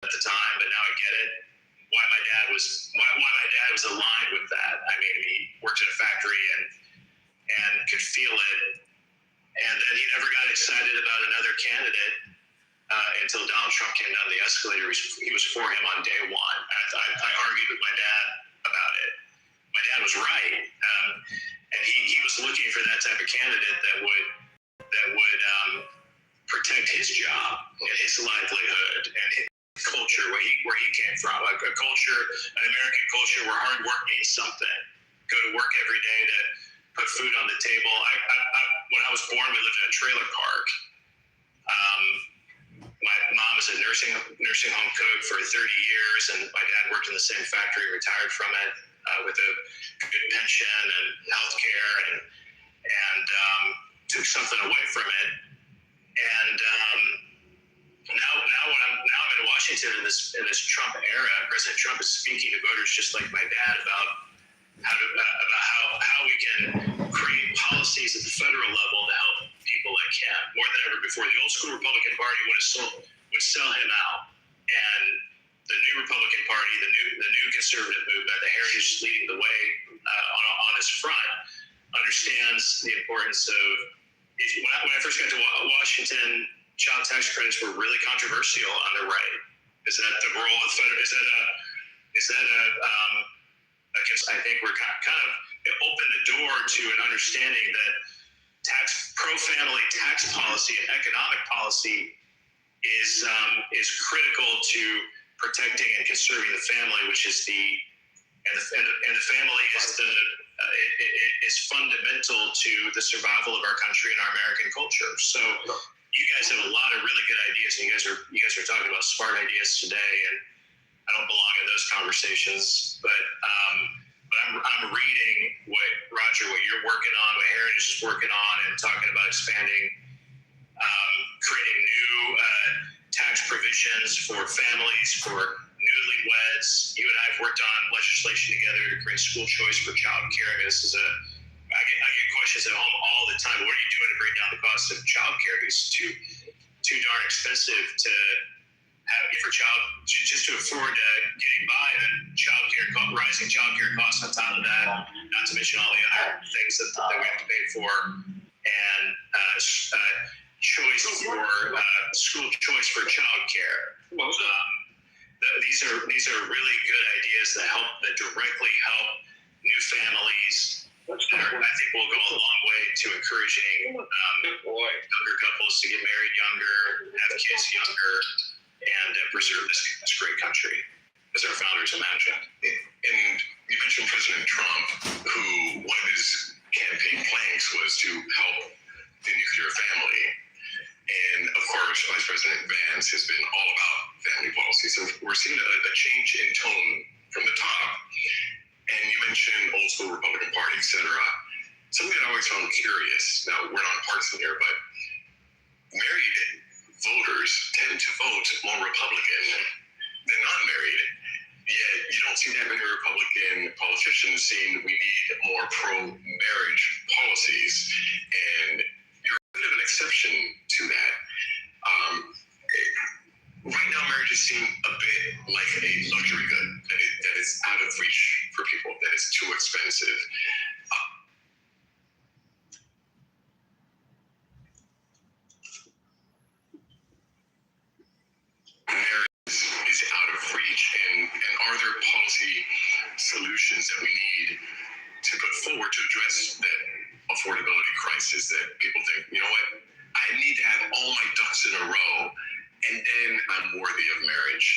at the time, but now I get it. Why my dad was aligned with that. I mean, he worked in a factory and could feel it. And then he never got excited about another candidate until Donald Trump came down the escalator. He was for him on day one. I argued with my dad about it. My dad was right, and he was looking for that type of candidate that would protect his job and his livelihood and his culture where he came from, an American culture where hard work means something. Go to work every day to put food on the table. When I was born, we lived in a trailer park. My mom was a nursing home cook for 30 years, and my dad worked in the same factory, retired from it with a good pension and health care, and took something away from it. And now I'm in Washington in this Trump era. President Trump is speaking to voters just like my dad about how we can create policies at the federal level to help people like him more than ever before. The old school Republican Party would sell him out, and the new Republican Party, the new conservative movement, the Heritage leading the way on his front, understands the importance of. When I first got to Washington, child tax credits were really controversial on the right. Is that the role of federal? I think we're kind of it opened the door to an understanding that pro-family tax policy and economic policy is critical to protecting and conserving the family, which is the family is fundamental to the survival of our country and our American culture. So you guys have a lot of really good ideas, and you guys are talking about smart ideas today, and I don't belong in those conversations, but I'm reading what you're working on, what Heritage is working on, and talking about expanding, creating new tax provisions for families, for newlyweds. You and I have worked on legislation together to create school choice for child care. I get questions at home all the time. What are you doing to bring down the cost of child care? It's too darn expensive to have just to afford getting by, and then rising child care costs on top of that, not to mention all the other things that we have to pay for, and school choice for child care. These are really good ideas that directly help new families. I think will go a long way to encouraging younger couples to get married younger, have kids younger, and preserve this great country as our founders imagined. And you mentioned President Trump, who one of his campaign planks was to help the nuclear family. And of course, Vice President Vance has been all about family policy. So we're seeing a change in tone from the top. And you mentioned old school Republican Party, et cetera. Something that I always found curious, now we're nonpartisan here, but married voters tend to vote more Republican than non-married. Yet you don't see that many Republican politicians saying we need more pro-marriage policies. And you're a bit of an exception to that. Right now, marriages seem a bit like a luxury good that is out of reach for people, that is too expensive. Marriage is out of reach, and are there policy solutions that we need to put forward to address that affordability crisis that people think, you know what, I need to have all my ducks in a row, and then I'm worthy of marriage?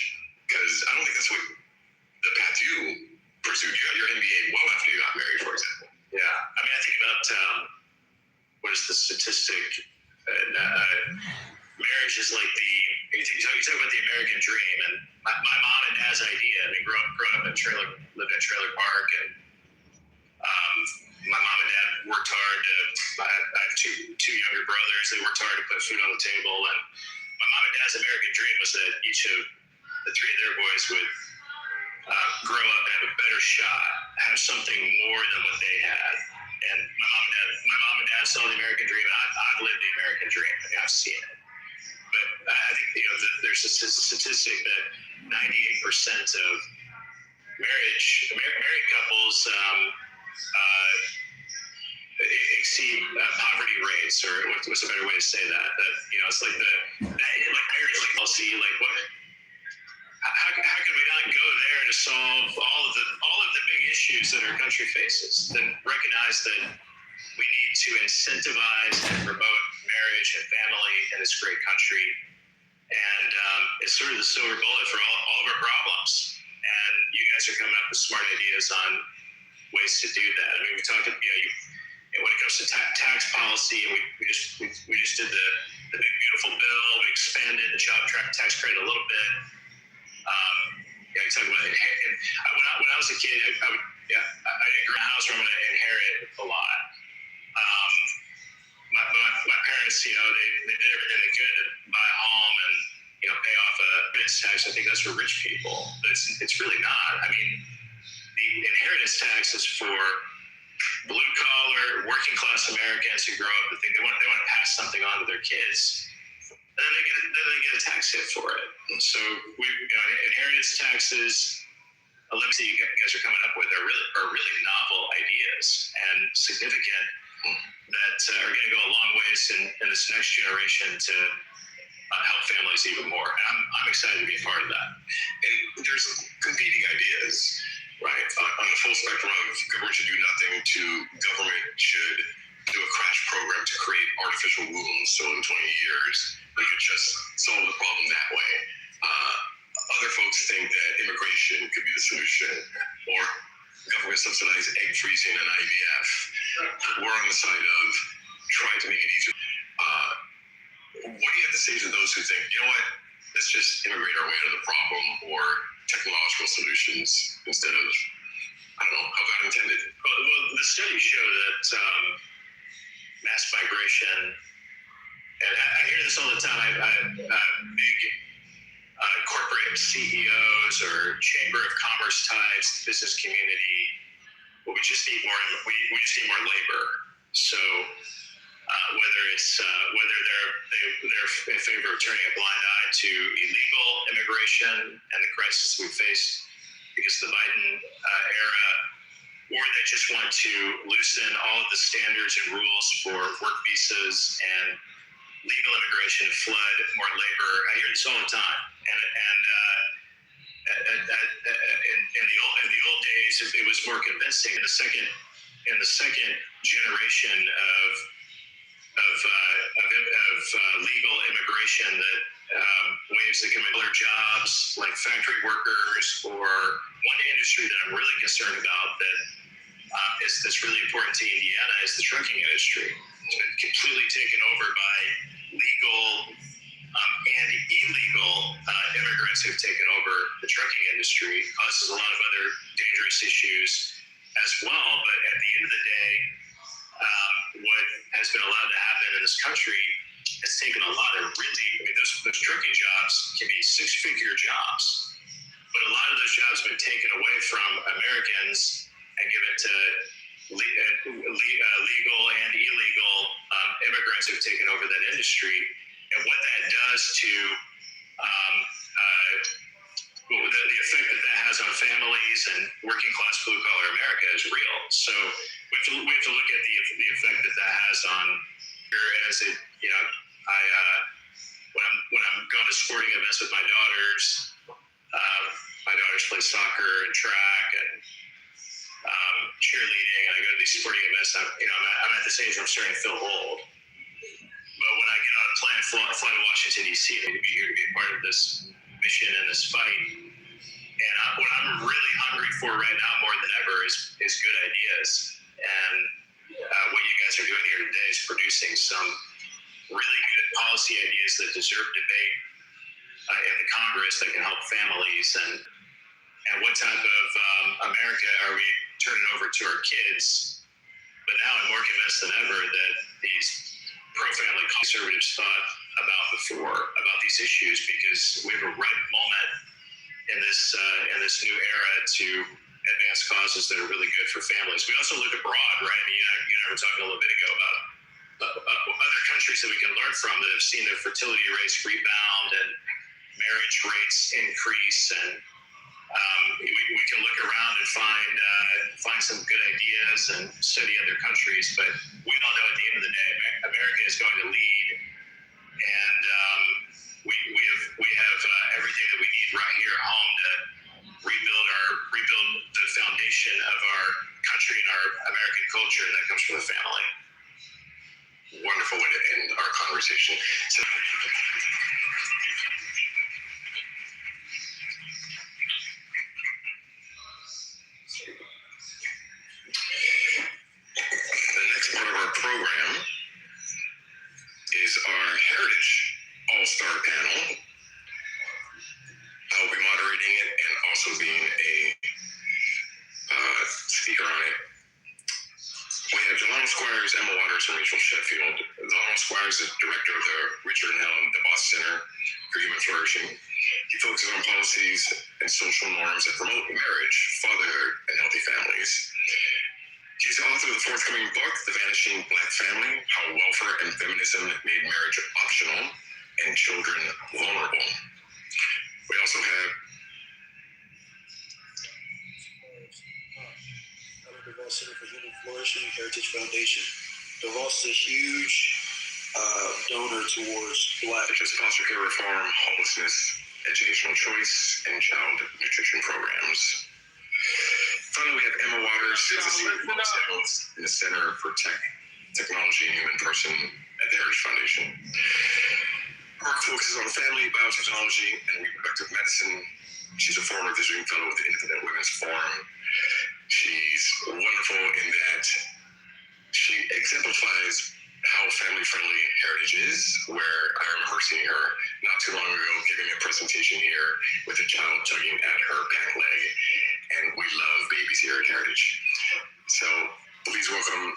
Because I don't think that's what the path you pursued. You got your MBA well after you got married, for example. Yeah, I mean, I think about what is the statistic? Marriage is like you talk about the American dream, and my mom and dad's idea. I mean, growing up lived in a trailer park, and my mom and dad worked hard I have two younger brothers. They worked hard to put food on the table, and my mom and dad's American dream was that each of the three of their boys would grow up and have a better shot, have something more than what they had. And my mom and dad saw the American dream, and I've lived the American dream. I mean, I've seen it. But I think there's a statistic that 98% of married couples exceed poverty rates, or what's a better way to say that? That it's like like marriage policy. Like what? How could we not go there to solve all of the big issues that our country faces? Then recognize that we need to incentivize and promote marriage and family in this great country, and it's sort of the silver bullet for all of our problems. And you guys are coming up with smart ideas on ways to do that. I mean, we talked, when it comes to tax policy, and we just did the big beautiful bill. We expanded the job tax credit a little bit. You talk about it. When I was a kid, I grew a house where I'm going to inherit a lot. My parents, they did everything they could to buy a home and pay off a inheritance tax. I think that's for rich people, but it's really not. I mean, the inheritance tax is for blue collar, working class Americans who grow up and think they want to pass something on to their kids, and then they get a tax hit for it. And so inheritance taxes, a limit that you guys are coming up with are really novel ideas and significant that are going to go a long ways in this next generation to help families even more. And I'm excited to be a part of that. And there's competing ideas, right? On the full spectrum of government should do nothing to government should do a crash program to create artificial wombs, so in 20 years we could just solve the problem that way. Other folks think that immigration could be the solution, or government subsidized egg freezing and IVF. We're on the side of trying to make it easier. What do you have to say to those who think, let's just immigrate our way out of the problem, or technological solutions instead of, I don't know, how God intended? Well, the studies show that mass migration, and I hear this all the time. Big corporate CEOs or chamber of commerce types, business community. Well, we just need more. We just need more labor. So whether they're in favor of turning a blind eye to illegal immigration and the crisis we face because of the Biden era, or they just want to loosen all of the standards and rules for work visas and legal immigration, flood more labor. I hear this all the time. And in the old days, it was more convincing. In the second generation of legal immigration, that waves that come in other jobs like factory workers, or one industry that I'm really concerned about that's really important to Indiana is the trucking industry. It's been completely taken over by legal and illegal immigrants who've taken over the trucking industry. Causes a lot of other dangerous issues as well. But at the end of the day, what has been allowed to happen in this country has taken a lot of those trucking jobs can be six-figure jobs, but a lot of those jobs have been taken away from Americans and given to legal and illegal immigrants who've taken over that industry. And what that does to the effect that has on families and working class blue collar America is real. So we have to look at the effect that has on here. As when I'm going to sporting events with my daughters play soccer and track and cheerleading, and I go to these sporting events. I'm at this age where I'm starting to feel old. But when I get on a plane and fly to Washington, D.C., I need to be here to be a part of this mission and this fight. And what I'm really hungry for right now more than ever is good ideas. And what you guys are doing here today is producing some really good policy ideas that deserve debate in the Congress that can help families. And what type of America are we turning over to our kids? But now I'm more convinced than ever that these pro-family conservatives thought about these issues, because we have a ripe moment in this new era to advance causes that are really good for families. We also look abroad, right? I mean, you and I were talking a little bit ago about other countries that we can learn from that have seen their fertility rates rebound and marriage rates increase, and we can look around and find some good ideas and study other countries, but we all know at the end of the day, America is going to lead, and we have everything that we need right here at home to rebuild the foundation of our country and our American culture, and that comes from the family. Wonderful way to end our conversation. So, the next part of our program is our Heritage All-Star Panel. I'll be moderating it and also being a speaker on it. We have Delano Squires, Emma Waters, and Rachel Sheffield. Delano Squires is director of the Richard and Helen DeVos Center for Human Flourishing. He focuses on policies and social norms that promote marriage, fatherhood, and healthy families. He's the author of the forthcoming book, The Vanishing Black Family: How Welfare and Feminism Made Marriage Optional and Children Vulnerable. We also have DeVos Center for Human Flourishing Heritage Foundation. DeVos is a huge donor towards Black foster care reform, homelessness, educational choice, and child nutrition programs. Finally, we have Emma Waters, who's the senior sales in the Center for Technology and Human Person at the Heritage Foundation. Her work focuses on family, biotechnology, and reproductive medicine. She's a former visiting fellow with the Independent Women's Forum. She's wonderful in that she exemplifies how family-friendly heritage is, where I remember seeing her not too long ago giving a presentation here with a child tugging at her back leg, and we love babies here at Heritage. So please welcome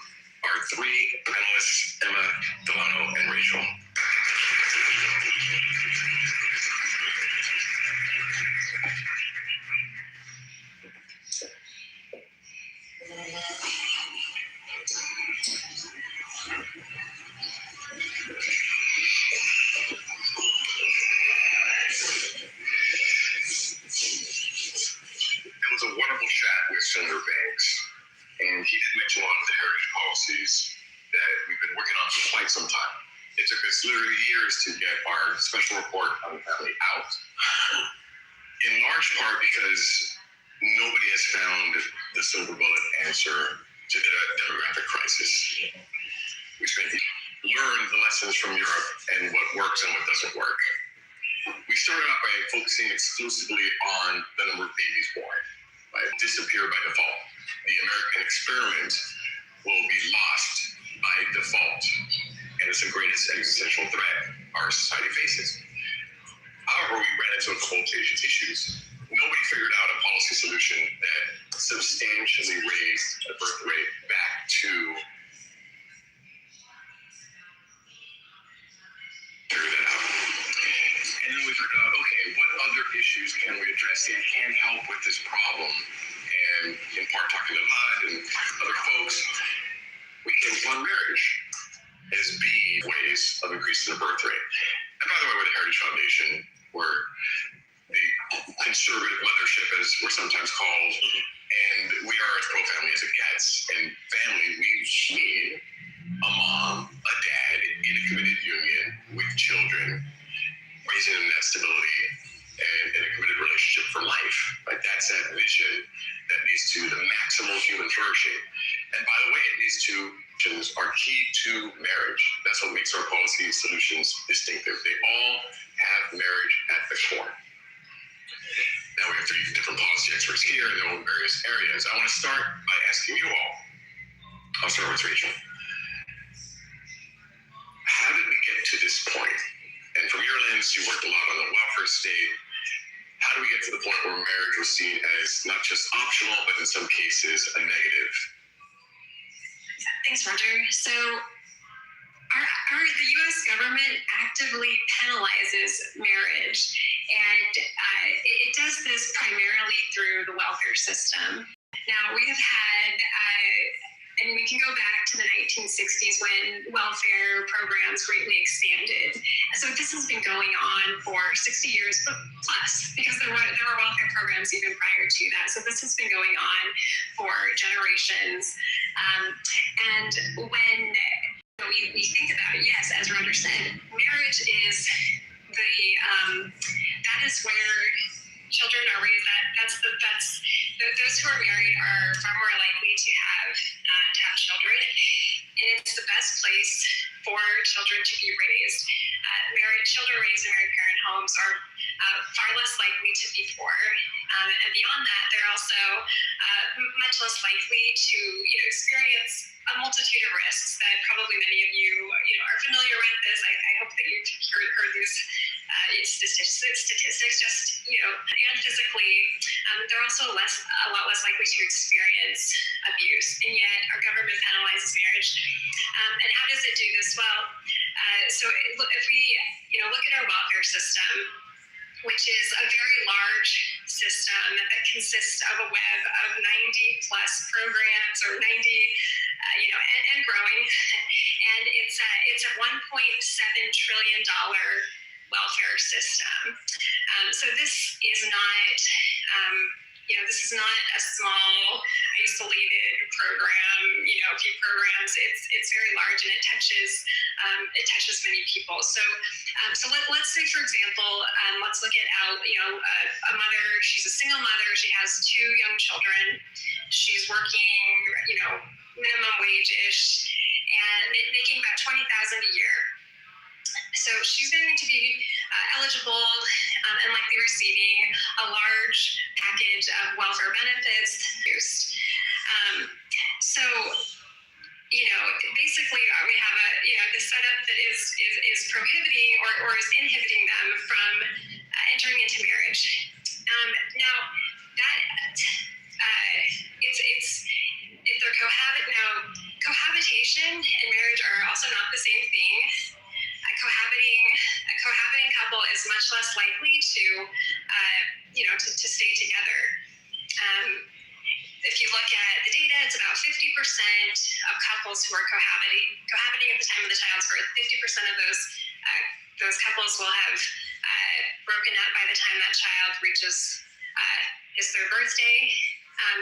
our three panelists, Emma, Delano, and Rachel. It was a wonderful chat with Senator Banks, and he did mention a lot of the heritage policies that we've been working on for quite some time. It took us literally years to get our special report on the family out, in large part because nobody has found the silver bullet answer to the demographic crisis. We learned the lessons from Europe and what works and what doesn't work. We started out by focusing exclusively on the number of babies born. Disappear by default. The American experiment will be lost by default, and it's the greatest existential threat our society faces. However, we ran into a couple of issues. Nobody figured out a policy solution that substantially raised the birth rate back to figure that out. And then we figured out, okay, what other issues can we address that can help with this problem? And in part talking to Vlad and other folks, we came upon marriage as being ways of increasing the birth rate. And by the way, we're the Heritage Foundation, we're the conservative mothership, as we're sometimes called, and we are as pro-family as it gets. And family, we need a mom, a dad in a committed union with children, raising them that stability and in a committed relationship for life. Like that's that vision that leads to the maximal human flourishing. And by the way, these two visions are key to marriage. That's what makes our policy solutions distinctive. They all have marriage at the core. Now we have three different policy experts here in their own various areas. I want to start by asking you all. I'll start with Rachel. How did we get to this point? And from your lens, you worked a lot on the welfare state. How do we get to the point where marriage was seen as not just optional, but in some cases a negative? Thanks, Roger. So the U.S. government actively penalizes marriage, and it does this primarily through the welfare system. Now, we have had And we can go back to the 1960s when welfare programs greatly expanded. So this has been going on for 60 years plus, because there were welfare programs even prior to that. So this has been going on for generations. And when we think about it, yes, as Roger said, marriage is that is where children are raised. That's those who are married are far more likely to have children, and it's the best place for children to be raised. Children raised in married parent homes are far less likely to be poor, and beyond that, they're also much less likely to experience a multitude of risks that probably many of you are familiar with. This, I hope that you've heard these statistics. Just and physically, they're also a lot less likely to experience abuse, and yet our government penalizes marriage. And how does it do this? Well, so if we look at our welfare system, which is a very large system that consists of a web of 90 plus programs, or 90, and growing, and it's a $1.7 trillion welfare system. So this is not, this is not a small, isolated program. A few programs. It's very large, and it touches many people. So let's say, for example, let's look at a mother. She's a single mother. She has 2 young children. She's working, minimum wage-ish, and making about $20,000 a year. So she's going to be eligible and likely receiving a large package of welfare benefits. So, basically we have the setup that is prohibiting or is inhibiting them from entering into marriage. Now that if they're cohabitation and marriage are also not the same thing. A cohabiting couple is much less likely to stay together. If you look at the data, it's about 50% of couples who are cohabiting at the time of the child's birth. 50% of those couples will have broken up by the time that child reaches his 3rd birthday,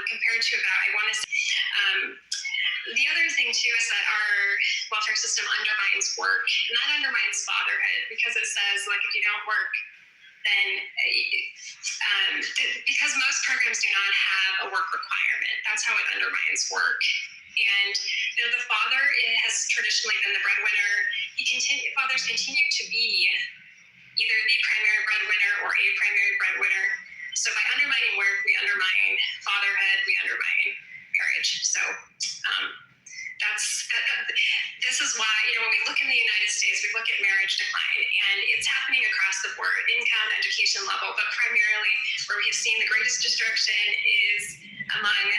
compared to about, I want to say, the other thing too is that our welfare system undermines work, and that undermines fatherhood, because it says, if you don't work, then because most programs do not have a work requirement, that's how it undermines work. And the father has traditionally been the breadwinner. Fathers continue to be either the primary breadwinner or a primary breadwinner. So by undermining work, we undermine fatherhood, we undermine marriage. So this is why, when we look in the United States, we look at marriage decline, and it's happening across the board, income, education level, but primarily where we have seen the greatest destruction is among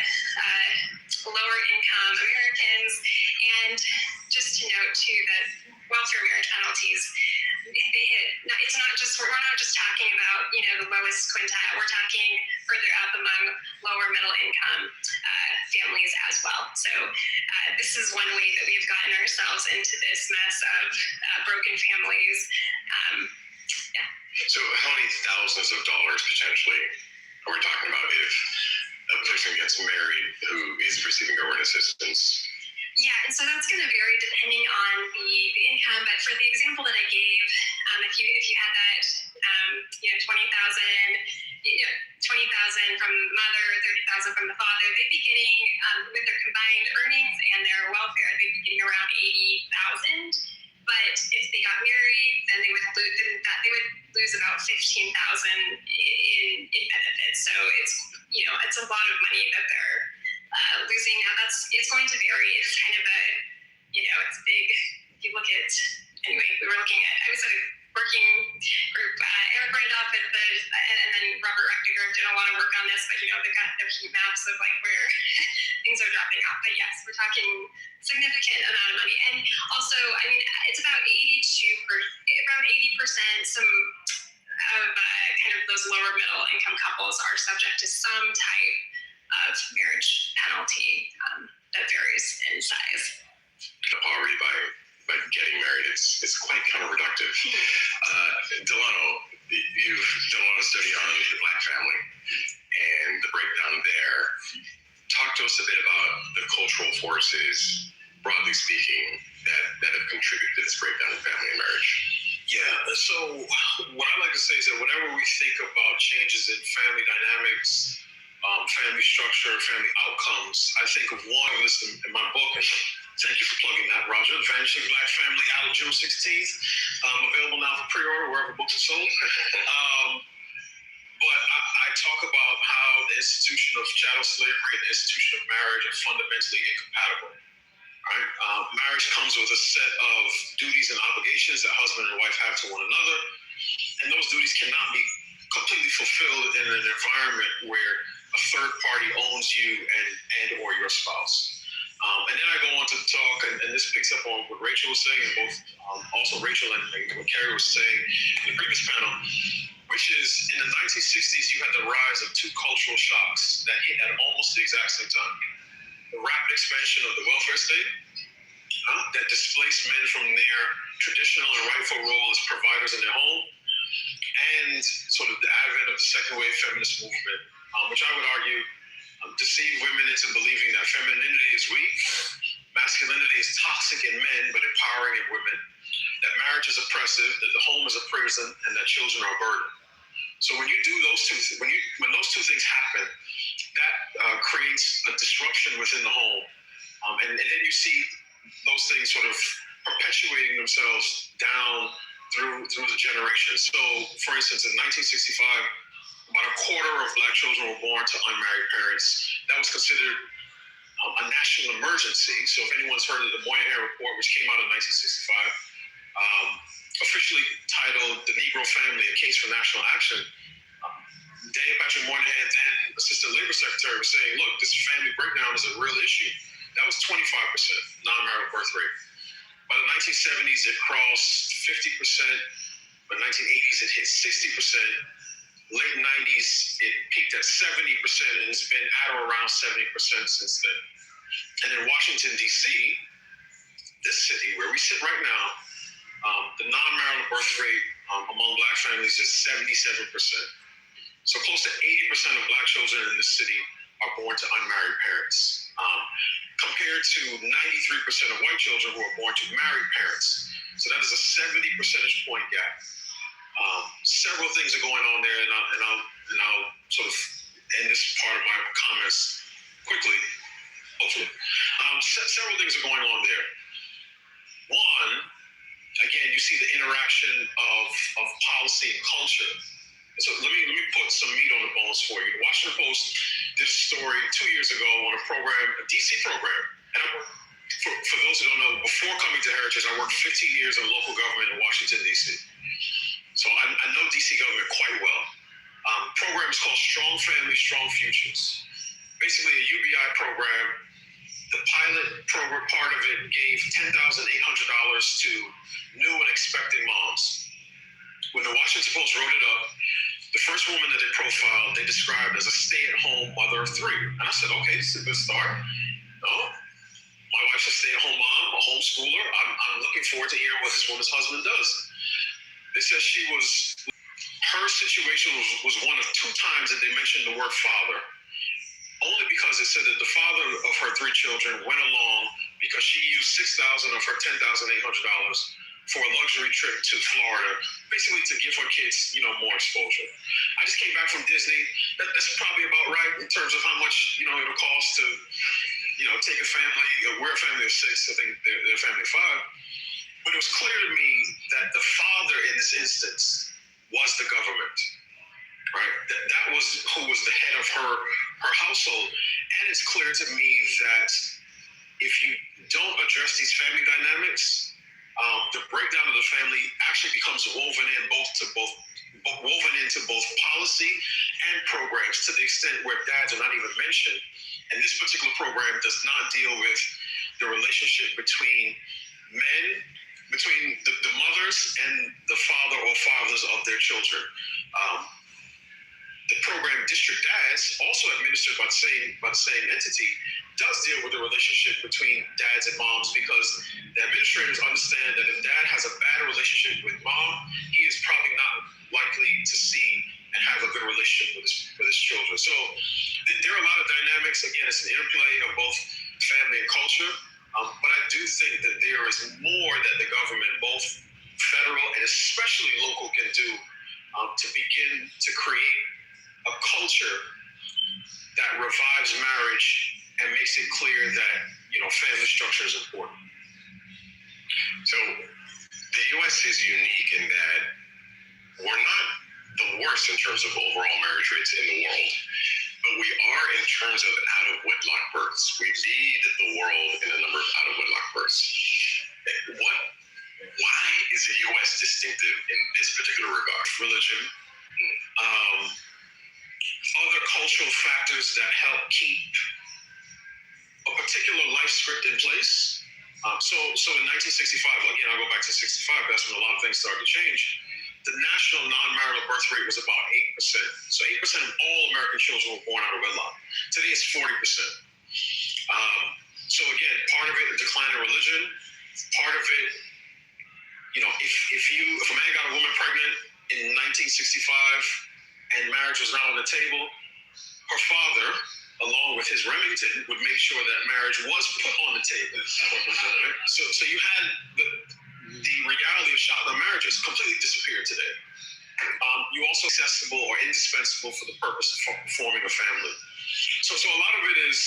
lower income Americans. And just to note too that welfare marriage penalties, it's not just, we're not just talking about the lowest quintile, we're talking further up among lower middle income families as well. So this is one way that we've gotten ourselves into this mess of broken families. So how many thousands of dollars potentially are we talking about if a person gets married who is receiving government assistance? Yeah, and so that's going to vary depending on the income. But for the example that I gave, if you had that, 20,000 from the mother, 30,000 from the father, they'd be getting, with their combined earnings and their welfare, they'd be getting around 80,000. But if they got married, then they would lose about 15,000 in benefits. So it's a lot of money that they're losing. Now it's going to vary. It's kind of it's big. If you look at, anyway, I was at a working group, Eric Randolph and then Robert Rectiger did a lot of work on this, but they've got their heat maps of where things are dropping off. But yes, we're talking significant amount of money. And also, it's about around 80%, some of kind of those lower middle income couples are subject to some type of marriage penalty. that varies in size. Poverty by getting married, it's quite counterproductive. Delano, you've done a lot of study on the Black family and the breakdown there. Talk to us a bit about the cultural forces, broadly speaking, that have contributed to this breakdown in family and marriage. Yeah, so what I like to say is that whenever we think about changes in family dynamics, family structure, family outcomes, I think of one of this in my book. Thank you for plugging that, Roger. The Vanishing Black Family, out June 16th. Available now for pre-order wherever books are sold. But I talk about how the institution of chattel slavery and the institution of marriage are fundamentally incompatible. Right? Marriage comes with a set of duties and obligations that husband and wife have to one another, and those duties cannot be completely fulfilled in an environment where a third party owns you and or your spouse. And then I go on to talk, and this picks up on what Rachel was saying, and both also Rachel and what Carrie was saying in the previous panel, which is in the 1960s, you had the rise of two cultural shocks that hit at almost the exact same time. The rapid expansion of the welfare state that displaced men from their traditional and rightful role as providers in their home, and sort of the advent of the second wave feminist movement, which I would argue deceive women into believing that femininity is weak, masculinity is toxic in men but empowering in women, that marriage is oppressive, that the home is a prison, and that children are a burden. So when you do those two, when those two things happen, that creates a disruption within the home, and then you see those things sort of perpetuating themselves down through the generations. So, for instance, in 1965. About a quarter of Black children were born to unmarried parents. That was considered a national emergency. So if anyone's heard of the Moynihan Report, which came out in 1965, officially titled The Negro Family, A Case for National Action, Daniel Patrick Moynihan, then Assistant Labor Secretary, was saying, look, this family breakdown is a real issue. That was 25% non-marital birth rate. By the 1970s, it crossed 50%. By the 1980s, it hit 60%. Late 90s, it peaked at 70%, and it's been at or around 70% since then. And in Washington, D.C., this city where we sit right now, the non-marital birth rate among Black families is 77%. So close to 80% of Black children in this city are born to unmarried parents, compared to 93% of white children who are born to married parents. So that is a 70 percentage point gap. Several things are going on there, and I'll sort of end this part of my comments quickly, hopefully. Several things are going on there. One, again, you see the interaction of policy and culture. So let me put some meat on the bones for you. The Washington Post did a story 2 years ago on a program, a DC program, and I worked, for those who don't know, before coming to Heritage, I worked 15 years in local government in Washington, D.C. So I know DC government quite well. Program is called Strong Families, Strong Futures. Basically a UBI program. The pilot program part of it gave $10,800 to new and expecting moms. When the Washington Post wrote it up, the first woman that they profiled, they described as a stay-at-home mother of three. And I said, okay, this is a good start. No, my wife's a stay-at-home mom, a homeschooler. I'm looking forward to hearing what this woman's husband does. They said her situation was one of two times that they mentioned the word father, only because it said that the father of her three children went along because she used $6,000 of her $10,800 for a luxury trip to Florida, basically to give her kids, more exposure. I just came back from Disney. That's probably about right in terms of how much, it'll cost to, take a family. We're a family of six. I think they're a family of five. But it was clear to me that the father in this instance was the government, right? That was who was the head of her household. And it's clear to me that if you don't address these family dynamics, the breakdown of the family actually becomes woven into both policy and programs, to the extent where dads are not even mentioned. And this particular program does not deal with the relationship between men, between the mothers and the father or fathers of their children. The program District Dads, also administered by the same entity, does deal with the relationship between dads and moms, because the administrators understand that if dad has a bad relationship with mom, he is probably not likely to see and have a good relationship with his children. So there are a lot of dynamics. Again, it's an interplay of both family and culture. But I do think that there is more that the government, both federal and especially local, can do to begin to create a culture that revives marriage and makes it clear that, family structure is important. So the U.S. is unique in that we're not the worst in terms of overall marriage rates in the world, but we are in terms of out-of-wedlock births. We lead the world in a number of out-of-wedlock births. Why is the U.S. distinctive in this particular regard? Religion, other cultural factors that help keep a particular life script in place. So in 1965, again, I'll go back to 65, that's when a lot of things started to change. The national non-marital birth rate was about 8%. So 8% of all American children were born out of wedlock. Today it's 40%. So again, part of it, the decline in religion. Part of it, if a man got a woman pregnant in 1965 and marriage was not on the table, her father, along with his Remington, would make sure that marriage was put on the table. So you had the reality of shotgun marriages completely disappeared today. You also accessible or indispensable for the purpose of forming a family. So a lot of it is,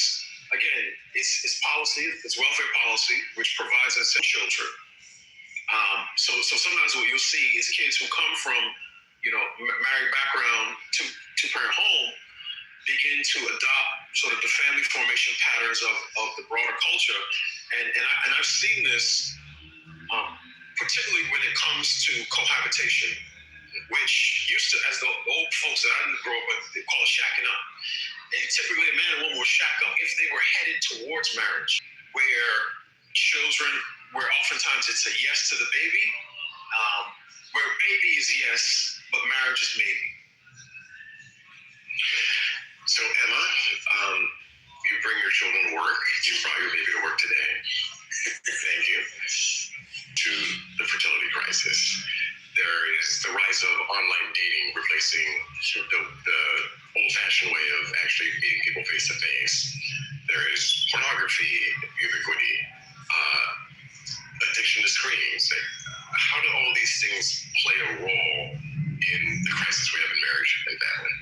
again, it's policy, it's welfare policy, which provides us children. So sometimes what you'll see is kids who come from, married background, two-parent home, begin to adopt sort of the family formation patterns of the broader culture. And I've seen this, particularly when it comes to cohabitation, which used to, as the old folks that I didn't grow up with, they call it shacking up. And typically a man and woman will shack up if they were headed towards marriage, where oftentimes it's a yes to the baby, where baby is yes, but marriage is maybe. So Emma, you bring your children to work. You brought your baby to work today. Thank you. To the fertility crisis. There is the rise of online dating replacing the old-fashioned way of actually meeting people face-to-face. There is pornography ubiquity, addiction to screens. How do all these things play a role in the crisis we have in marriage and family?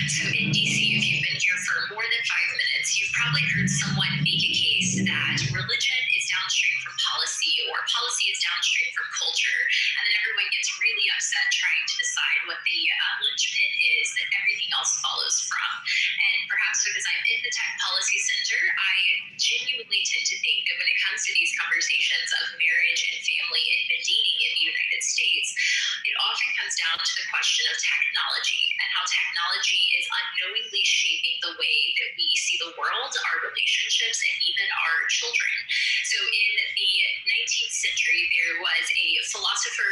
So in DC, if you've been here for more than 5 minutes, you've probably heard someone make a case that religion is downstream from policy, or policy is downstream from culture, and then everyone gets really upset trying to decide what the linchpin is that everything else follows from. And perhaps because I'm in the Tech Policy Center, I genuinely tend to think that when it comes to these conversations of marriage and family and dating in the United States, it often comes down to the question of technology and how technology is unknowingly shaping the way that we see the world, our relationships, and even our children. So in the 19th century, there was a philosopher,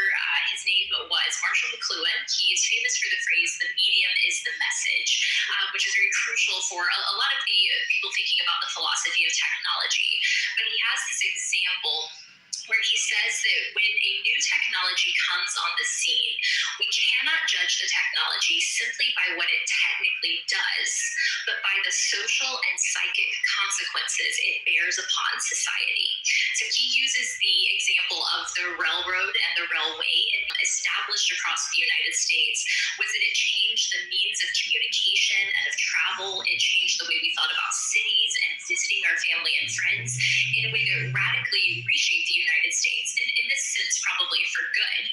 his name was Marshall McLuhan. He's famous for the phrase, the medium is the message, which is very crucial for a lot of the people thinking about the philosophy of technology. But he has this example where he says that when a new technology comes on the scene, we cannot judge the technology simply by what it technically does, but by the social and psychic consequences it bears upon society. So he uses the example of the railroad and the railway established across the United States, was that it changed the means of communication and of travel. It changed the way we thought about cities and visiting our family and friends in a way that radically reshaped the United States, and in this sense, probably for good.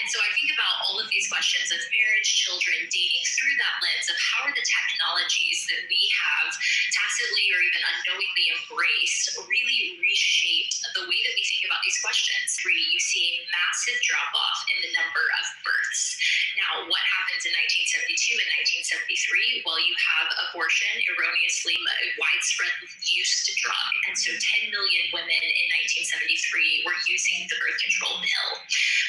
And so I think about all of these questions of marriage, children, dating through that lens of how are the technologies that we have tacitly or even unknowingly embraced really reshaped the way that we think about these questions. You see a massive drop-off in the number of births. Now, what happens in 1972 and 1973? Well, you have abortion, erroneously widespread use to drug. And so 10 million women in 1973 were using the birth control pill.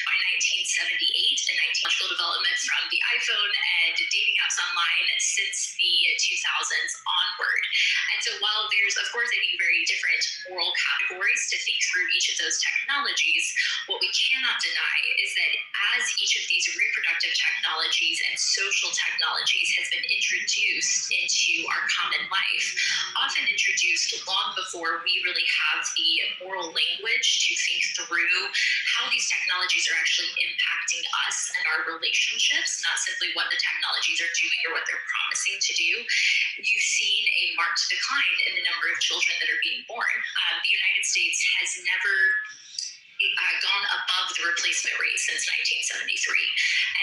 By 1978 and 19 development from the iPhone and dating apps online since the 2000s onward. And so while there's, of course, I think very different moral categories to think through each of those technologies, what we cannot deny is that as each of these reproductive technologies and social technologies has been introduced into our common life, often introduced long before we really have the moral language to think through how these technologies are actually impacting us and our relationships, not simply what the technologies are doing or what they're promising to do, you've seen a marked decline in the number of children that are being born. The United States has never gone above the replacement rate since 1973.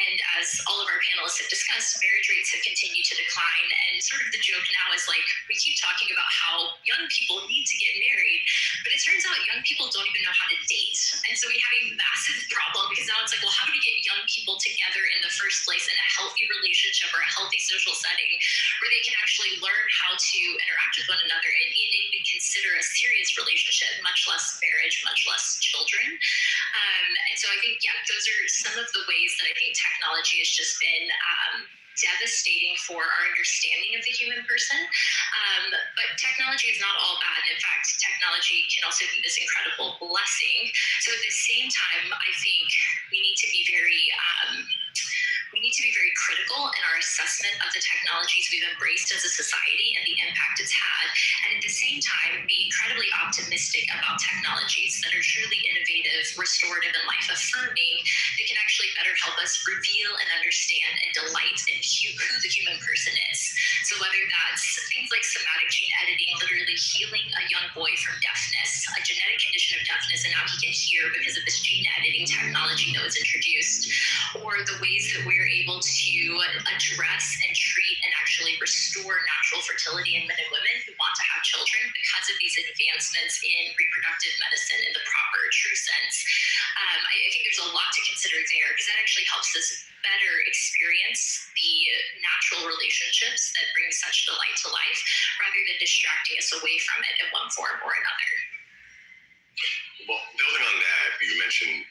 And as all of our panelists have discussed, marriage rates have continued to decline. And sort of the joke now is like, we keep talking about how young people need to get married, but it turns out young people don't even know how to date. And so we have a massive problem because now it's like, well, how do we get young people together in the first place in a healthy relationship or a healthy social setting where they can actually learn how to interact with one another and even consider a serious relationship, much less marriage, much less children. And so I think, yeah, those are some of the ways that I think technology has just been devastating for our understanding of the human person. But technology is not all bad. In fact, technology can also be this incredible blessing. So at the same time, I think we need to be very critical in our assessment of the technologies we've embraced as a society and the impact it's had. And at the same time, be incredibly optimistic about technologies that are truly innovative, restorative, and life-affirming that can actually better help us reveal and understand and delight in who the human person is. So whether that's things like somatic gene editing, literally healing a young boy from deafness, a genetic condition of deafness, and now he can hear because of this gene editing technology that was introduced, or the ways that we're able to address and treat and actually restore natural fertility in men and women who want to have children because of these advancements in reproductive medicine in the proper, true sense. I think there's a lot to consider there because that actually helps us better experience the natural relationships that bring such delight to life rather than distracting us away from it in one form or another. Well, building on that, you mentioned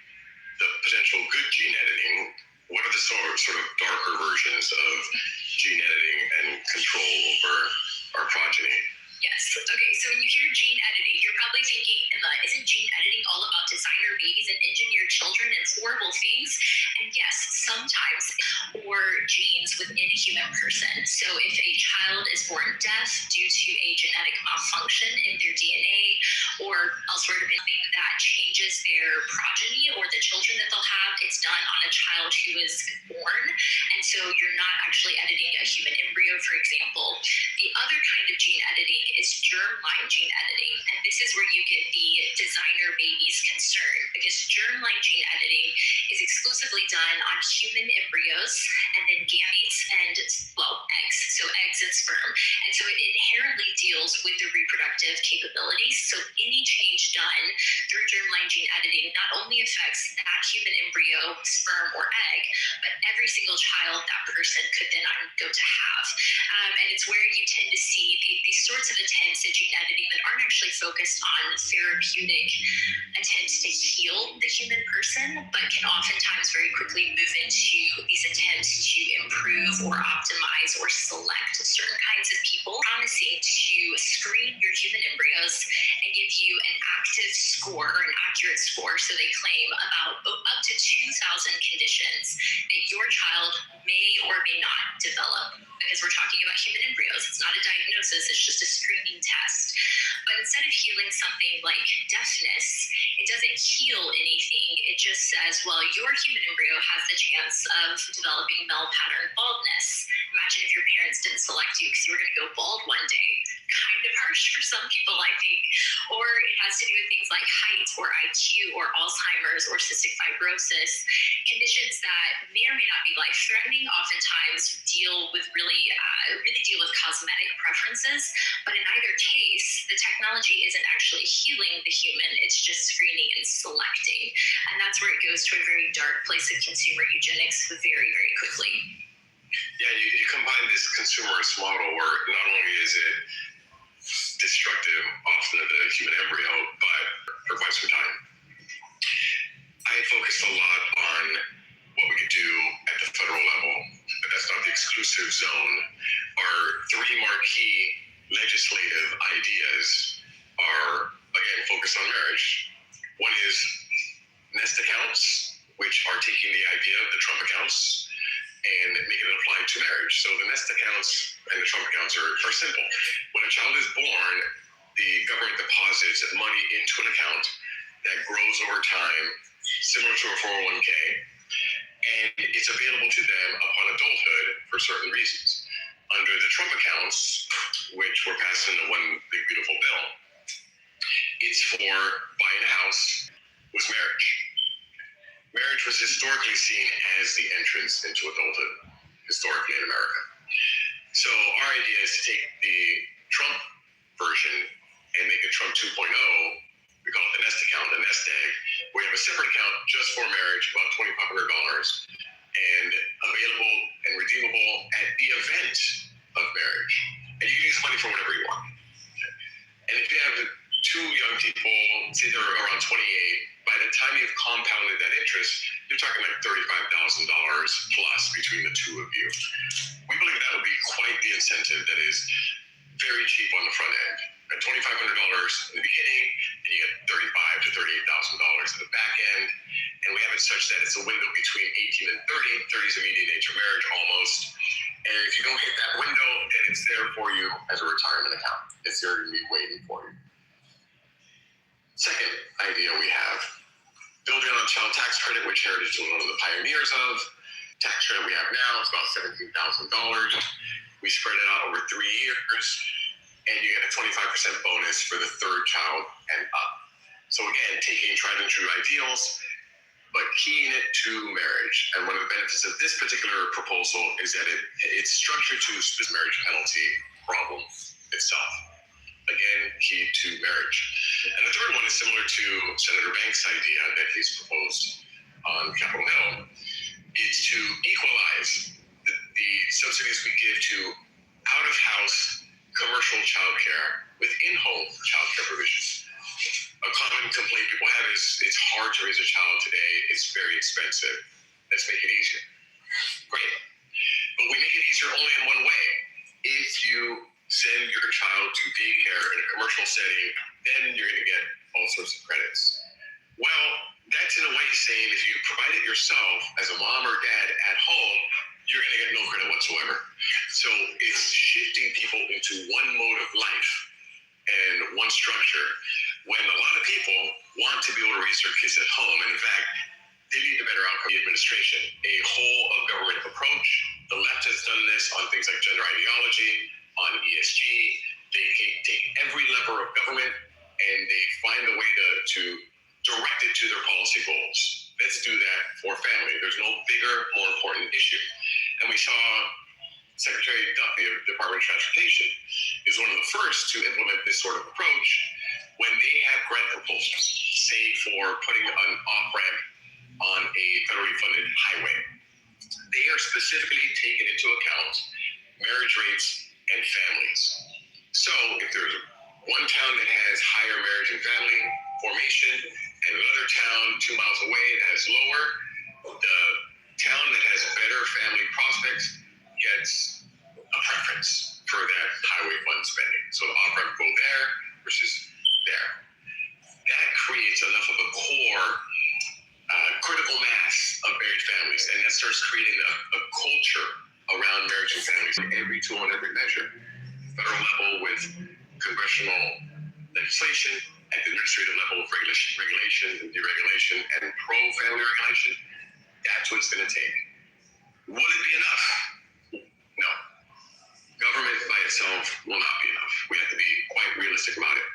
the potential good gene editing. What are the sort of darker versions of gene editing and control over our progeny? Yes. Okay. So when you hear gene editing, you're probably thinking, Emma, isn't gene editing all about designer babies and engineered children and horrible things? And yes, sometimes, or genes within a human person. So if a child is born deaf due to a genetic malfunction in their DNA or elsewhere, something that changes their progeny or the children that they'll have, it's done on a child who is born. And so you're not actually editing a human embryo, for example. The other kind of gene editing is germline gene editing. And this is where you get the designer babies concern, because germline gene editing is exclusively done on human embryos and then gametes and, well, eggs, so eggs and sperm. And so it inherently deals with the reproductive capabilities. So any change done through germline gene editing not only affects that human embryo, sperm, or egg, but every single child that person could then go to have. And it's where you tend to see these sorts of attempts at gene editing that aren't actually focused on therapeutic attempts to heal the human person, but can oftentimes very quickly move into these attempts to improve or optimize or select certain kinds of people, promising to screen your human embryos and give you an active score or an accurate score, so they claim, about up to 2,000 conditions that your child may or may not develop, because we're talking about human embryos. It's not a diagnosis, it's just a screening test. But instead of healing something like deafness, it doesn't heal anything. It just says, well, your human embryo has the chance of developing male pattern baldness. Imagine if your parents didn't select you because you were going to go bald one day. Kind of harsh for some people, I think. Or it has to do with things like height or IQ or Alzheimer's or cystic fibrosis, conditions that may or may not be life-threatening, oftentimes deal with really deal with cosmetic preferences. But in either case, the technology isn't actually healing the human, it's just screening and selecting. And that's where it goes to a very dark place of consumer eugenics very, very quickly. Yeah, you combine this consumerist model where not only is it destructive often of the human embryo, but for quite some time. I I focused a lot on what we could do at the federal level, but that's not the exclusive zone. Our three marquee legislative ideas are, again, focused on marriage. One is nest accounts, which are taking the idea of the Trump accounts and making it apply to marriage. So the nest accounts and the Trump accounts are simple. When a child is born, the government deposits money into an account that grows over time, similar to a 401k, and it's available to them upon adulthood for certain reasons. Under the Trump accounts, which were passed into one big beautiful bill, it's for buying a house was marriage. Marriage was historically seen as the entrance into adulthood, historically in America. So our idea is to take the Trump version and make it Trump 2.0. We call it the nest account, the nest egg. We have a separate account just for marriage, about $2,500, and available and redeemable at the event of marriage. And you can use money for whatever you want. And if you have two young people, say they're around 28, by the time you've compounded that interest, you're talking like $35,000 plus between the two of you. We believe that would be quite the incentive that is very cheap on the front end. At $2,500 in the beginning, and you get $35,000 to $38,000 at the back end. And we have it such that it's a window between 18 and 30. 30 is the median age of marriage almost. And if you don't hit that window, then it's there for you as a retirement account. It's there to be waiting for you. Second idea we have, building on child tax credit, which Heritage was one of the pioneers of. Tax credit we have now is about $17,000. We spread it out over 3 years, and you get a 25% bonus for the third child and up. So again, taking tried and true ideals, but keying it to marriage. And one of the benefits of this particular proposal is that it's structured to the marriage penalty problem itself. Again, key to marriage. And the third one is similar to Senator Banks' idea that he's proposed on Capitol Hill. It's to equalize the subsidies we give to out-of-house commercial childcare with in-home childcare provisions. A common complaint people have is it's hard to raise a child today. It's very expensive. Let's make it easier. Great. But we make it easier only in one way. If you send your child to daycare in a commercial setting, then you're going to get all sorts of credits. Well, that's in a way saying if you provide it yourself as a mom or dad at home, you're going to get no credit whatsoever. So it's shifting people into one mode of life and one structure when a lot of people want to be able to raise their kids at home. And in fact, they need a better outcome in the administration, a whole of government approach. The left has done this on things like gender ideology, on ESG. They take every lever of government and they find a way to direct it to their policy goals. Let's do that for family. There's no bigger, more important issue. And we saw Secretary Duffy of the Department of Transportation is one of the first to implement this sort of approach when they have grant proposals, say for putting an off-ramp on a federally funded highway. They are specifically taking into account marriage rates and families. So if there's one town that has higher marriage and family formation and another town 2 miles away that has lower, the town that has better family prospects gets a preference for that highway fund spending. So the off-ramp go there versus there. That creates enough of a core critical mass of married families, and that starts creating a culture around marriage and families at every tool and every measure. Federal level with congressional legislation, at the administrative level of regulation and deregulation, and pro-family regulation. That's what it's going to take. Will it be enough? No. Government by itself will not be enough. We have to be quite realistic about it.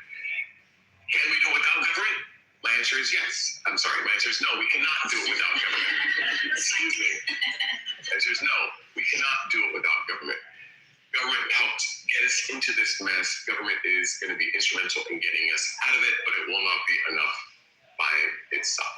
Can we do it without government? My answer is yes. I'm sorry, my answer is no. We cannot do it without government. Excuse me. The answer is no. We cannot do it without government. Government helped get us into this mess. Government is going to be instrumental in getting us out of it, but it will not be enough by itself.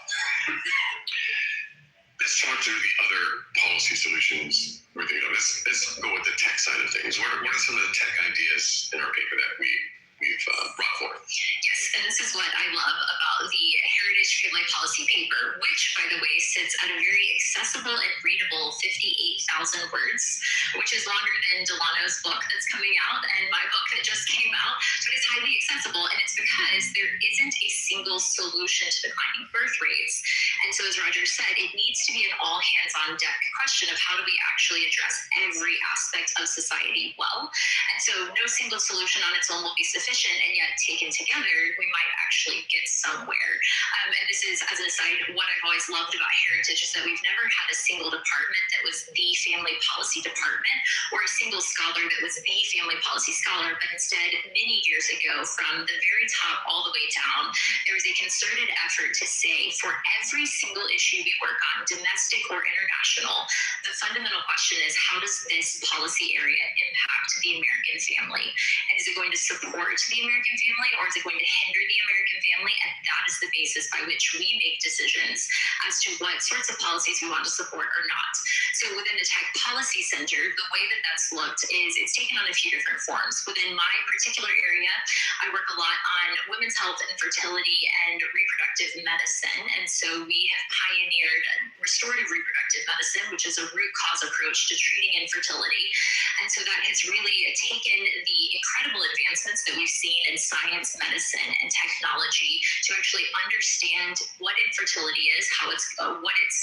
Let's talk through the other policy solutions we're thinking of. Let's go with the tech side of things. What are some of the tech ideas in our paper that we've brought forward? Yes. and this is what I love about the Heritage Family Policy paper, which, by the way, sits at a very accessible and readable 58,000 words, which is longer than Delano's book that's coming out and my book that just came out, but it's highly accessible, and it's because there isn't a single solution to declining birth rates. And so, as Roger said, it needs to be an all-hands-on-deck question of how do we actually address every aspect of society well. And so no single solution on its own will be sufficient, and yet taken together, we might actually get somewhere. And this is, as an aside, what I've always loved about Heritage is that we've never had a single department that was the family policy department or a single scholar that was the family policy scholar, but instead, many years ago, from the very top all the way down, there was a concerted effort to say for every single issue we work on, domestic or international, the fundamental question is how does this policy area impact the American family? And is it going to support the American family, or is it going to hinder the American family? And that is the basis by which we make decisions as to what sorts of policies we want to support or not. So within the Tech Policy Center, the way that that's looked is it's taken on a few different forms. Within my particular area, I work a lot on women's health and fertility and reproductive medicine. And so we have pioneered restorative reproductive medicine, which is a root cause approach to treating infertility. And so that has really taken the incredible advancements that we've seen in science, medicine, and technology to actually understand what infertility is, what its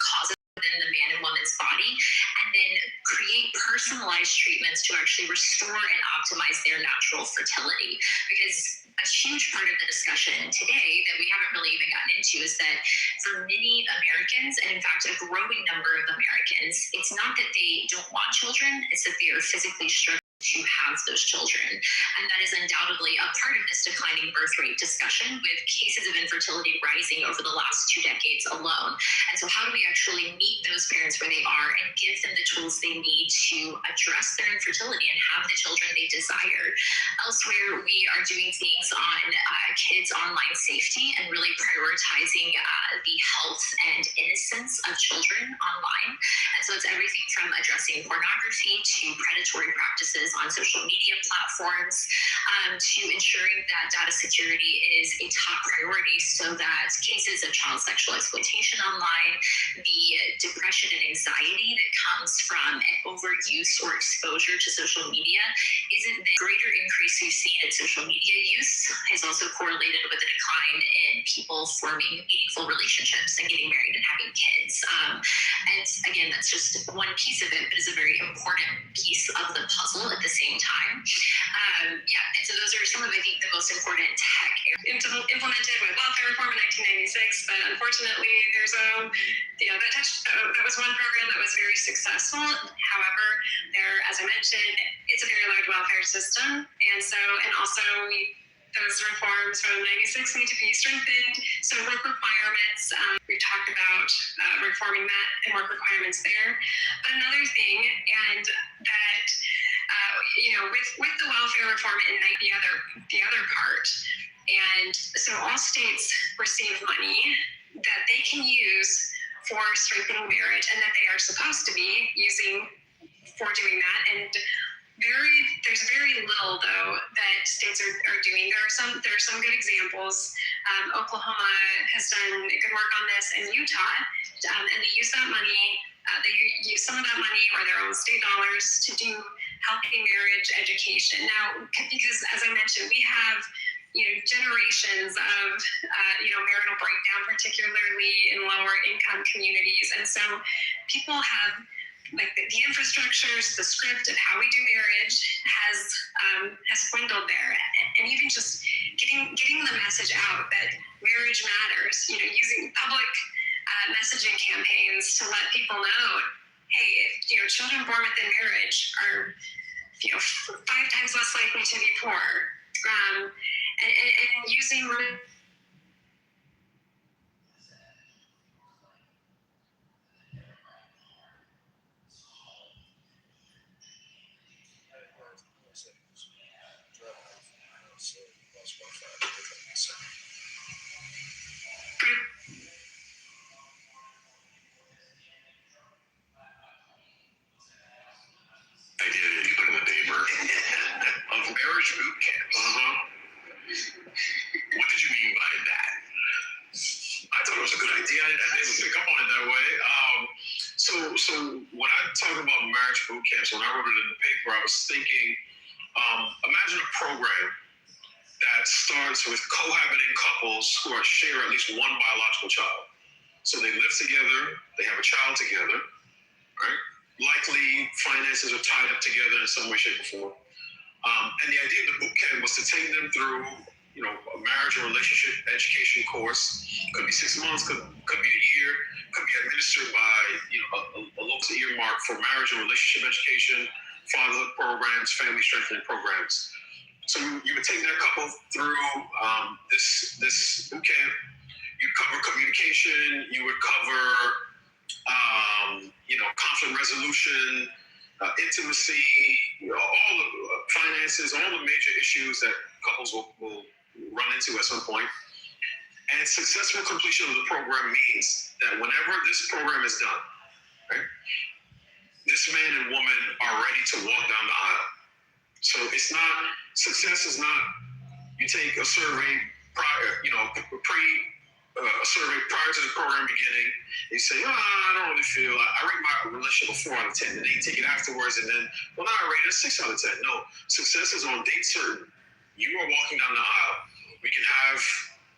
causes within the man and woman's body, and then create personalized treatments to actually restore and optimize their natural fertility. Because a huge part of the discussion today that we haven't really even gotten into is that for many Americans, and in fact a growing number of Americans, it's not that they don't want children, it's that they are physically struggling to have those children. And that is undoubtedly a part of this declining birth rate discussion, with cases of infertility rising over the last 2 decades alone. And so how do we actually meet those parents where they are and give them the tools they need to address their infertility and have the children they desire? Elsewhere, we are doing things on kids' online safety and really prioritizing the health and innocence of children online. And so it's everything from addressing pornography to predatory practices on social media platforms, to ensuring that data security is a top priority so that cases of child sexual exploitation online, the depression and anxiety that comes from an overuse or exposure to social media isn't the greater increase we've seen in social media use has also correlated with a decline in people forming meaningful relationships and getting married and having kids. And again, that's just one piece of it, but it's a very important piece of the puzzle at the same time. And so those are some of, I think, the most important tech Implemented with welfare reform in 1996, but unfortunately, there's that was one program that was very successful. However, as I mentioned, it's a very large welfare system, and also those reforms from 96 need to be strengthened. So work requirements, we talked about reforming that and work requirements there. But another thing, and that with the welfare reform in the other part, and so all states receive money that they can use for strengthening marriage, and that they are supposed to be using for doing that. And there's very little though that states are doing. There are some good examples. Oklahoma has done good work on this, and Utah, and they use that money. They use some of that money or their own state dollars to do healthy marriage education. Now, because as I mentioned, we have generations of marital breakdown, particularly in lower income communities, and so people have the infrastructures, the script of how we do marriage has dwindled there, and even just getting the message out that marriage matters. Using public messaging campaigns to let people know, hey, if children born within marriage are 5 times less likely to be poor, and using idea that you put in the paper of marriage boot camps. camp. So when I wrote it in the paper, I was thinking, imagine a program that starts with cohabiting couples who are share at least one biological child. So they live together, they have a child together, right? Likely finances are tied up together in some way, shape, or form. And the idea of the boot camp was to take them through, a marriage or relationship education course. Could be 6 months, could be a year, could be administered by, a local earmark for marriage and relationship education, fatherhood programs, family strengthening programs. So you would take that couple through this boot camp. You'd cover communication. You would cover, conflict resolution, intimacy, all the finances, all the major issues that couples will run into at some point. And successful completion of the program means that whenever this program is done, right, this man and woman are ready to walk down the aisle. So it's not, success is not, you take a survey prior, a survey prior to the program beginning, and you say, I don't really feel, I rate my relationship a 4 out of 10, and then you take it afterwards, and then, now I rate it a 6 out of 10. No, success is on date certain. You are walking down the aisle. We can have,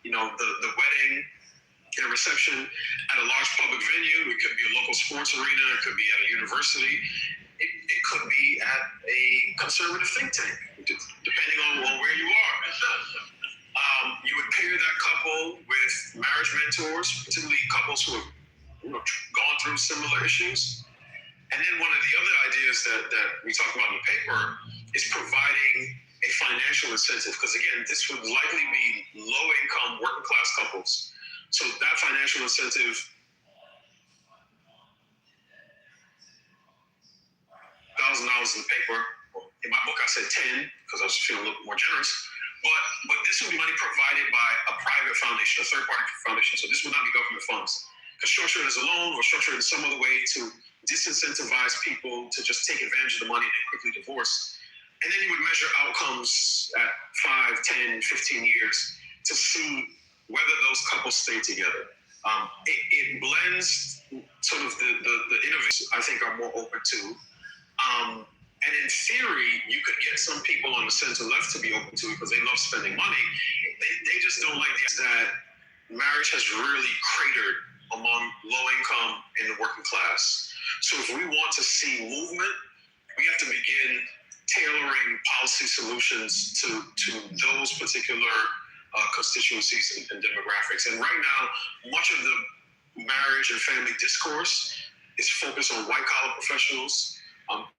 the wedding and reception at a large public venue. It could be a local sports arena. It could be at a university. It could be at a conservative think tank, depending on where you are. You would pair that couple with marriage mentors, particularly couples who have gone through similar issues. And then one of the other ideas that we talk about in the paper is providing a financial incentive, because again, this would likely be low-income, working-class couples. So that financial incentive, $1,000 in the paper. In my book, I said 10 because I was feeling a little more generous. But this would be money provided by a private foundation, a third-party foundation. So this would not be government funds. Because structured as a loan or structured in some other way to disincentivize people to just take advantage of the money and then quickly divorce. And then you would measure outcomes at 5, 10, 15 years to see whether those couples stay together. It blends sort of the innovation I think are more open to. And in theory, you could get some people on the center left to be open to it because they love spending money. They just don't like that marriage has really cratered among low income and the working class. So if we want to see movement, we have to begin tailoring policy solutions to those particular constituencies and demographics. And right now, much of the marriage and family discourse is focused on white-collar professionals.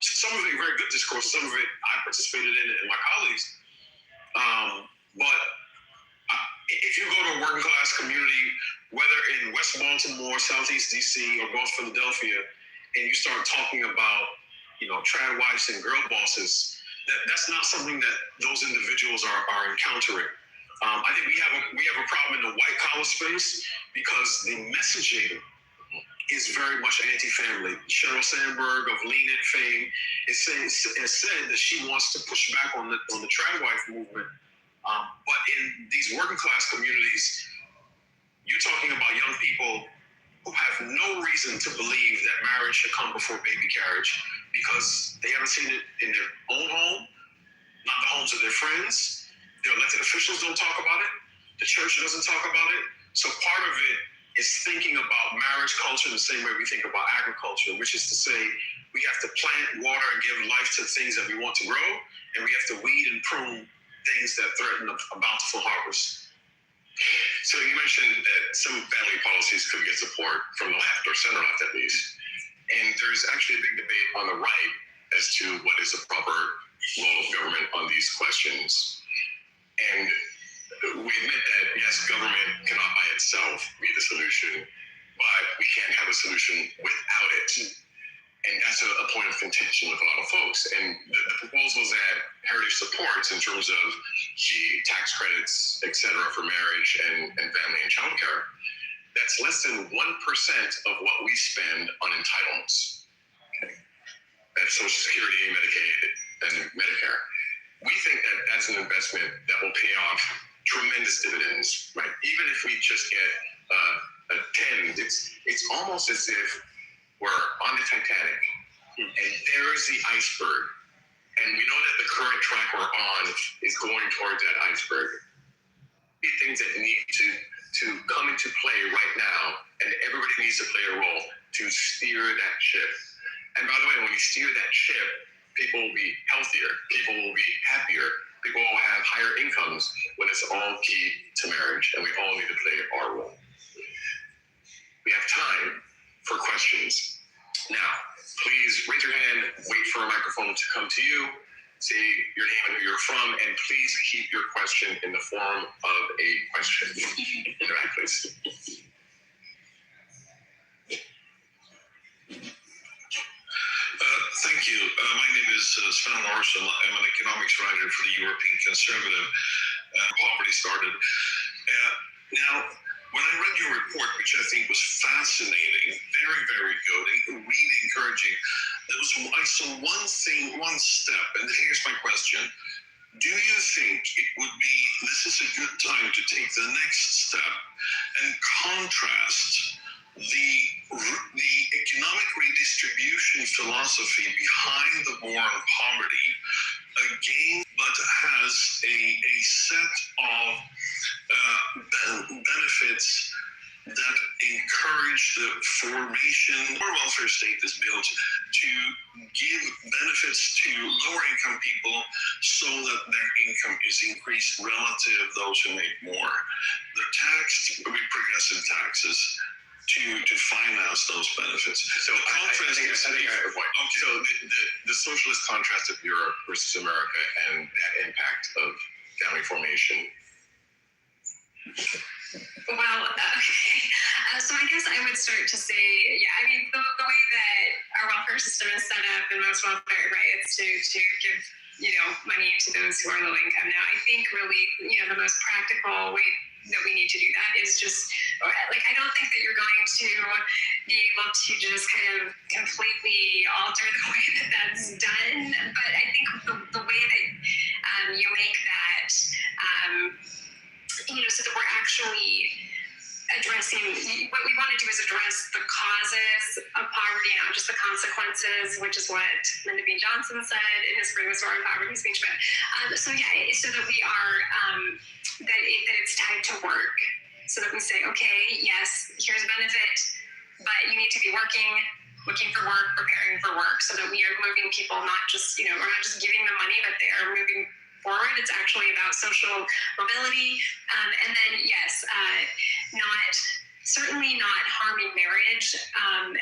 Some of it very good discourse, some of it I participated in it and my colleagues. But if you go to a working-class community, whether in West Baltimore, Southeast DC, or North Philadelphia, and you start talking about trad wives and girl bosses, that's not something that those individuals are encountering. I think we have a problem in the white collar space because the messaging is very much anti-family. Sheryl Sandberg of Lean In fame has said that she wants to push back on the trad wife movement. But in these working class communities, you're talking about young people who have no reason to believe that marriage should come before baby carriage because they haven't seen it in their own home, not the homes of their friends. Their elected officials don't talk about it. The church doesn't talk about it. So part of it is thinking about marriage culture the same way we think about agriculture, which is to say we have to plant, water, and give life to things that we want to grow, and we have to weed and prune things that threaten a bountiful harvest. So you mentioned that some family policies could get support from the left or center left at least. And there's actually a big debate on the right as to what is the proper role of government on these questions. And we admit that, yes, government cannot by itself be the solution, but we can't have a solution without it. And that's a point of contention with a lot of folks. And the proposals that Heritage supports in terms of the tax credits, et cetera, for marriage and family and childcare, that's less than 1% of what we spend on entitlements. Okay. That's Social Security, Medicaid, and Medicare. We think that that's an investment that will pay off tremendous dividends, right? Even if we just get a 10, it's almost as if we're on the Titanic and there is the iceberg. And we know that the current track we're on is going towards that iceberg. Things that need to come into play right now, and everybody needs to play a role to steer that ship. And by the way, when you steer that ship, people will be healthier, people will be happier, people will have higher incomes when it's all key to marriage, and we all need to play our role. We have time for questions. Now, please raise your hand, wait for a microphone to come to you, say your name and who you're from, and please keep your question in the form of a question. Interact, please. Thank you. My name is Sven Larsson. I'm an economics writer for the European Conservative. Poverty started. Now, when I read your report, which I think was fascinating, very, very good, and really encouraging, I saw one step, and here's my question. Do you think it would be, this is a good time to take the next step and contrast the economic redistribution philosophy behind the war on poverty again, but has a set of benefits that encourage the formation or welfare state is built to give benefits to lower income people so that their income is increased relative to those who make more. They're taxed with progressive taxes to finance those benefits. So I think I have a point. Okay. So the socialist contrast of Europe versus America and that impact of family formation. Well, okay. So I guess I would start to say, yeah, I mean, the way that our welfare system is set up in most welfare, right, it's to give, money to those who are low income. Now, I think really, the most practical way that we need to do that is just, I don't think that you're going to be able to just kind of completely alter the way that that's done. But I think the way that you make that, so that we're actually addressing, what we want to do is address the causes of poverty, not just the consequences, which is what Lyndon B. Johnson said in his Bring the Sword on Poverty speech. But so that we are, that it's tied to work, so that we say, okay, yes, here's a benefit, but you need to be working, looking for work, preparing for work, so that we are moving people, not just, we're not just giving them money, but they are moving forward. It's actually about social mobility, and then yes, certainly not harming marriage, and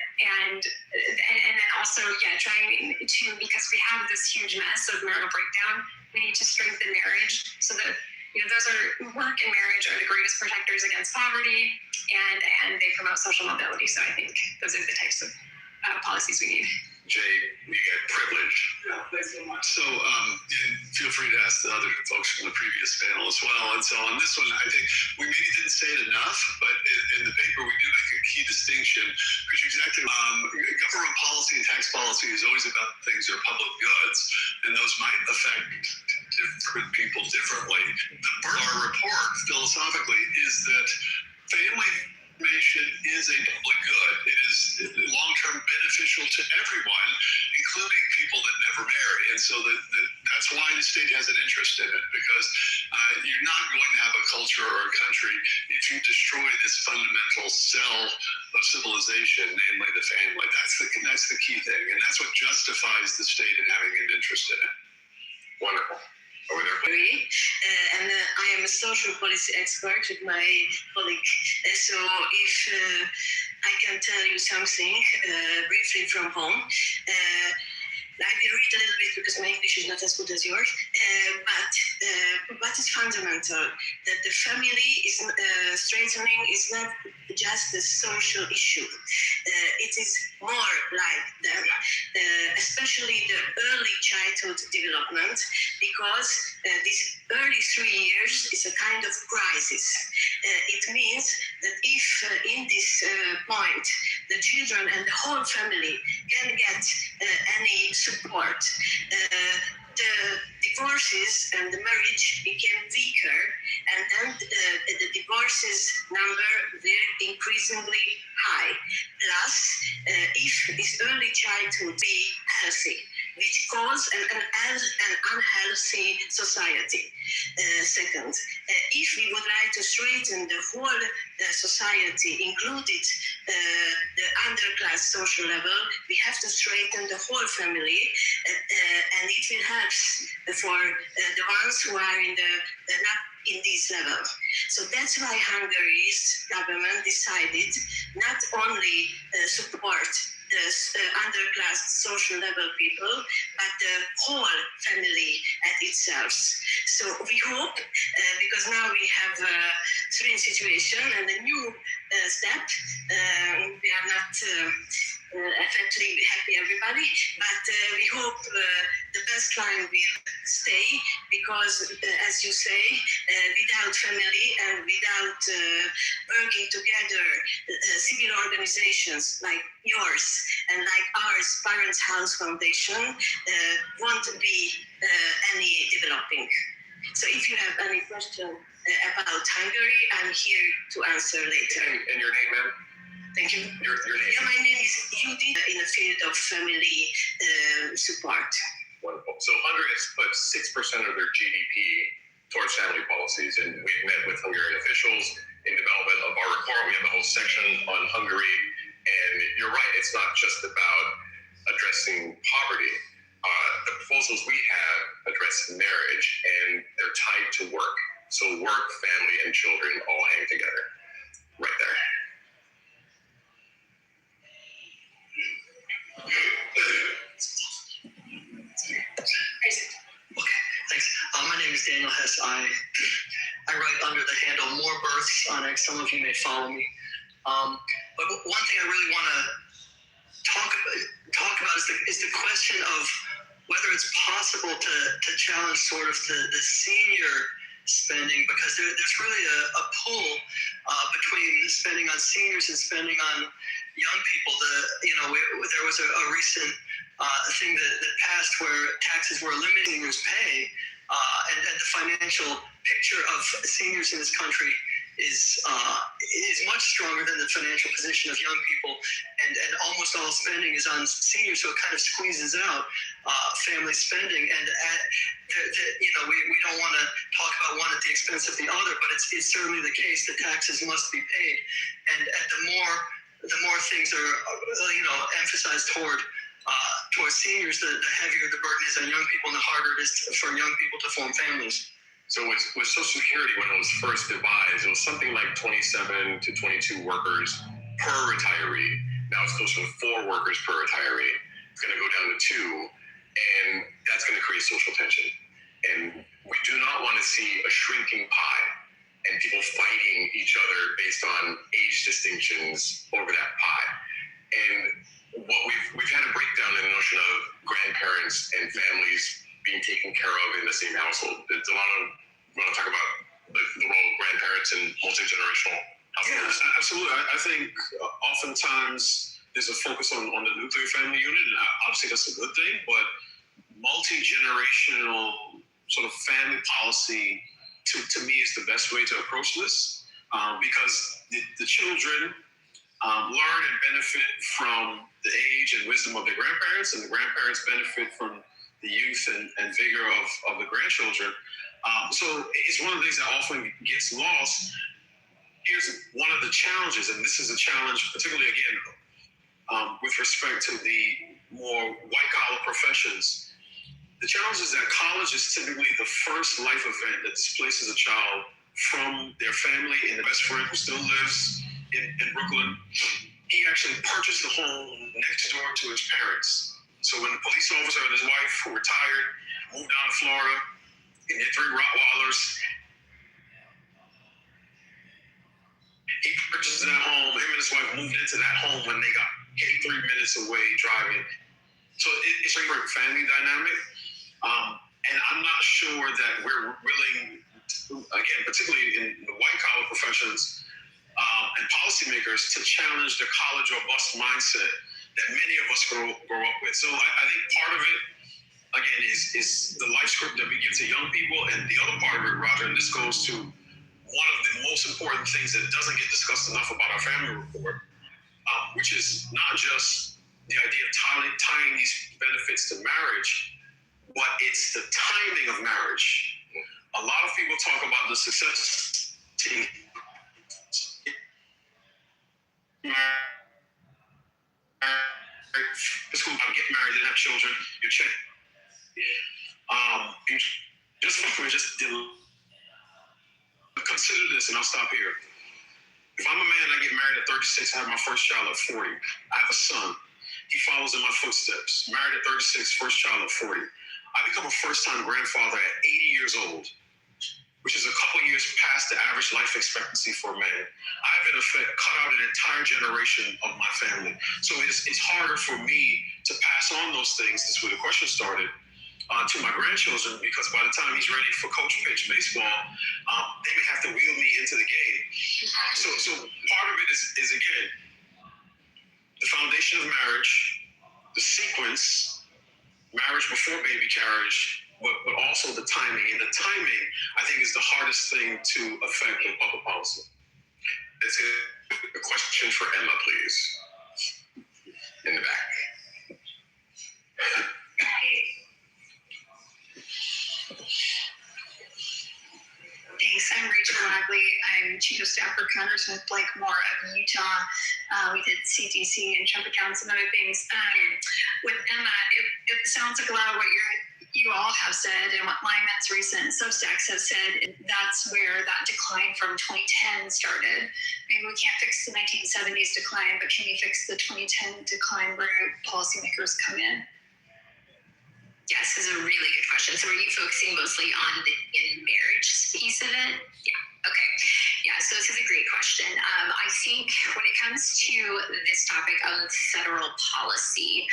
then also trying to, because we have this huge mess of marital breakdown, we need to strengthen marriage so that those are, work and marriage are the greatest protectors against poverty, and they promote social mobility. So I think those are the types of policies we need. Jay, you get privilege. Yeah, thanks so much. So feel free to ask the other folks from the previous panel as well. And so on this one, I think we maybe didn't say it enough, but in the paper we do make a key distinction, which exactly government policy and tax policy is always about things that are public goods, and those might affect different people differently. The birth of our report, philosophically, is that family formation is a public good. It is long-term beneficial to everyone, including people that never marry. And so that's why the state has an interest in it, because you're not going to have a culture or a country if you destroy this fundamental cell of civilization, namely the family. That's the key thing, and that's what justifies the state in having an interest in it. Wonderful. Over there. And I am a social policy expert with my colleague. So if I can tell you something briefly from home, I will read a little bit because my English is not as good as yours. But what is fundamental, that the family is strengthening is not just a social issue. It is more like that, especially the early childhood development, because these early 3 years is a kind of crisis. It means that if in this point the children and the whole family can get any support, the divorces and the marriage became weaker, and then the divorces number were increasingly high. Plus, if this early childhood be healthy, which cause an unhealthy society. Second, if we would like to straighten the whole society, included the underclass social level, we have to straighten the whole family, and it will help for the ones who are not in this level. So that's why Hungary's government decided not only support the underclass social level people, but the whole family at itself. So we hope, because now we have a swing situation and a new step, we are not effectively happy everybody, but we hope the best line will stay, because as you say, without family and without working together, civil organizations like yours and like ours, Parents House Foundation, won't be any developing. So if you have any question about Hungary, I'm here to answer later. And your name, ma'am? Thank you. Your name? Yeah, my name is Judy, in the field of family support. Wonderful. So Hungary has put 6% of their GDP towards family policies, and we've met with Hungarian officials in development of our report. We have a whole section on Hungary, and you're right, it's not just about addressing poverty. The proposals we have address marriage, and they're tied to work. So work, family, and children all hang together right there. Okay, thanks. My name is Daniel Hess. I write under the handle More Births on X. Some of you may follow me. But one thing I really want to talk about is the question of whether it's possible to challenge sort of the senior spending, because there's really a pull between spending on seniors and spending on young people. There was a recent thing that passed where taxes were eliminated, seniors pay, and the financial picture of seniors in this country is much stronger than the financial position of young people, and almost all spending is on seniors, so it kind of squeezes out family spending. And we don't want to talk about one at the expense of the other, but it's certainly the case that taxes must be paid, and the more things are emphasized towards seniors, the heavier the burden is on young people, and the harder it is for young people to form families. So with Social Security, when it was first devised, it was something like 27 to 22 workers per retiree. Now it's closer to 4 workers per retiree. It's going to go down to 2, and that's going to create social tension. And we do not want to see a shrinking pie and people fighting each other based on age distinctions over that pie. And what we've had a breakdown in the notion of grandparents and families being taken care of in the same household. Delano, you want to talk about the role of grandparents in multi-generational households? Yeah, absolutely. I think oftentimes there's a focus on the nuclear family unit, and obviously that's a good thing, but multi-generational sort of family policy to me is the best way to approach this, because the children learn and benefit from the age and wisdom of their grandparents, and the grandparents benefit from the youth and vigor of the grandchildren. So it's one of the things that often gets lost. Here's one of the challenges, and this is a challenge, particularly again, with respect to the more white-collar professions. The challenge is that college is typically the first life event that displaces a child from their family, and the best friend who still lives in Brooklyn. He actually purchased a home next door to his parents. So when the police officer and his wife, who retired, moved down to Florida, and their 3 Rottweilers, he purchased that home. Him and his wife moved into that home when they got 3 minutes away driving. So it's a great family dynamic. And I'm not sure that we're willing, again, particularly in the white-collar professions and policymakers, to challenge the college or bust mindset that many of us grow up with. So I think part of it again, is the life script that we give to young people. And the other part of it, Roger, and this goes to one of the most important things that doesn't get discussed enough about our family report, which is not just the idea of tying these benefits to marriage, but it's the timing of marriage. A lot of people talk about the success team. School, get married and have children. You check. You just consider this, and I'll stop here. If I'm a man, I get married at 36. I have my first child at 40. I have a son. He follows in my footsteps. Married at 36, first child at 40. I become a first-time grandfather at 80 years old, which is a couple years past the average life expectancy for a man. I have, in effect, cut out an entire generation of my family. So it's harder for me to pass on those things. This is where the question started. To my grandchildren, because by the time he's ready for coach pitch baseball, they may have to wheel me into the game. So part of it is again, the foundation of marriage, the sequence, marriage before baby carriage, but also the timing. And the timing, I think, is the hardest thing to affect in public policy. It's a question for Emma, please. In the back. Thanks. I'm Rachel Ragley. I'm Chief of Staff for Congressman Blake Moore of Utah. We did CTC and Trump accounts and other things. With Emma, it sounds like a lot of what you all have said and what Lyman's recent Substacks have said. That's where that decline from 2010 started. Maybe we can't fix the 1970s decline, but can we fix the 2010 decline where policymakers come in? Yes, this is a really good question. So are you focusing mostly on the in marriage piece of it? Yeah. Okay. Yeah, so this is a great question. I think when it comes to this topic of federal policy,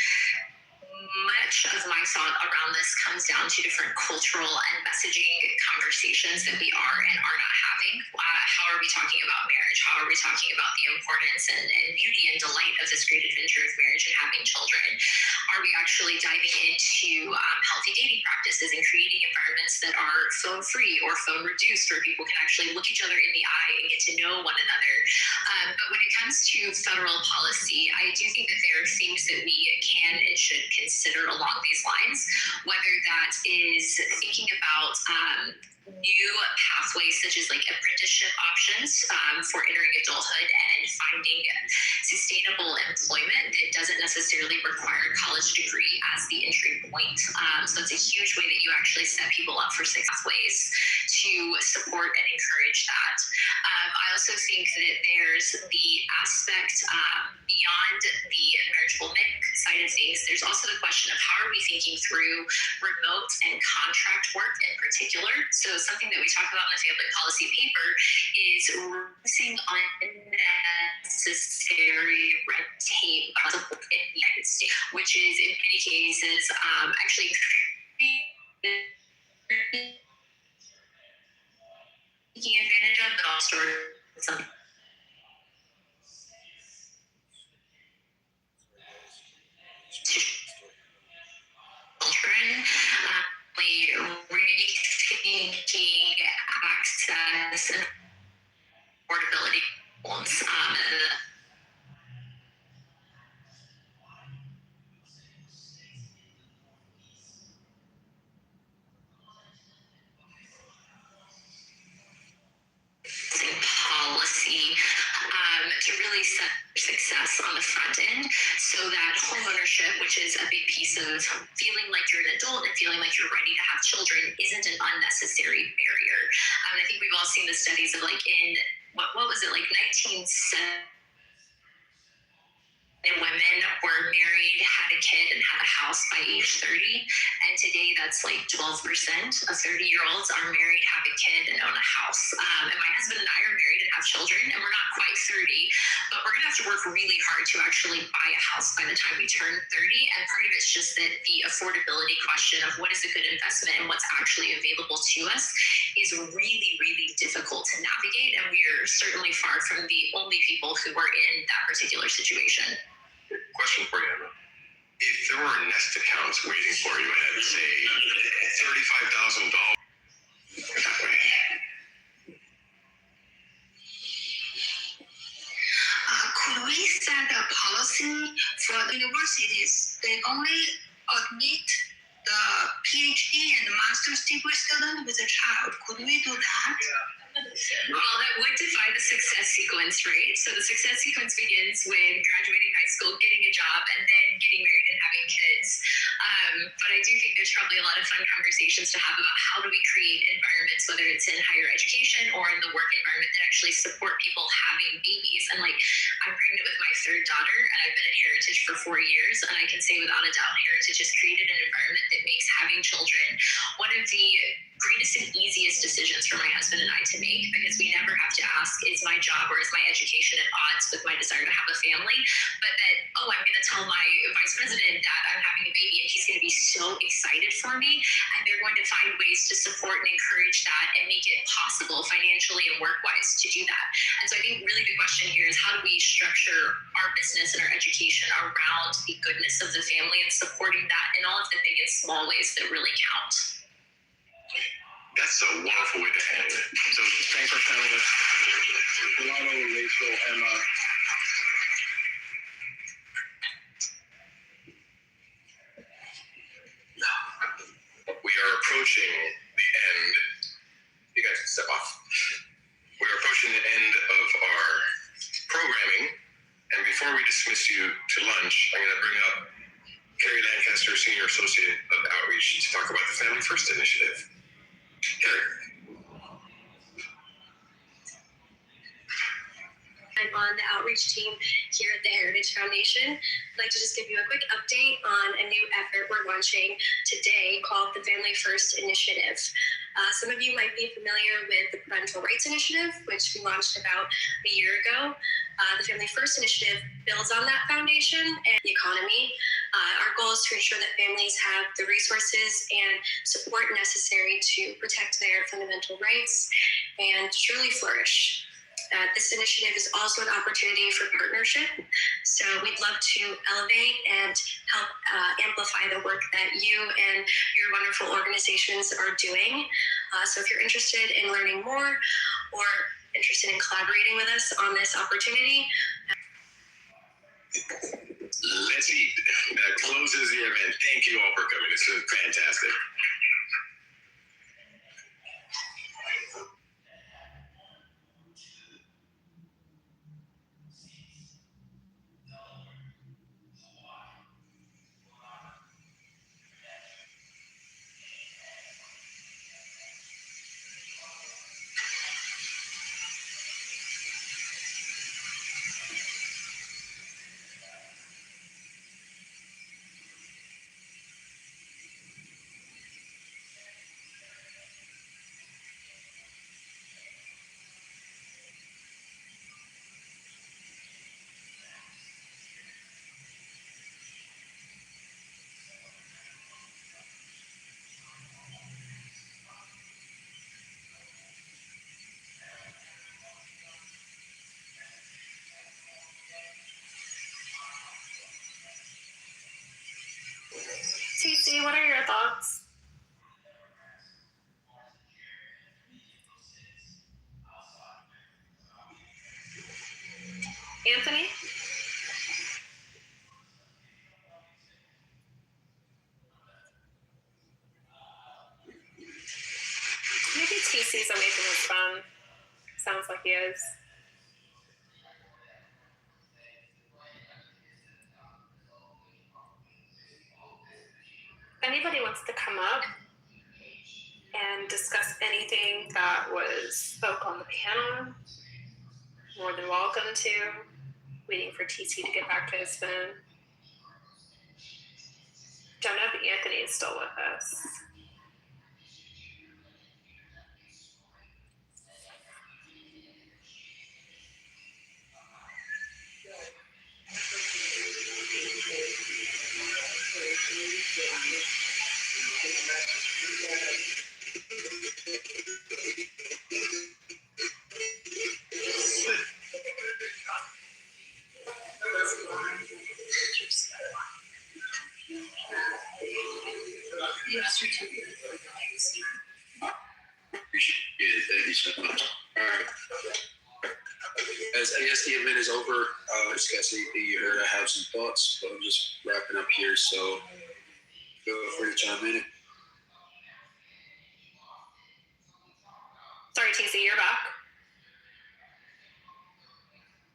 much of my thought around this comes down to different cultural and messaging conversations that we are and are not having. How are we talking about marriage? How are we talking about the importance and beauty and delight of this great adventure of marriage and having children? Are we actually diving into healthy dating practices and creating environments that are phone-free or phone-reduced, where people can actually look each other in the eye and get to know one another? But when it comes to federal policy, I do think that there are things that we can and should consider along these lines, whether that is thinking about new pathways such as like apprenticeship options for entering adulthood and finding sustainable employment that doesn't necessarily require a college degree as the entry point. So it's a huge way that you actually set people up for success ways to support and encourage that. I also think that there's the aspect beyond the marriageable mix side of things. There's also the question of how are we thinking through remote and contract work in particular. So something that we talk about in the family policy paper is reducing unnecessary red tape in the United States, which is in many cases actually taking advantage of, but also some children, rethinking access and affordability goals. Policy to really set success on the front end, so that home ownership, which is a big piece of feeling like you're an adult and feeling like you're ready to have children, isn't an unnecessary barrier. I think we've all seen the studies of like in what was it, like 1970, women were married, had a kid, and had a house by age 30. And today that's like 12% of 30-year-olds are married, have a kid, and own a house. And my husband and I are married and have children, and we're not quite 30, but we're going to have to work really hard to actually buy a house by the time we turn 30. And part of it's just that the affordability question of what is a good investment and what's actually available to us is really, really difficult to navigate. And we are certainly far from the only people who are in that particular situation. Question for you, Emma. if there were nest accounts waiting for you at, say, $35,000 that way. Could we set a policy for the universities? They only admit the PhD and master's degree student with a child. Could we do that? Well, that would define the success sequence, right? So the success sequence begins with graduating high school, getting a job, and then getting married and having kids. But I do think there's probably a lot of fun conversations to have about how do we create environments, whether it's in higher education or in the work environment, that actually support people having babies. And like, I'm pregnant with my third daughter, and I've been at Heritage for 4 years, and I can say without a doubt, Heritage has created an environment that makes having children one of the greatest and easiest decisions for my husband and I to make, because we never have to ask, is my job or is my education at odds with my desire to have a family? But that, oh, I'm going to tell my vice president that I'm having a baby and he's going to be so excited for me, and they're going to find ways to support and encourage that and make it possible financially and work-wise to do that. And so I think really the question here is, how do we structure our business and our education around the goodness of the family and supporting that in all of the big and small ways that really count? That's a wonderful way to end it. So thanks our panelists, Delano, Rachel, Emma. We are approaching the end. You guys can step off. We are approaching the end of our programming. And before we dismiss you to lunch, I'm going to bring up Carrie Lancaster, Senior Associate of Outreach, to talk about the Family First Initiative. Carrie. I'm on the outreach team here at the Heritage Foundation. I'd like to just give you a quick update on a new effort we're launching today called the Family First Initiative. Some of you might be familiar with the Parental Rights Initiative, which we launched about a year ago. The Family First Initiative builds on that foundation and the economy. Our goal is to ensure that families have the resources and support necessary to protect their fundamental rights and truly flourish. This initiative is also an opportunity for partnership. So we'd love to elevate and help amplify the work that you and your wonderful organizations are doing. So if you're interested in learning more or interested in collaborating with us on this opportunity. Let's eat. That closes the event. Thank you all for coming. This was fantastic. TC, what are your thoughts? Anthony? Maybe TC's away from his phone. Sounds like he is. If anybody wants to come up and discuss anything that was spoke on the panel, more than welcome to. Waiting for TC to get back to his phone. Don't know if Anthony is still with us. so much. All right. As I guess the event is over, just guys, anything you heard, I have some thoughts, but I'm just wrapping up here, so feel free to chime in. Sorry, TC, you're back.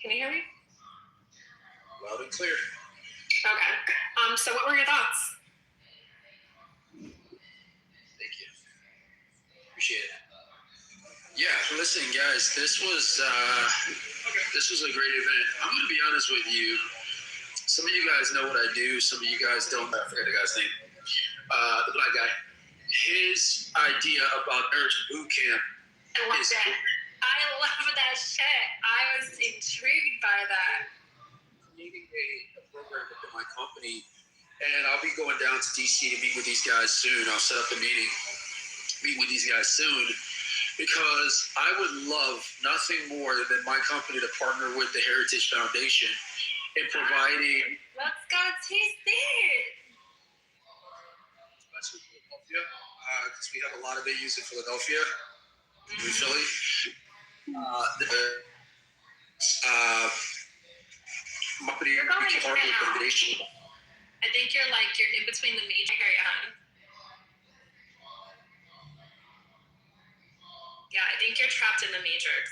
Can you hear me? Loud and clear. Okay. So what were your thoughts? Thank you. Appreciate it. Yeah, listen, guys, this was a great event. I'm going to be honest with you. Some of you guys know what I do. Some of you guys don't. I forget the guy's name. The black guy. His idea about marriage boot camp. I love that. I love that shit. I was intrigued by that. Creating a program within my company, and I'll be going down to DC to meet with these guys soon. I'll set up a meeting, meet with these guys soon, because I would love nothing more than my company to partner with the Heritage Foundation in providing. Let's go taste it. Especially Philadelphia, because we have a lot of venues in Philadelphia, in Philly. You're going to Foundation. I think you're in between the major area. Yeah, I think you're trapped in the matrix.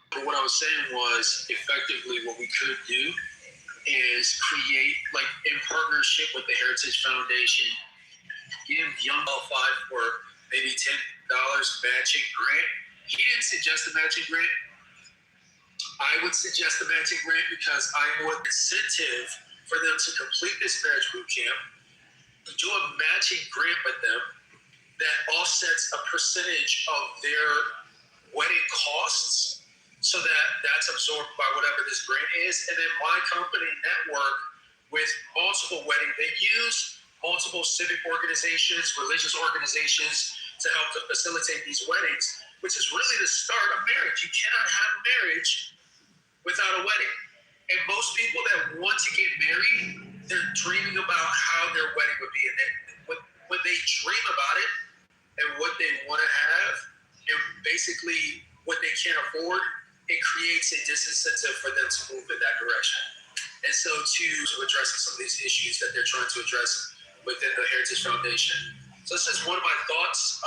But what I was saying was, effectively, what we could do is create, in partnership with the Heritage Foundation, give Young qualified for maybe $10 matching grant. He didn't suggest a matching grant. I would suggest a matching grant because I want incentive for them to complete this marriage boot camp, do a matching grant with them that offsets a percentage of their wedding costs, so that's absorbed by whatever this grant is. And then my company network with multiple wedding venues, multiple civic organizations, religious organizations to help to facilitate these weddings, which is really the start of marriage. You cannot have marriage without a wedding. And most people that want to get married, they're dreaming about how their wedding would be. And then when they dream about it and what they want to have, and basically what they can't afford, it creates a disincentive for them to move in that direction. And so to address some of these issues that they're trying to address within the Heritage Foundation. So this is one of my thoughts,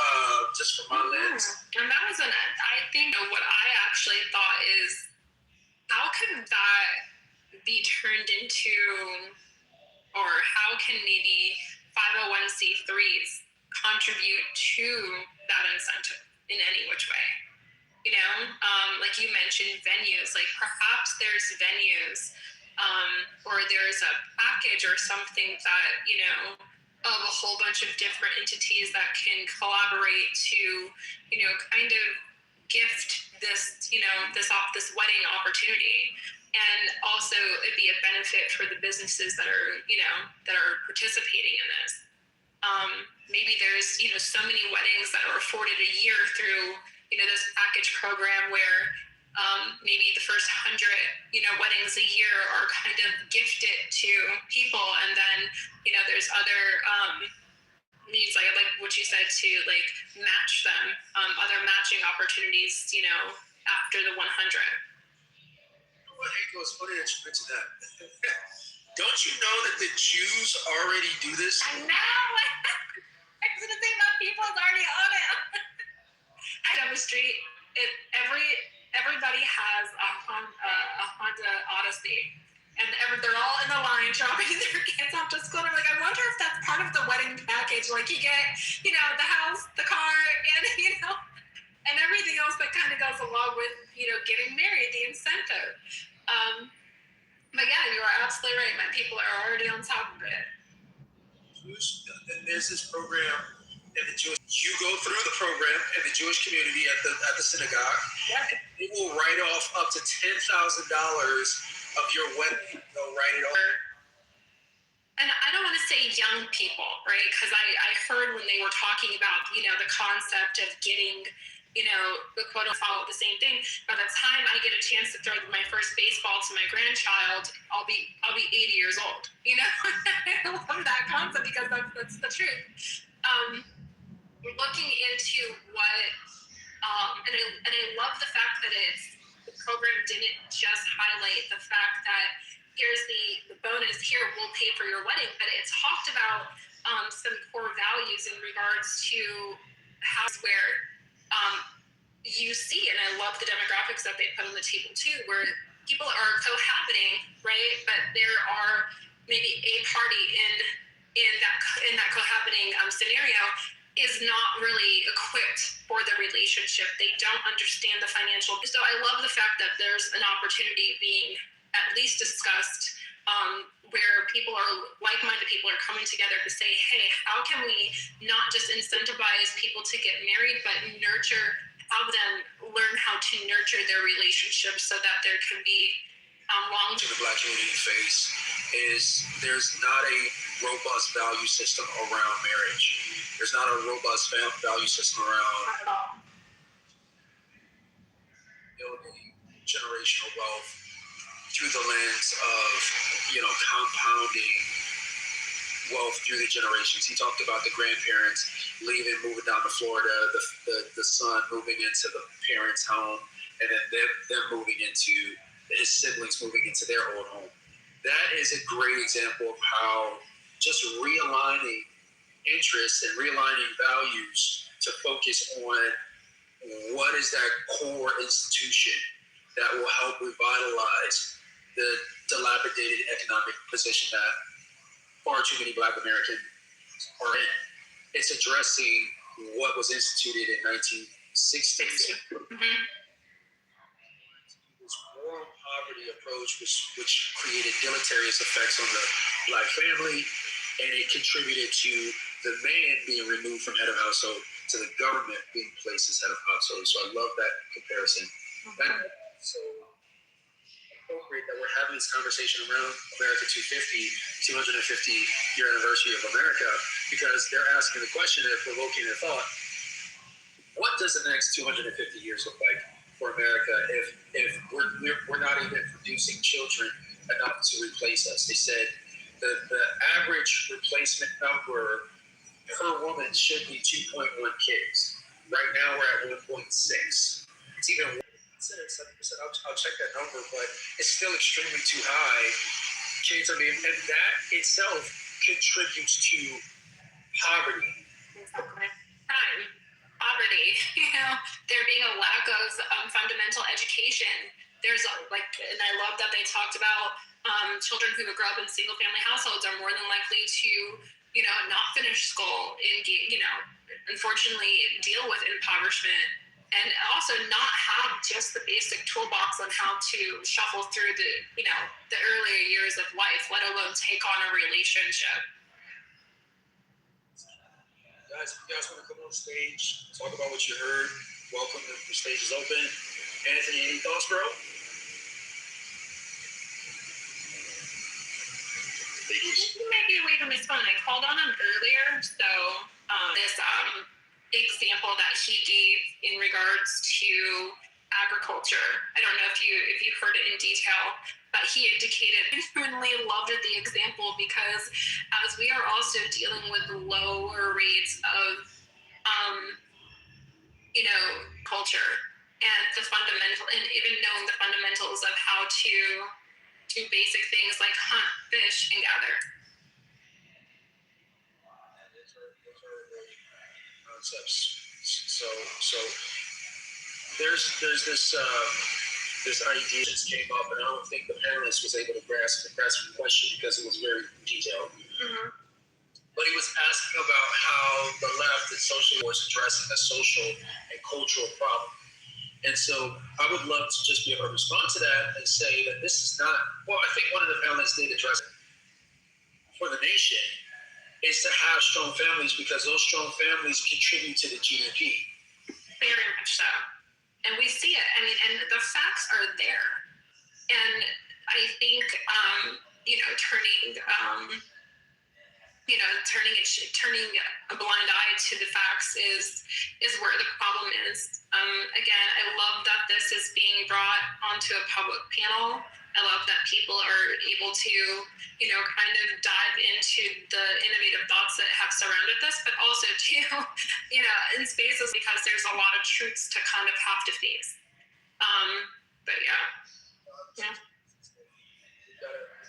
just from my lens. And that was I think what I actually thought is, how can that be turned into, or how can maybe 501c3s contribute to that incentive in any which way? Like you mentioned venues, like perhaps there's venues or there's a package or something that, of a whole bunch of different entities that can collaborate to, kind of gift this, this wedding opportunity. And also it'd be a benefit for the businesses that are, that are participating in this. Maybe there's, so many weddings that are afforded a year through, this package program where maybe the first 100, weddings a year are kind of gifted to people. And then, there's other needs, like what you said, to match them, other matching opportunities, after the 100. What, Hanko, it's funny that you mentioned that. Don't you know that the Jews already do this? I know. I was going to say that people's already on it. Down the street, everybody has a Honda Odyssey, and they're all in the line dropping their kids off to school. I'm like, I wonder if that's part of the wedding package. Like you get, the house, the car, and and everything else that kind of goes along with getting married, the incentive. But yeah, you are absolutely right. My people are already on top of it. There's this program. And you go through the program in the Jewish community at the synagogue. Yeah. It will write off up to $10,000 of your wedding. They'll write it off. And I don't want to say young people, right? Because I heard when they were talking about, the concept of getting, the quote unquote follow the same thing. By the time I get a chance to throw my first baseball to my grandchild, I'll be 80 years old. I love that concept because that's the truth. We're looking into what, and I love the fact that the program didn't just highlight the fact that here's the bonus, here we'll pay for your wedding, but it talked about some core values in regards to where you see, and I love the demographics that they put on the table too, where people are cohabiting, right? But there are maybe a party in that cohabiting scenario is not really equipped for the relationship. They don't understand the financial. So I love the fact that there's an opportunity being at least discussed, where like-minded people are coming together to say, hey, how can we not just incentivize people to get married, but have them learn how to nurture their relationships so that there can be long. To the Black community face is there's not a robust value system around marriage. There's not a robust value system around building generational wealth through the lens of, compounding wealth through the generations. He talked about the grandparents leaving, moving down to Florida, the son moving into the parents' home, and then them moving into his siblings moving into their own home. That is a great example of how just realigning interests and realigning values to focus on what is that core institution that will help revitalize the dilapidated economic position that far too many Black Americans are in. It's addressing what was instituted in 1960s. Mm-hmm. This moral poverty approach, which created deleterious effects on the Black family, and it contributed to the man being removed from head of household to the government being placed as head of household. So I love that comparison. Mm-hmm. That's so appropriate that we're having this conversation around America 250 year anniversary of America, because they're asking the question and provoking a thought. What does the next 250 years look like for America if we're not even producing children enough to replace us? They said the average replacement number per woman should be 2.1 kids. Right now we're at 1.6. It's even 7%. I'll check that number, but it's still extremely too high. Kids, and that itself contributes to poverty. Exactly. Poverty. There being a lack of fundamental education. There's and I love that they talked about children who grow up in single-family households are more than likely to, not finish school and, unfortunately deal with impoverishment, and also not have just the basic toolbox on how to shuffle through the earlier years of life, let alone take on a relationship. Guys, if you guys want to come on stage, talk about what you heard, welcome. The stage is open. Anthony, any thoughts, bro? He might be away from his phone. I called on him earlier, so this example that he gave in regards to agriculture, I don't know if you heard it in detail, but he indicated I genuinely loved the example, because as we are also dealing with lower rates of culture and the fundamental, and even knowing the fundamentals of how to do basic things like hunt, fish, and gather. Those are really concepts. So there's this idea that came up, and I don't think the panelist was able to grasp the question because it was very detailed. Mm-hmm. But he was asking about how the left and social was addressing a social and cultural problem. And so I would love to just be able to respond to that and say that this is not, well, I think one of the panelists did address it for the nation, is to have strong families, because those strong families contribute to the GDP. Very much so. And we see it. And the facts are there. And I think, turning, turning a blind eye to the facts is where the problem is. Again, I love that this is being brought onto a public panel. I love that people are able to, kind of dive into the innovative thoughts that have surrounded this, but also too, in spaces because there's a lot of truths to kind of have to face. But yeah. We've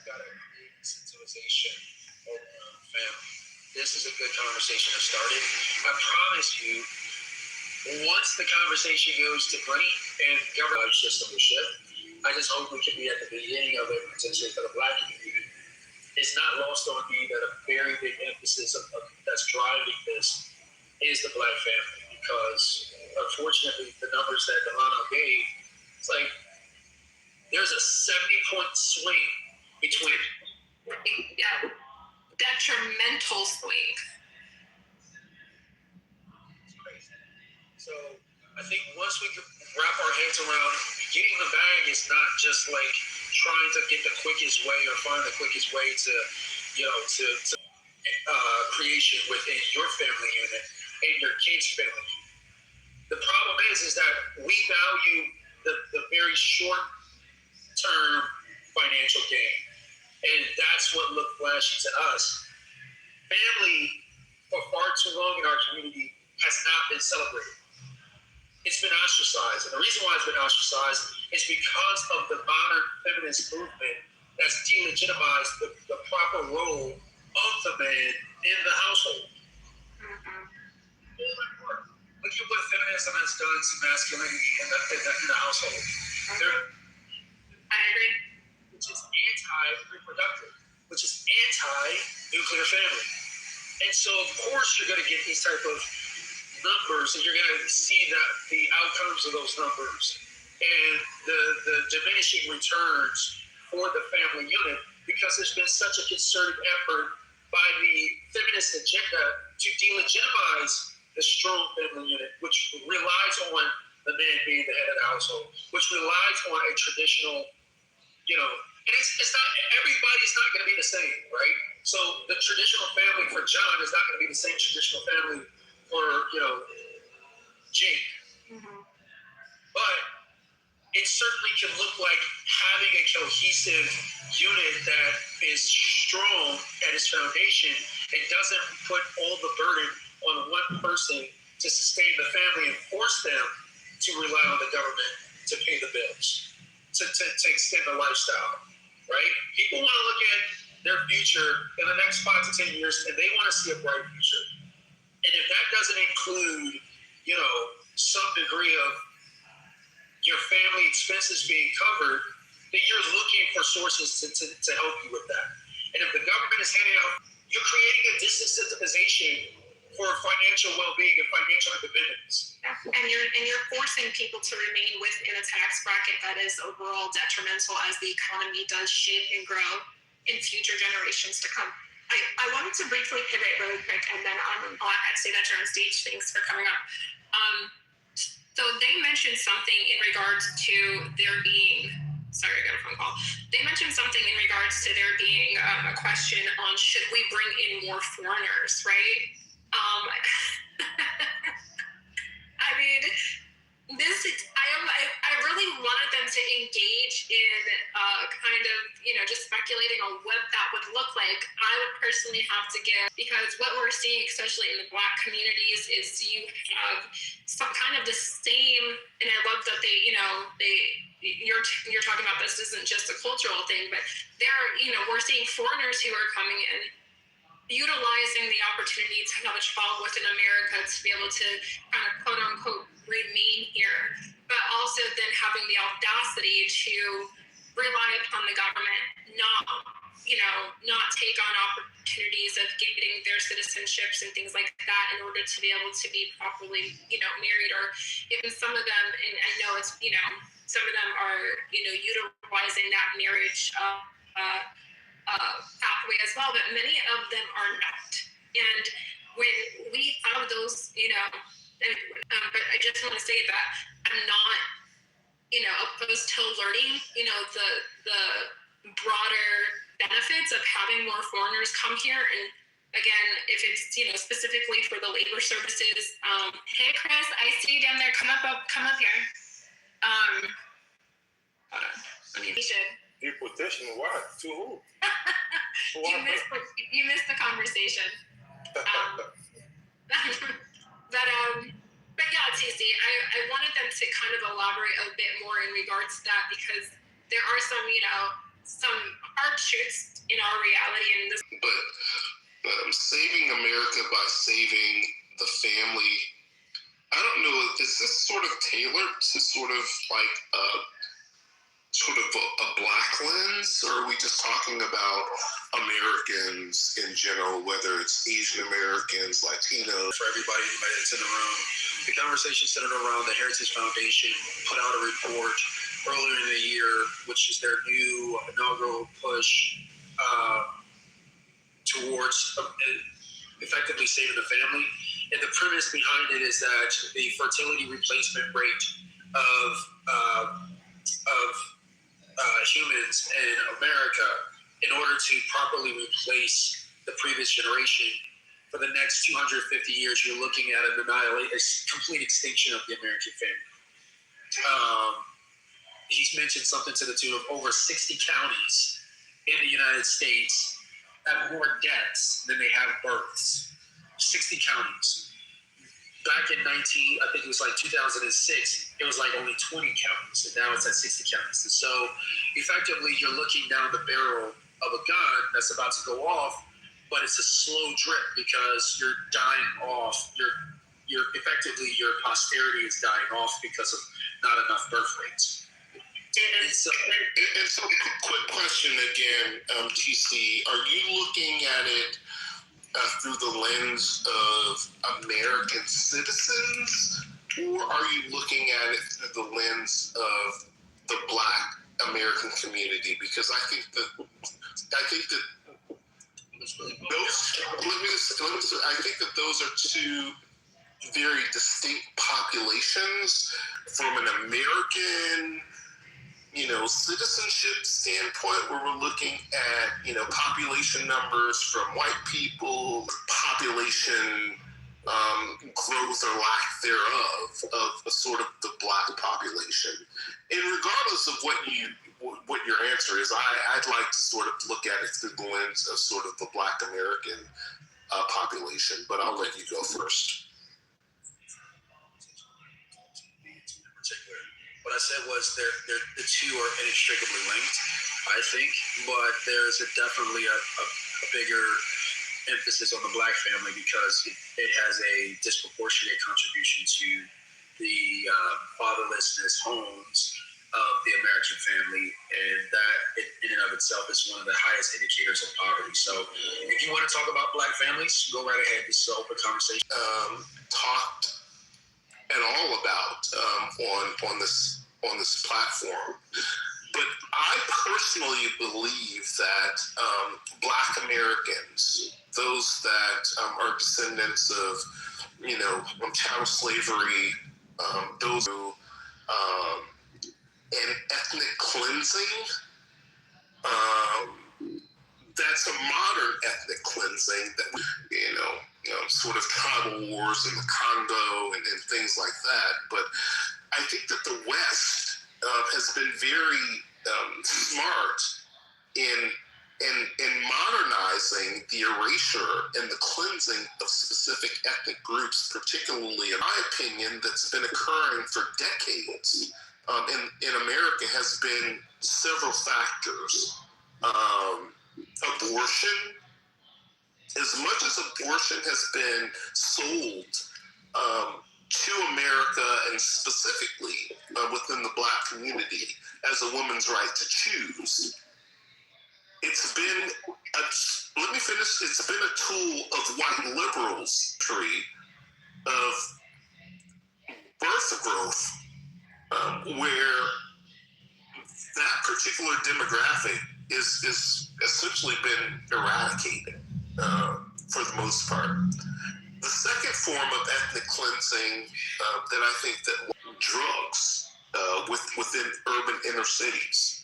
got to create sensitization of family. This is a good conversation to start it. I promise you, once the conversation goes to money and government system will shift, I just hope we can be at the beginning of it potentially for the Black community. It's not lost on me that a very big emphasis that's driving this is the Black family, because unfortunately the numbers that Delano gave, it's like there's a 70-point swing between detrimental swing. So I think once we can wrap our heads around getting the bag is not just like trying to get the quickest way or find the quickest way to creation within your family unit and your kids' family. The problem is that we value the very short-term financial gain, and that's what looked flashy to us. Family, for far too long in our community, has not been celebrated. It's been ostracized. And the reason why it's been ostracized is because of the modern feminist movement that's delegitimized the proper role of the man in the household. Look at what feminism has done to masculinity in the household. I agree. Which is anti-reproductive, which is anti-nuclear family. And so, of course, you're going to get these type of numbers, and you're going to see that the outcomes of those numbers and the diminishing returns for the family unit, because there's been such a concerted effort by the feminist agenda to delegitimize the strong family unit, which relies on the man being the head of the household, which relies on a traditional, and it's not, everybody's not going to be the same, right? So the traditional family for John is not going to be the same traditional family for, Jake. Mm-hmm. But it certainly can look like having a cohesive unit that is strong at its foundation and doesn't put all the burden on one person to sustain the family and force them to rely on the government to pay the bills, to extend the lifestyle, right? People want to look at their future in the next 5 to 10 years, and they want to see a bright future. And if that doesn't include, some degree of your family expenses being covered, then you're looking for sources to help you with that. And if the government is handing out, you're creating a disincentivization for financial well-being and financial independence. And you're forcing people to remain within a tax bracket that is overall detrimental as the economy does shape and grow in future generations to come. I wanted to briefly pivot really quick, and then I'd say that you're on stage. Thanks for coming up. So they mentioned something in regards to there being, sorry, I got a phone call. They mentioned something in regards to there being a question on should we bring in more foreigners, right? I mean, I really wanted them to engage in kind of, just speculating on what that would look like. I would personally have to give, because what we're seeing, especially in the Black communities, is you have some kind of the same, and I love that you're talking about this isn't just a cultural thing, but we're seeing foreigners who are coming in, utilizing the opportunity to have a child within America to be able to kind of quote unquote remain here, but also then having the audacity to rely upon the government, not take on opportunities of getting their citizenships and things like that in order to be able to be properly, married, or even some of them, and I know it's, some of them are, utilizing that marriage pathway as well, but many of them are not. And when we have those, but I just want to say that I'm not, opposed to learning, the broader benefits of having more foreigners come here and again, if it's specifically for the labor services. Hey Chris, I see you down there. Come up here. Hold on. You should. You petition why? To who? You missed the conversation. But yeah, TC, I wanted them to kind of elaborate a bit more in regards to that, because there are some hard truths in our reality in this. But saving America by saving the family, I don't know, is this sort of tailored to sort of like a black lens, or are we just talking about Americans in general, whether it's Asian Americans, Latinos? For everybody that's in the room, the conversation centered around the Heritage Foundation put out a report earlier in the year, which is their new inaugural push towards effectively saving the family. And the premise behind it is that the fertility replacement rate of humans in America, in order to properly replace the previous generation, for the next 250 years, you're looking at a complete extinction of the American family. He's mentioned something to the tune of over 60 counties in the United States have more deaths than they have births. 60 counties. Back in I think it was like 2006, it was like only 20 counties, and now it's at 60 counties. And so effectively, you're looking down the barrel of a gun that's about to go off, but it's a slow drip because you're dying off. You're effectively, your posterity is dying off because of not enough birth rates. And so quick question again, TC, are you looking at it through the lens of American citizens, or are you looking at it through the lens of the Black American community? Because I think that those are two very distinct populations from an American, citizenship standpoint, where we're looking at, population numbers from white people, population growth or lack thereof of sort of the Black population. And regardless of what your answer is, I'd like to sort of look at it through the lens of sort of the Black American population, but I'll let you go first. What I said was the two are inextricably linked, I think, but there's definitely a bigger emphasis on the Black family because it has a disproportionate contribution to the fatherlessness homes of the American family, and that in and of itself is one of the highest indicators of poverty. So if you want to talk about Black families, go right ahead. This is an open conversation. Talked at all about on this platform, but I personally believe that Black Americans, those that are descendants of chattel slavery, those who and ethnic cleansing, that's a modern ethnic cleansing that sort of tribal wars in the Congo and things like that. But I think that the West has been very smart in modernizing the erasure and the cleansing of specific ethnic groups, particularly, in my opinion, that's been occurring for decades in America, has been several factors. Abortion. As much as abortion has been sold to America, and specifically within the Black community, as a woman's right to choose, it's been it's been a tool of white liberals' of birth growth, where that particular demographic is essentially been eradicated for the most part. The second form of ethnic cleansing that I think that drugs within urban inner cities,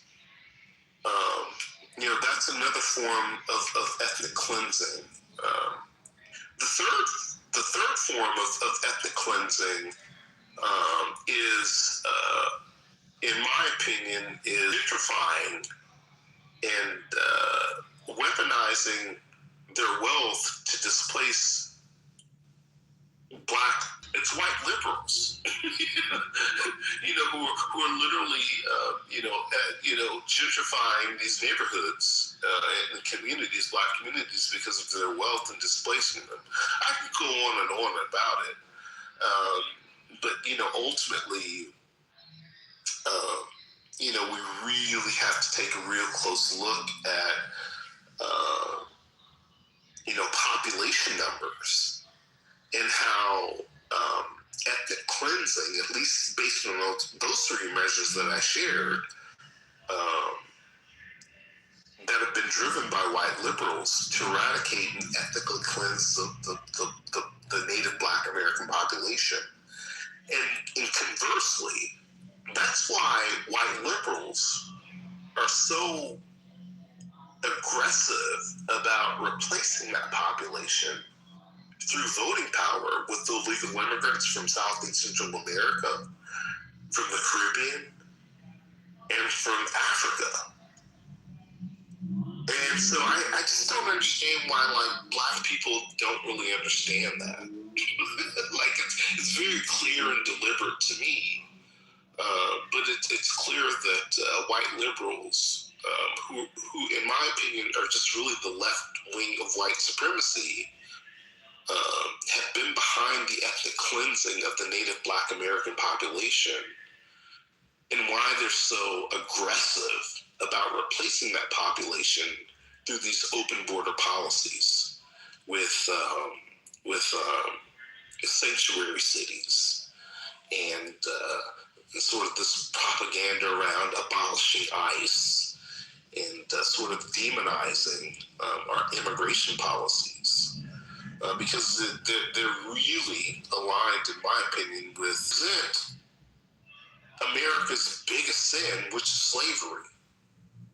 that's another form of ethnic cleansing. The third form of ethnic cleansing is, in my opinion, is gentrifying and weaponizing their wealth to displace it's white liberals, who are literally, gentrifying these neighborhoods and communities, black communities, because of their wealth and displacing them. I could go on and on about it, but ultimately, we really have to take a real close look at, population numbers and how ethnic cleansing, at least based on those three measures that I shared, that have been driven by white liberals to eradicate and ethnically cleanse the native black American population. And conversely, that's why white liberals are so aggressive about replacing that population through voting power with the illegal immigrants from South and Central America, from the Caribbean, and from Africa. And so I just don't understand why, black people don't really understand that. It's very clear and deliberate to me. But it's clear that white liberals, who, in my opinion, are just really the left wing of white supremacy, have been behind the ethnic cleansing of the native black American population, and why they're so aggressive about replacing that population through these open border policies with sanctuary cities and sort of this propaganda around abolishing ICE and sort of demonizing our immigration policies. Because they're really aligned, in my opinion, with America's biggest sin, which is slavery.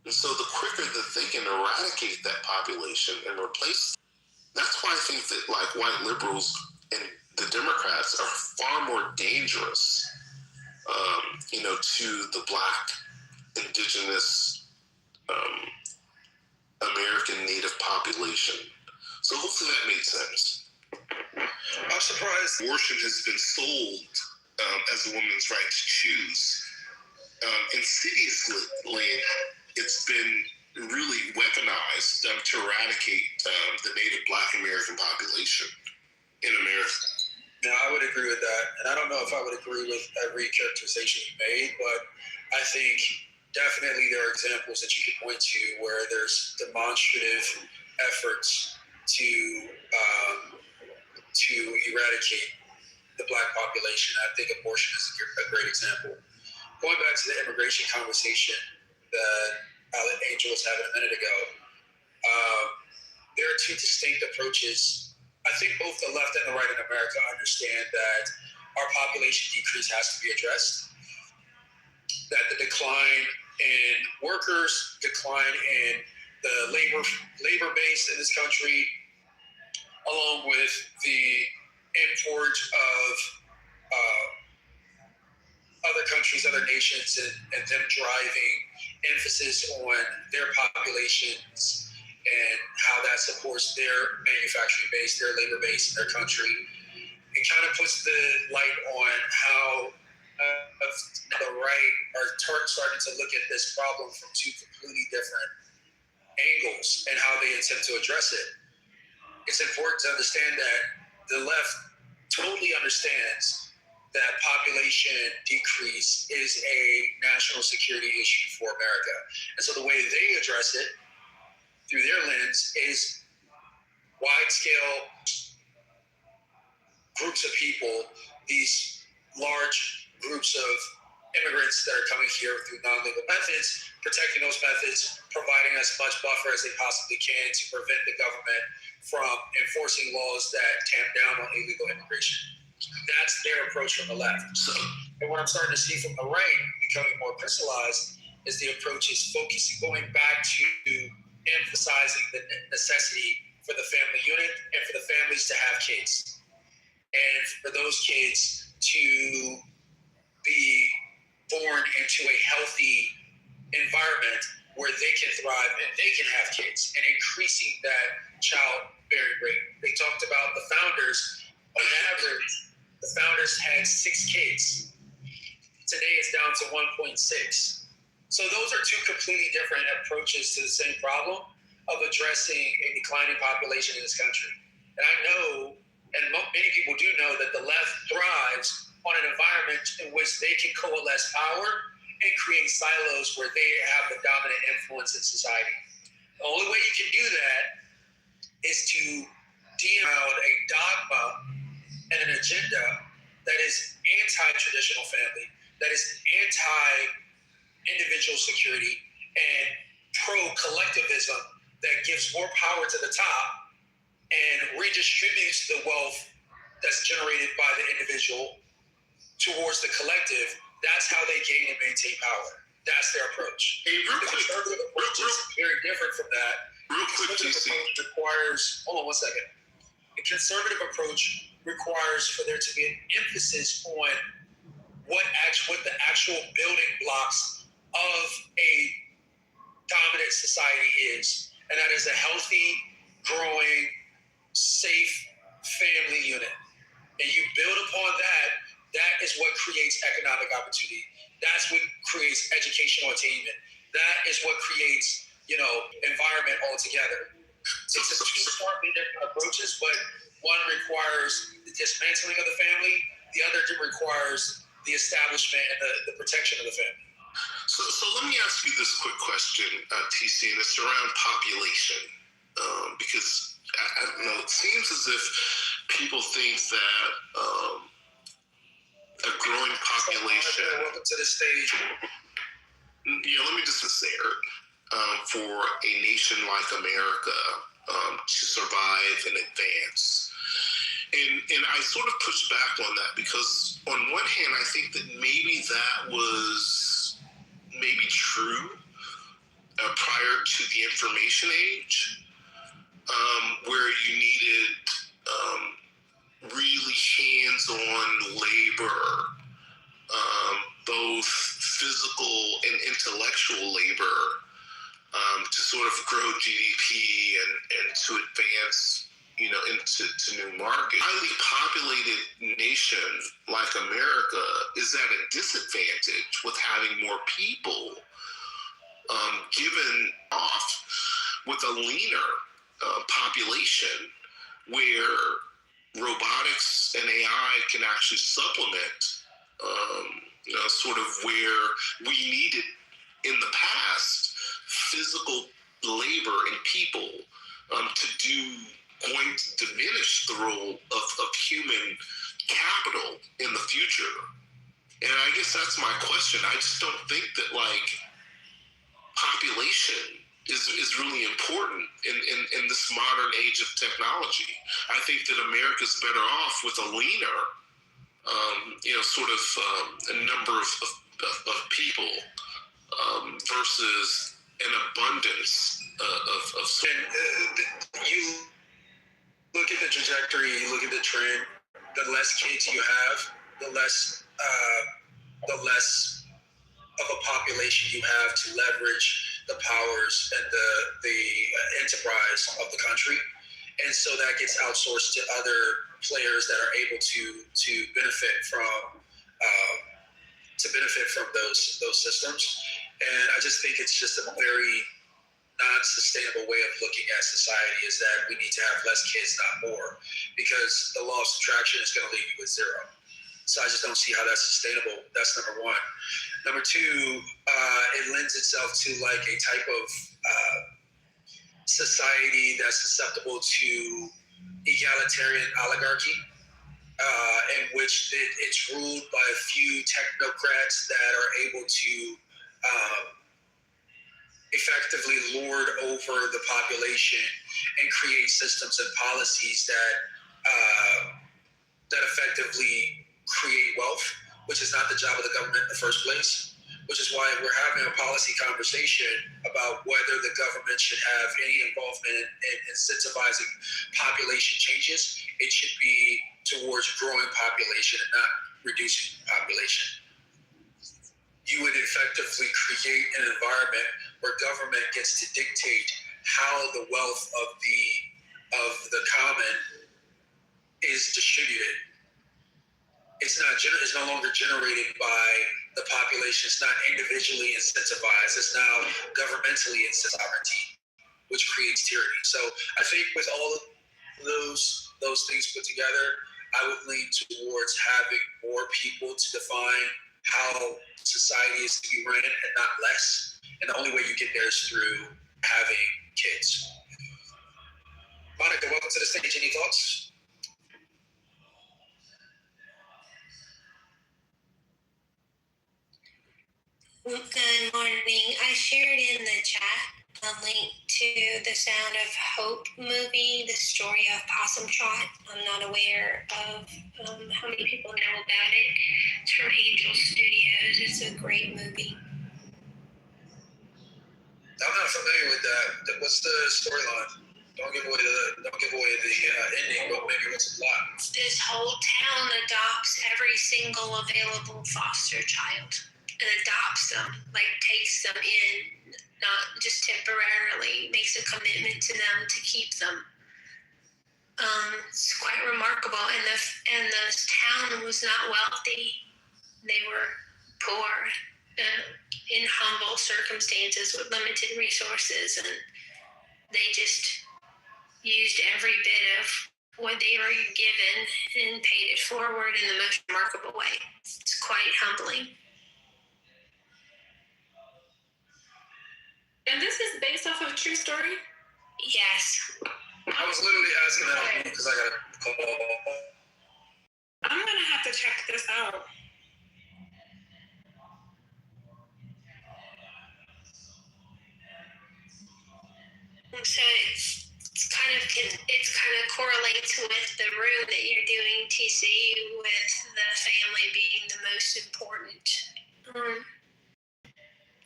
And so the quicker that they can eradicate that population and replace, that's why I think that white liberals and the Democrats are far more dangerous, to the black, indigenous, American native population. So hopefully that made sense. I'm surprised Abortion has been sold as a woman's right to choose. Insidiously, it's been really weaponized to eradicate the native black American population in America. Now, I would agree with that. And I don't know if I would agree with every characterization you made, but I think definitely there are examples that you could point to where there's demonstrative efforts to eradicate the black population. I think abortion is a great example. Going back to the immigration conversation that Angel was having a minute ago, there are two distinct approaches. I think both the left and the right in America understand that our population decrease has to be addressed, that the decline in workers, decline in the labor base in this country, along with the import of other countries, other nations, and them driving emphasis on their populations and how that supports their manufacturing base, their labor base in their country. It kind of puts the light on how the right are starting to look at this problem from two completely different angles and how they attempt to address it. It's important to understand that the left totally understands that population decrease is a national security issue for America. And so the way they address it through their lens is wide-scale groups of people, these large groups of immigrants that are coming here through non-legal methods, protecting those methods, providing as much buffer as they possibly can to prevent the government from enforcing laws that tamp down on illegal immigration. That's their approach from the left. And what I'm starting to see from the right becoming more crystallized is the approach is focusing, going back to emphasizing the necessity for the family unit and for the families to have kids, and for those kids to be born into a healthy environment where they can thrive and they can have kids, and increasing that childbearing rate. They talked about the founders. On average, the founders had 6 kids. Today it's down to 1.6. So those are two completely different approaches to the same problem of addressing a declining population in this country. And I know, and many people do know, that the left thrives on an environment in which they can coalesce power and create silos where they have the dominant influence in society. The only way you can do that is to deal out a dogma and an agenda that is anti-traditional family, that is anti-individual security, and pro-collectivism that gives more power to the top and redistributes the wealth that's generated by the individual towards the collective. That's how they gain and maintain power. That's their approach. Hey, the conservative approach is very different from that. Real quick, TC. Hold on one second. The conservative approach requires for there to be an emphasis on what the actual building blocks of a dominant society is, and that is a healthy, growing, safe family unit. And you build upon that. That is what creates economic opportunity. That's what creates educational attainment. That is what creates, environment altogether. So it's two slightly different approaches, but one requires the dismantling of the family. The other requires the establishment and the protection of the family. So let me ask you this quick question, TC, and it's around population. Because, I don't know, it seems as if people think that a growing population. Welcome to the stage. Let me just say it. For a nation like America to survive and advance. And I sort of push back on that because on one hand, I think that maybe that was true prior to the information age, where you needed really hands-on labor, both physical and intellectual labor, to sort of grow GDP and to advance, into new markets. A highly populated nation like America is at a disadvantage with having more people given off with a leaner population where robotics and AI can actually supplement, sort of where we needed in the past physical labor and people going to diminish the role of human capital in the future. And I guess that's my question. I just don't think that population is really important in this modern age of technology. I think that America's better off with a leaner, a number of people versus an abundance of. You look at the trajectory, you look at the trend. The less kids you have, the less of a population you have to leverage the powers and the enterprise of the country, and so that gets outsourced to other players that are able to benefit from those systems. And I just think it's just a very non-sustainable way of looking at society, is that we need to have less kids, not more, because the law of subtraction is going to leave you with zero. So I just don't see how that's sustainable. That's number one. Number two, it lends itself to a type of society that's susceptible to egalitarian oligarchy, in which it's ruled by a few technocrats that are able to effectively lord over the population and create systems and policies that effectively create wealth, which is not the job of the government in the first place. which is why we're having a policy conversation about whether the government should have any involvement in incentivizing population changes. It should be towards growing population and not reducing population. You would effectively create an environment where government gets to dictate how the wealth of the common is distributed. It's no longer generated by the population. It's not individually incentivized. It's now governmentally incentivized, which creates tyranny. So I think with all of those things put together, I would lean towards having more people to define how society is to be ran and not less. And the only way you get there is through having kids. Monica, welcome to the stage. Any thoughts? Good morning. I shared in the chat a link to the Sound of Hope movie, the story of Possum Trot. I'm not aware of how many people know about it. It's from Angel Studios. It's a great movie. I'm not familiar with that. What's the storyline? Don't give away the ending, but maybe what's the plot? This whole town adopts every single available foster child and adopts them, like takes them in, not just temporarily, makes a commitment to them to keep them. It's quite remarkable. And the town was not wealthy. They were poor, in humble circumstances with limited resources, and they just used every bit of what they were given and paid it forward in the most remarkable way. It's quite humbling. And this is based off of a true story? Yes. I was literally asking that because I got a call. I'm going to have to check this out. So it's kind of correlates with the room that you're doing, TC, with the family being the most important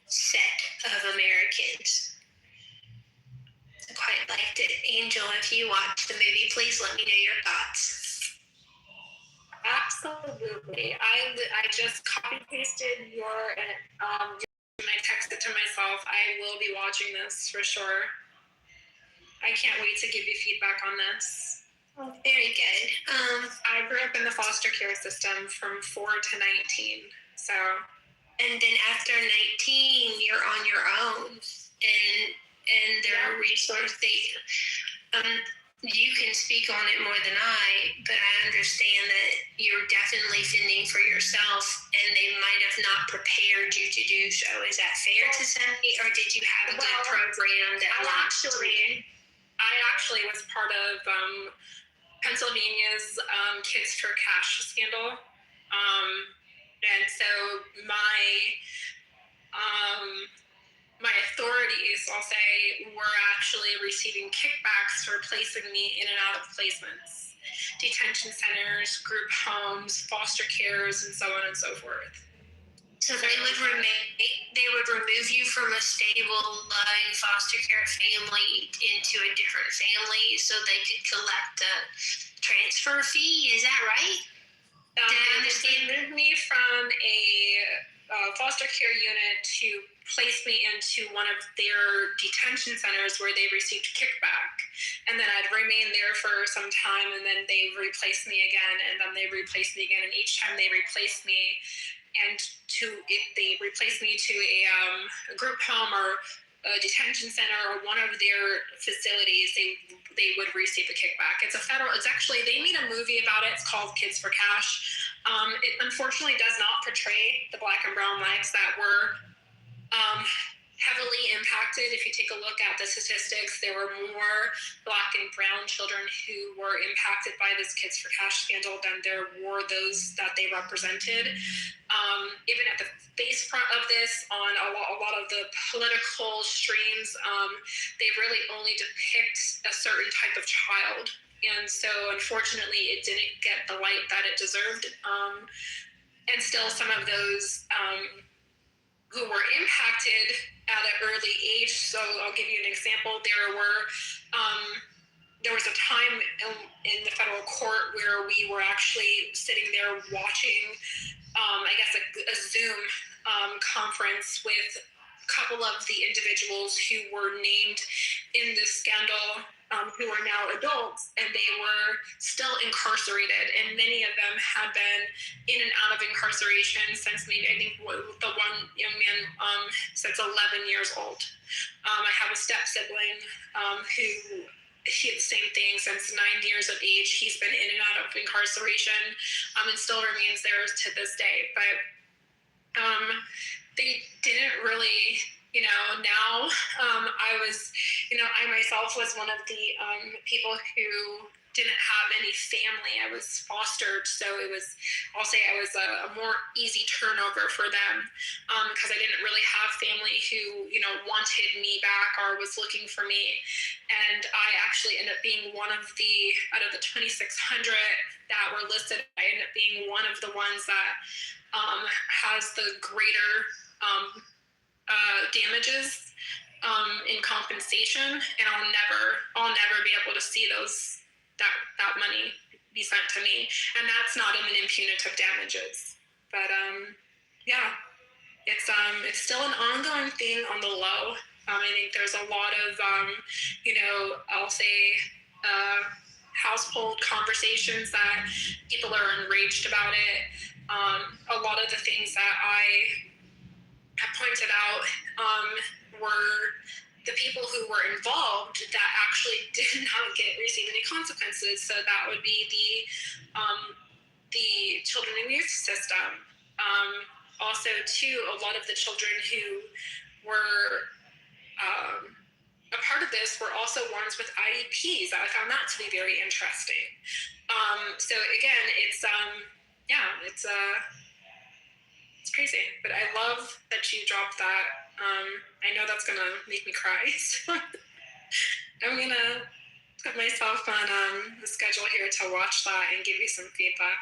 set of Americans. I quite liked it. Angel, if you watched the movie, please let me know your thoughts. Absolutely. I just copy pasted your and I texted to myself, I will be watching this for sure. I can't wait to give you feedback on this. Oh, very good. I grew up in the foster care system from 4 to 19. So, and then after 19, you're on your own, and there are resources. You can speak on it more than I, but I understand that you're definitely fending for yourself, and they might have not prepared you to do so. Is that fair to say, or did you have a good program that launched? I actually was part of Pennsylvania's Kids for Cash scandal. And so my authorities, I'll say, were actually receiving kickbacks for placing me in and out of placements, detention centers, group homes, foster cares, and so on and so forth. So they would remove you from a stable, loving foster care family into a different family so they could collect a transfer fee. Is that right? Did I understand? They moved me from a foster care unit to place me into one of their detention centers where they received kickback. And then I'd remain there for some time, and then they replaced me again, and then they replaced me again. And each time they replaced me, and if they replaced me to a group home or a detention center or one of their facilities, they would receive a kickback. It's actually, they made a movie about it. It's called Kids for Cash. It unfortunately does not portray the Black and brown lives that were heavily impacted. If you take a look at the statistics, there were more Black and brown children who were impacted by this Kids for Cash scandal than there were those that they represented. Even at the base front of this, on a lot of the political streams, they really only depict a certain type of child. And so, unfortunately, it didn't get the light that it deserved. And still, some of those who were impacted at an early age. So I'll give you an example. There was a time in the federal court where we were actually sitting there watching, I guess, a Zoom conference with a couple of the individuals who were named in this scandal, who are now adults, and they were still incarcerated. And many of them had been in and out of incarceration since maybe, I think the one young man since 11 years old. I have a step sibling who, he had the same thing since 9 years of age. He's been in and out of incarceration and still remains there to this day. But they didn't really, now I myself was one of the people who didn't have any family. I was fostered, so I'll say I was a more easy turnover for them because I didn't really have family who, wanted me back or was looking for me. And I actually ended up being one of out of the 2,600 that were listed, I ended up being one of the ones that has the greater damages in compensation, and I'll never be able to see that money be sent to me, and that's not even in punitive damages. But it's still an ongoing thing on the low. I think there's a lot of I'll say household conversations that people are enraged about it. A lot of the things that I have pointed out were the people who were involved that actually did not receive any consequences. So that would be the children and youth system. Also, too, a lot of the children who were a part of this were also ones with IEPs. I found that to be very interesting. So again, it's crazy, but I love that you dropped that. I know that's gonna make me cry, so I'm gonna put myself on the schedule here to watch that and give you some feedback.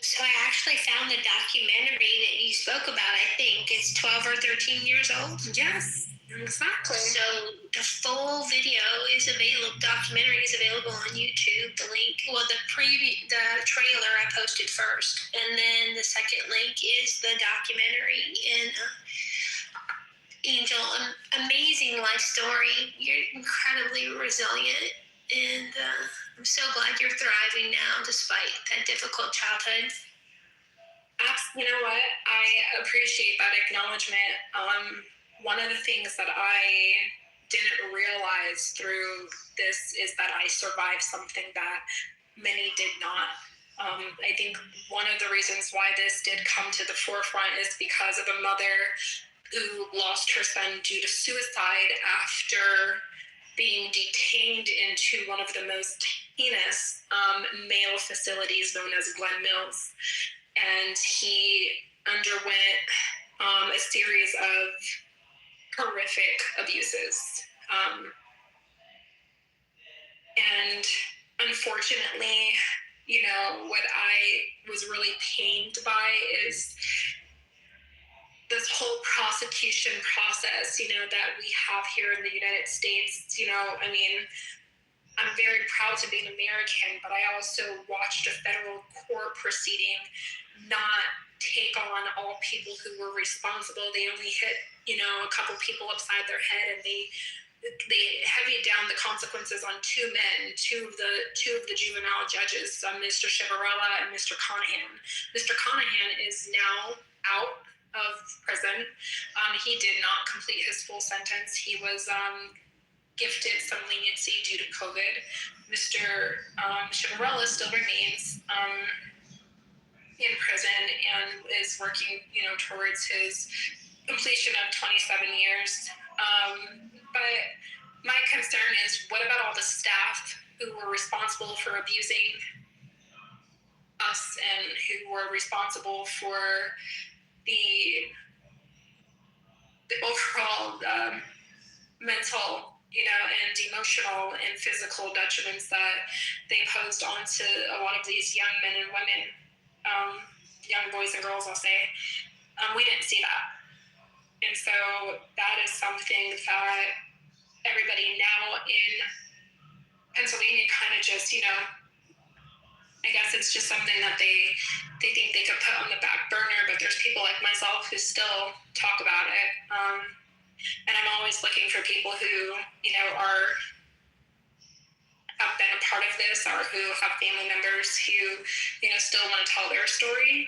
So I actually found the documentary that you spoke about. I think it's 12 or 13 years old. Yes, exactly. So the full video is available. Documentary is available on YouTube. The link, the trailer I posted first, and then the second link is the documentary. And Angel, amazing life story. You're incredibly resilient, and I'm so glad you're thriving now despite that difficult childhood. You know what? I appreciate that acknowledgement. One of the things that I didn't realize through this is that I survived something that many did not. I think one of the reasons why this did come to the forefront is because of a mother who lost her son due to suicide after being detained into one of the most heinous male facilities known as Glen Mills. And he underwent a series of horrific abuses. And unfortunately, what I was really pained by is this whole prosecution process, that we have here in the United States. I'm very proud to be an American, but I also watched a federal court proceeding not take on all people who were responsible. They only hit, a couple people upside their head, and they heavied down the consequences on two men, two of the juvenile judges, Mr. Chivarella and Mr. Conahan. Mr. Conahan is now out of prison. He did not complete his full sentence. He was gifted some leniency due to COVID. Mr. Chivarella still remains in prison and is working, towards his completion of 27 years. But my concern is, what about all the staff who were responsible for abusing us and who were responsible for the overall mental, and emotional and physical detriments that they posed onto a lot of these young men and women. young boys and girls, I'll say. We didn't see that. And so that is something that everybody now in Pennsylvania kind of just, I guess it's just something that they think they could put on the back burner, but there's people like myself who still talk about it. And I'm always looking for people who, have been a part of this or who have family members who, still want to tell their story.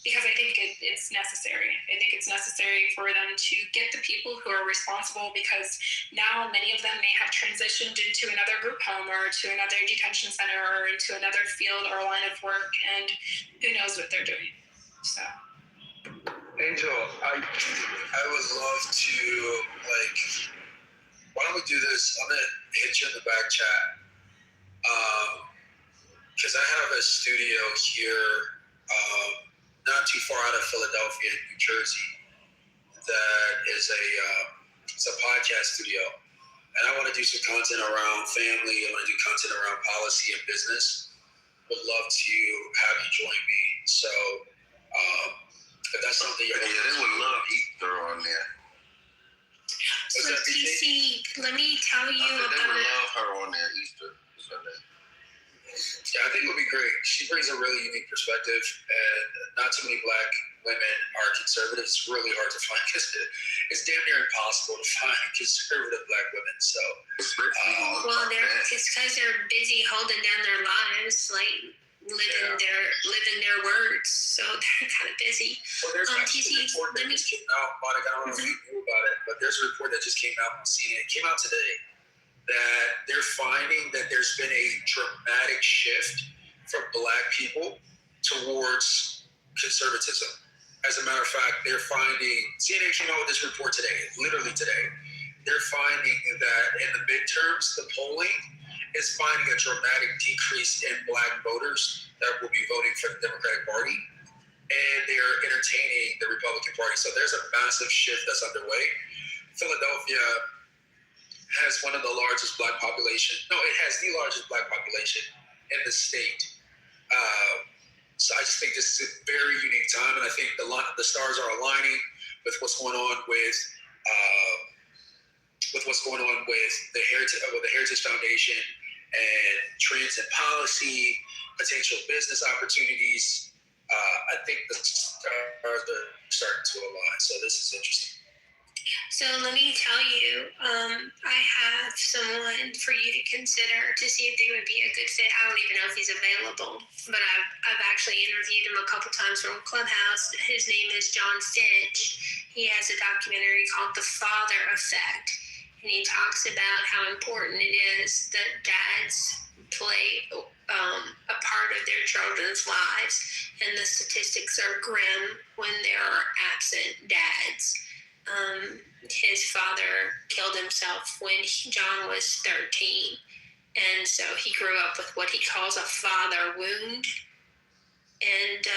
Because I think it's necessary. I think it's necessary for them to get the people who are responsible, because now many of them may have transitioned into another group home or to another detention center or into another field or line of work, and who knows what they're doing. So, Angel, I would love to, why don't we do this? I'm going to hit you in the back chat. Because I have a studio here, not too far out of Philadelphia, New Jersey, that is it's a podcast studio. And I want to do some content around family. I want to do content around policy and business. Would love to have you join me. So if that's something you're they would love Ether on there. So TC, let me tell you they about would love her on there, Easter. Yeah, I think it would be great. She brings a really unique perspective, and not too many Black women are conservative. It's really hard to find, because it's damn near impossible to find conservative Black women. So, well, it's because they're busy holding down their lives, living their words. So they're kind of busy. Well, there's actually a report that just came out, Monica. I don't know if you knew about it, but there's a report that just came out on CNN. It came out today, that they're finding that there's been a dramatic shift from Black people towards conservatism. As a matter of fact, they're finding, CNN came out with this report today, literally today. They're finding that in the midterms, the polling is finding a dramatic decrease in Black voters that will be voting for the Democratic Party, and they're entertaining the Republican Party. So there's a massive shift that's underway. Philadelphia has one of the largest Black population. No, it has the largest Black population in the state. So I just think this is a very unique time, and I think the stars are aligning with what's going on with the Heritage Foundation and trends in policy, potential business opportunities. I think the stars are starting to align. So this is interesting. So let me tell you, I have someone for you to consider to see if they would be a good fit. I don't even know if he's available, but I've actually interviewed him a couple times from Clubhouse. His name is John Finch. He has a documentary called The Father Effect, and he talks about how important it is that dads play a part of their children's lives, and the statistics are grim when there are absent dads. His father killed himself when John was 13, and so he grew up with what he calls a father wound. And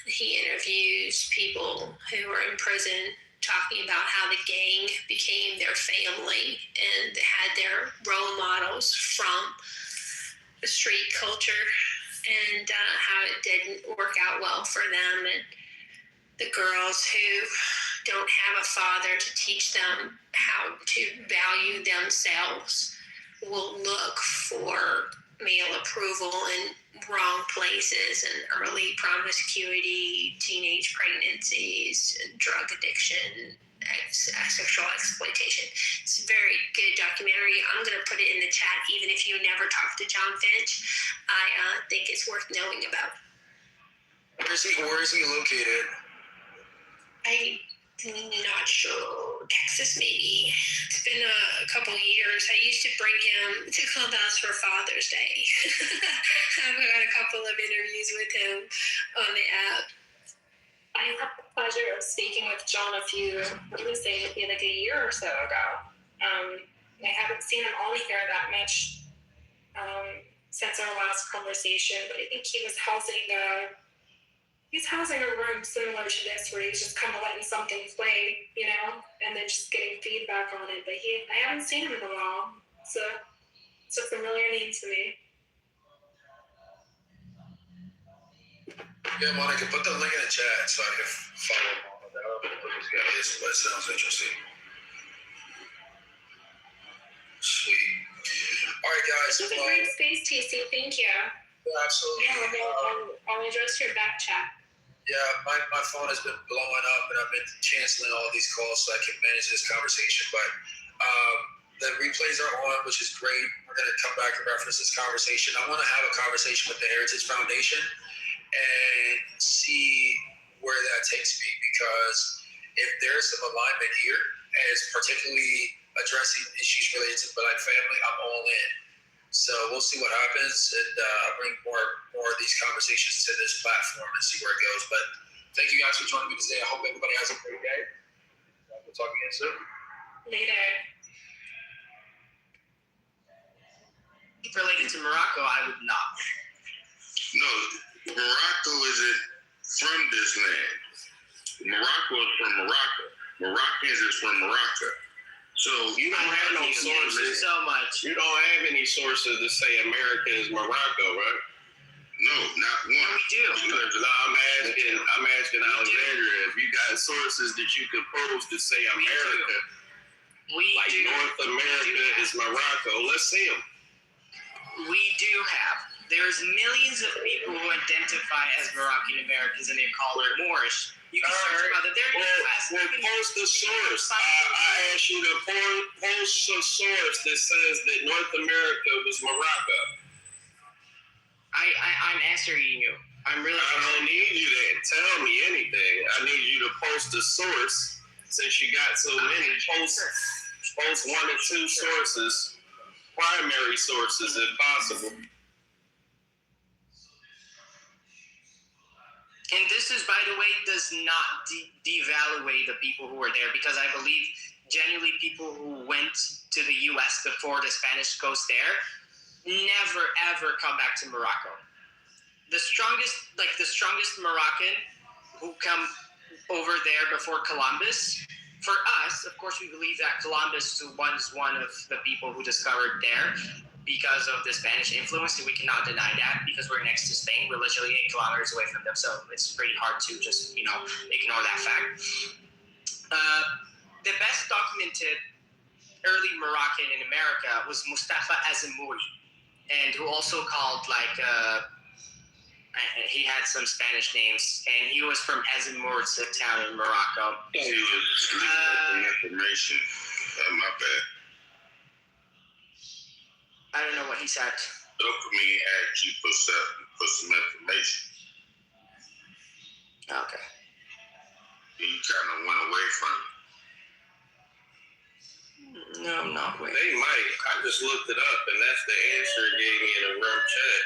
he interviews people who are in prison, talking about how the gang became their family and had their role models from the street culture, and how it didn't work out well for them, and the girls who don't have a father to teach them how to value themselves will look for male approval in wrong places, and early promiscuity, teenage pregnancies, drug addiction, sexual exploitation. It's a very good documentary. I'm going to put it in the chat, even if you never talked to John Finch. I think it's worth knowing about. Where is he located? I'm not sure. Texas, maybe. It's been a couple years. I used to bring him to Clubhouse for Father's Day. I've got a couple of interviews with him on the app. I had the pleasure of speaking with John a year or so ago. I haven't seen him on here that much since our last conversation, but I think he was housing a room similar to this, where he's just kind of letting something play, and then just getting feedback on it. But I haven't seen him in a while, so it's a familiar name to me. Yeah, Monica, put the link in the chat so I can follow along with that. I don't know what this guy is, but it sounds interesting. Sweet. All right, guys. It's a great space, TC. Thank you. Yeah, absolutely. Yeah, I'll address your back chat. Yeah, my phone has been blowing up, and I've been canceling all these calls so I can manage this conversation. But the replays are on, which is great. We're going to come back and reference this conversation. I want to have a conversation with the Heritage Foundation and see where that takes me, because if there's some alignment here, as particularly addressing issues related to Black family, I'm all in. So we'll see what happens, and I'll bring more of these conversations to this platform and see where it goes. But thank you guys for joining me today. I hope everybody has a great day. We'll talk again soon. Later. Related to Morocco, I would not. No, Morocco isn't from this land. Morocco is from Morocco. Moroccans is from Morocco. So you don't have no sources. So much. You don't have any sources to say America is Morocco, right? No, not one. We do. No, I'm asking Alexandria if you got sources that you could pose to say America. North America is Morocco. Let's see them. We do have. There's millions of people who identify as Moroccan Americans, and they call it Moorish. You can search about it. They're in the US. Well, post the source. I asked you to post a source that says that North America was Morocco. I'm answering you. I don't need you to tell me anything. I need you to post a source. Since you got so many, post one or two sources, primary sources if possible. And this is, by the way, does not devaluate the people who were there, because I believe genuinely people who went to the U.S. before the Spanish coast there never ever come back to Morocco. The strongest Moroccan who come over there before Columbus. For us, of course, we believe that Columbus was one of the people who discovered there because of the Spanish influence, and we cannot deny that because we're next to Spain. We're literally 8 kilometers away from them, so it's pretty hard to just, ignore that fact. The best documented early Moroccan in America was Mustafa Azemouri, and who also called he had some Spanish names, and he was from Azemour, it's a town in Morocco. He was some information. My bad. I don't know what he said. Dopamine asked you for some information. Okay. You kind of went away from it. No, I'm not waiting. They might. I just looked it up, and that's the answer it gave me in a room chat.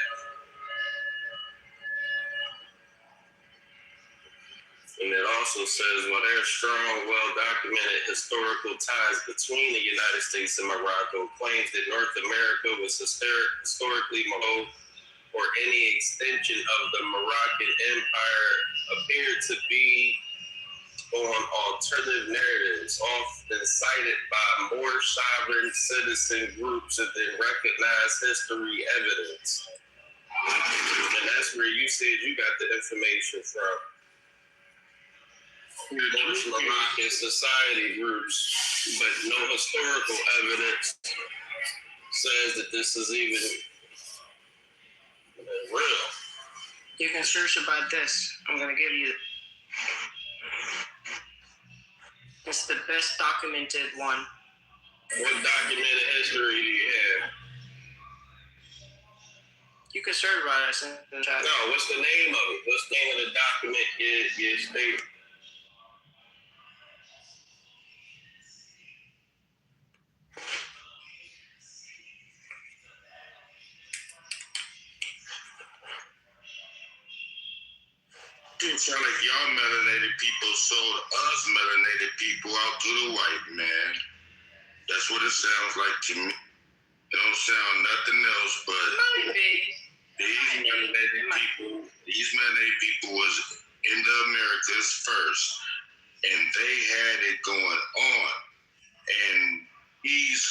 And it also says, well, there's strong, well-documented historical ties between the United States and Morocco, claims that North America was historically Morocco, or any extension of the Moroccan Empire appeared to be on alternative narratives, often cited by more sovereign citizen groups and then recognized history evidence. And that's where you said you got the information from. Those Moroccan society groups, but no historical evidence says that this is even real. You can search about this. I'm going to give you. It's the best documented one. What documented history do you have? You can search about it. No, what's the name of it? What's the name of the document you stated? It sounds like y'all melanated people sold us melanated people out to the white man. That's what it sounds like to me. It don't sound nothing else but these melanated people was in the Americas first, and they had it going on. And these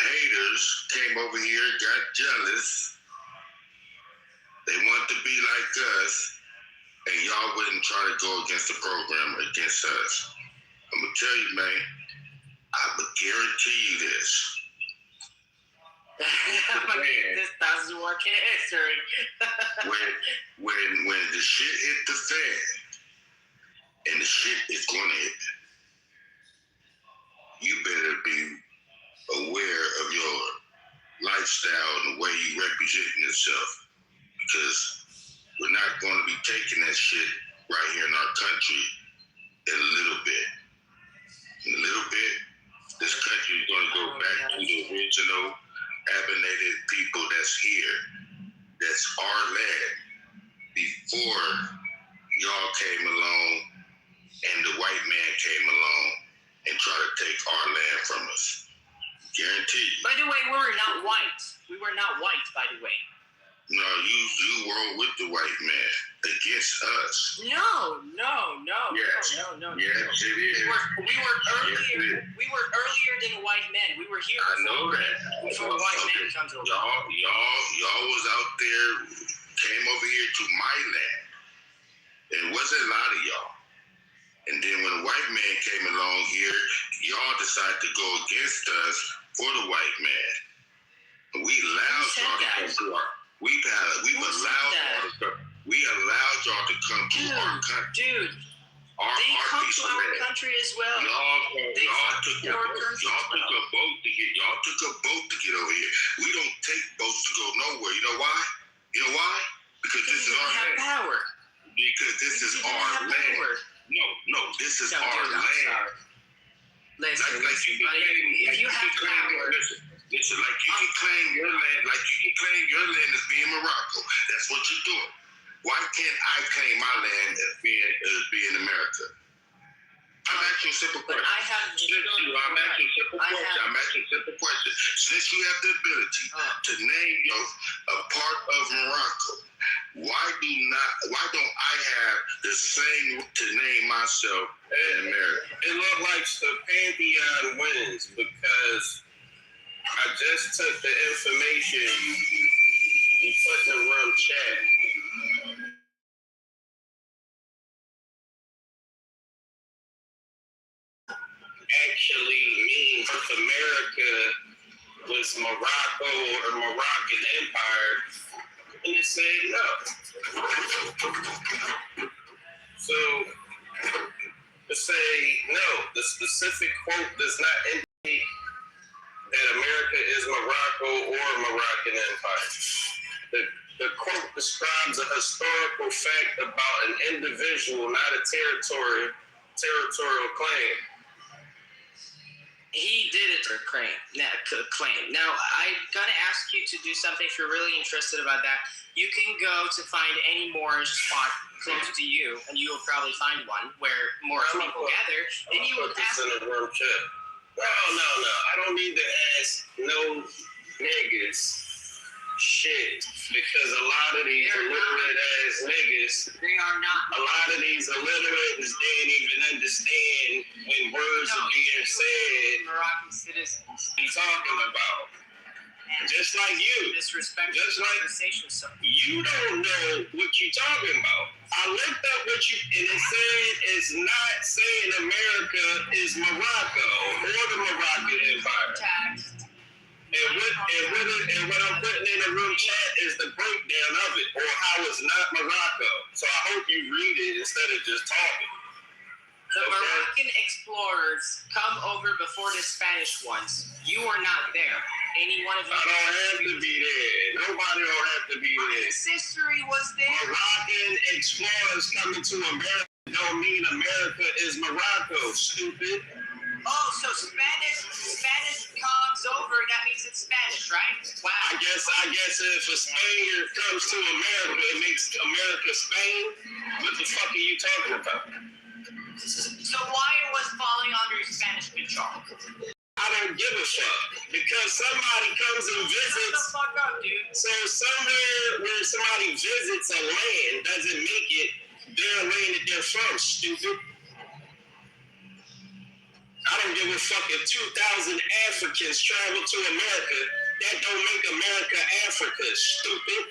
haters came over here, got jealous. They want to be like us. and y'all wouldn't try to go against the program against us. I'm gonna tell you, man, I would guarantee you this. This doesn't work in history. when the shit hit the fan, and the shit is gonna hit, you better be aware of your lifestyle and the way you representing yourself, because we're not going to be taking that shit right here in our country in a little bit. In a little bit, this country is going to go back to the original abnegated people that's here, that's our land, before y'all came along and the white man came along and tried to take our land from us. Guarantee you. By the way, we were not white. We were not white, by the way. No, you were with the white man against us. No. Yes. No. Yes, it is. We were earlier. We were earlier than white men. We were here. I know that. Before white men comes over. Y'all was out there, came over here to my land. It wasn't a lot of y'all. And then when the white man came along here, y'all decided to go against us for the white man. We allowed y'all to come to our. We allowed y'all to come to our country. Dude, they come to our country as well. Y'all took a boat to get over here. We don't take boats to go nowhere. You know why? Because this is our land. Power. Because this is our land. No, this is our land. Listen, if you have power. Listen, like you can claim your land as being Morocco. That's what you're doing. Why can't I claim my land as being America? I'm asking a simple question. I'm asking a simple question. Since you have the ability to name a part of Morocco, why don't I have the same to name myself in America? It looked like the Pantheon wins because I just took the information you put in the room chat. Actually means North America was Morocco or Moroccan Empire, and it said no. So to say no, the specific quote does not indicate that America is Morocco or Moroccan Empire. The quote describes a historical fact about an individual, not a territorial claim. He did it for claim. Now, I'm going to ask you to do something if you're really interested about that. You can go to find any Moorish spot close to you, and you will probably find one where Moorish people gather, and you will ask them. No. I don't need to ask no niggas shit, because a lot of these illiterate ass niggas, they are not. A lot of these illiterates didn't even understand when words are being said. Moroccan citizens. What you talking about? And just like you. Disrespectful just like conversation. So you don't know what you talking about. I looked up what you, and it said it's not saying America is Morocco or the Moroccan Empire. And what I'm putting in the room chat is the breakdown of it, or how it's not Morocco. So I hope you read it instead of just talking. The Moroccan explorers come over before the Spanish ones. You were not there. Any one of you? I don't have to be there. Nobody don't have to be there. History was there. Moroccan explorers coming to America don't mean America is Morocco, stupid. Oh, so Spanish comes over, that means it's Spanish, right? Wow. I guess if a Spaniard comes to America, it makes America Spain. What the fuck are you talking about? So why was falling under Spanish control? I don't give a fuck. Because somebody comes and visits. Shut the fuck up, dude. So somewhere where somebody visits a land doesn't make it their land that they're from, stupid. I don't give a fuck if 2,000 Africans travel to America. That don't make America Africa, stupid.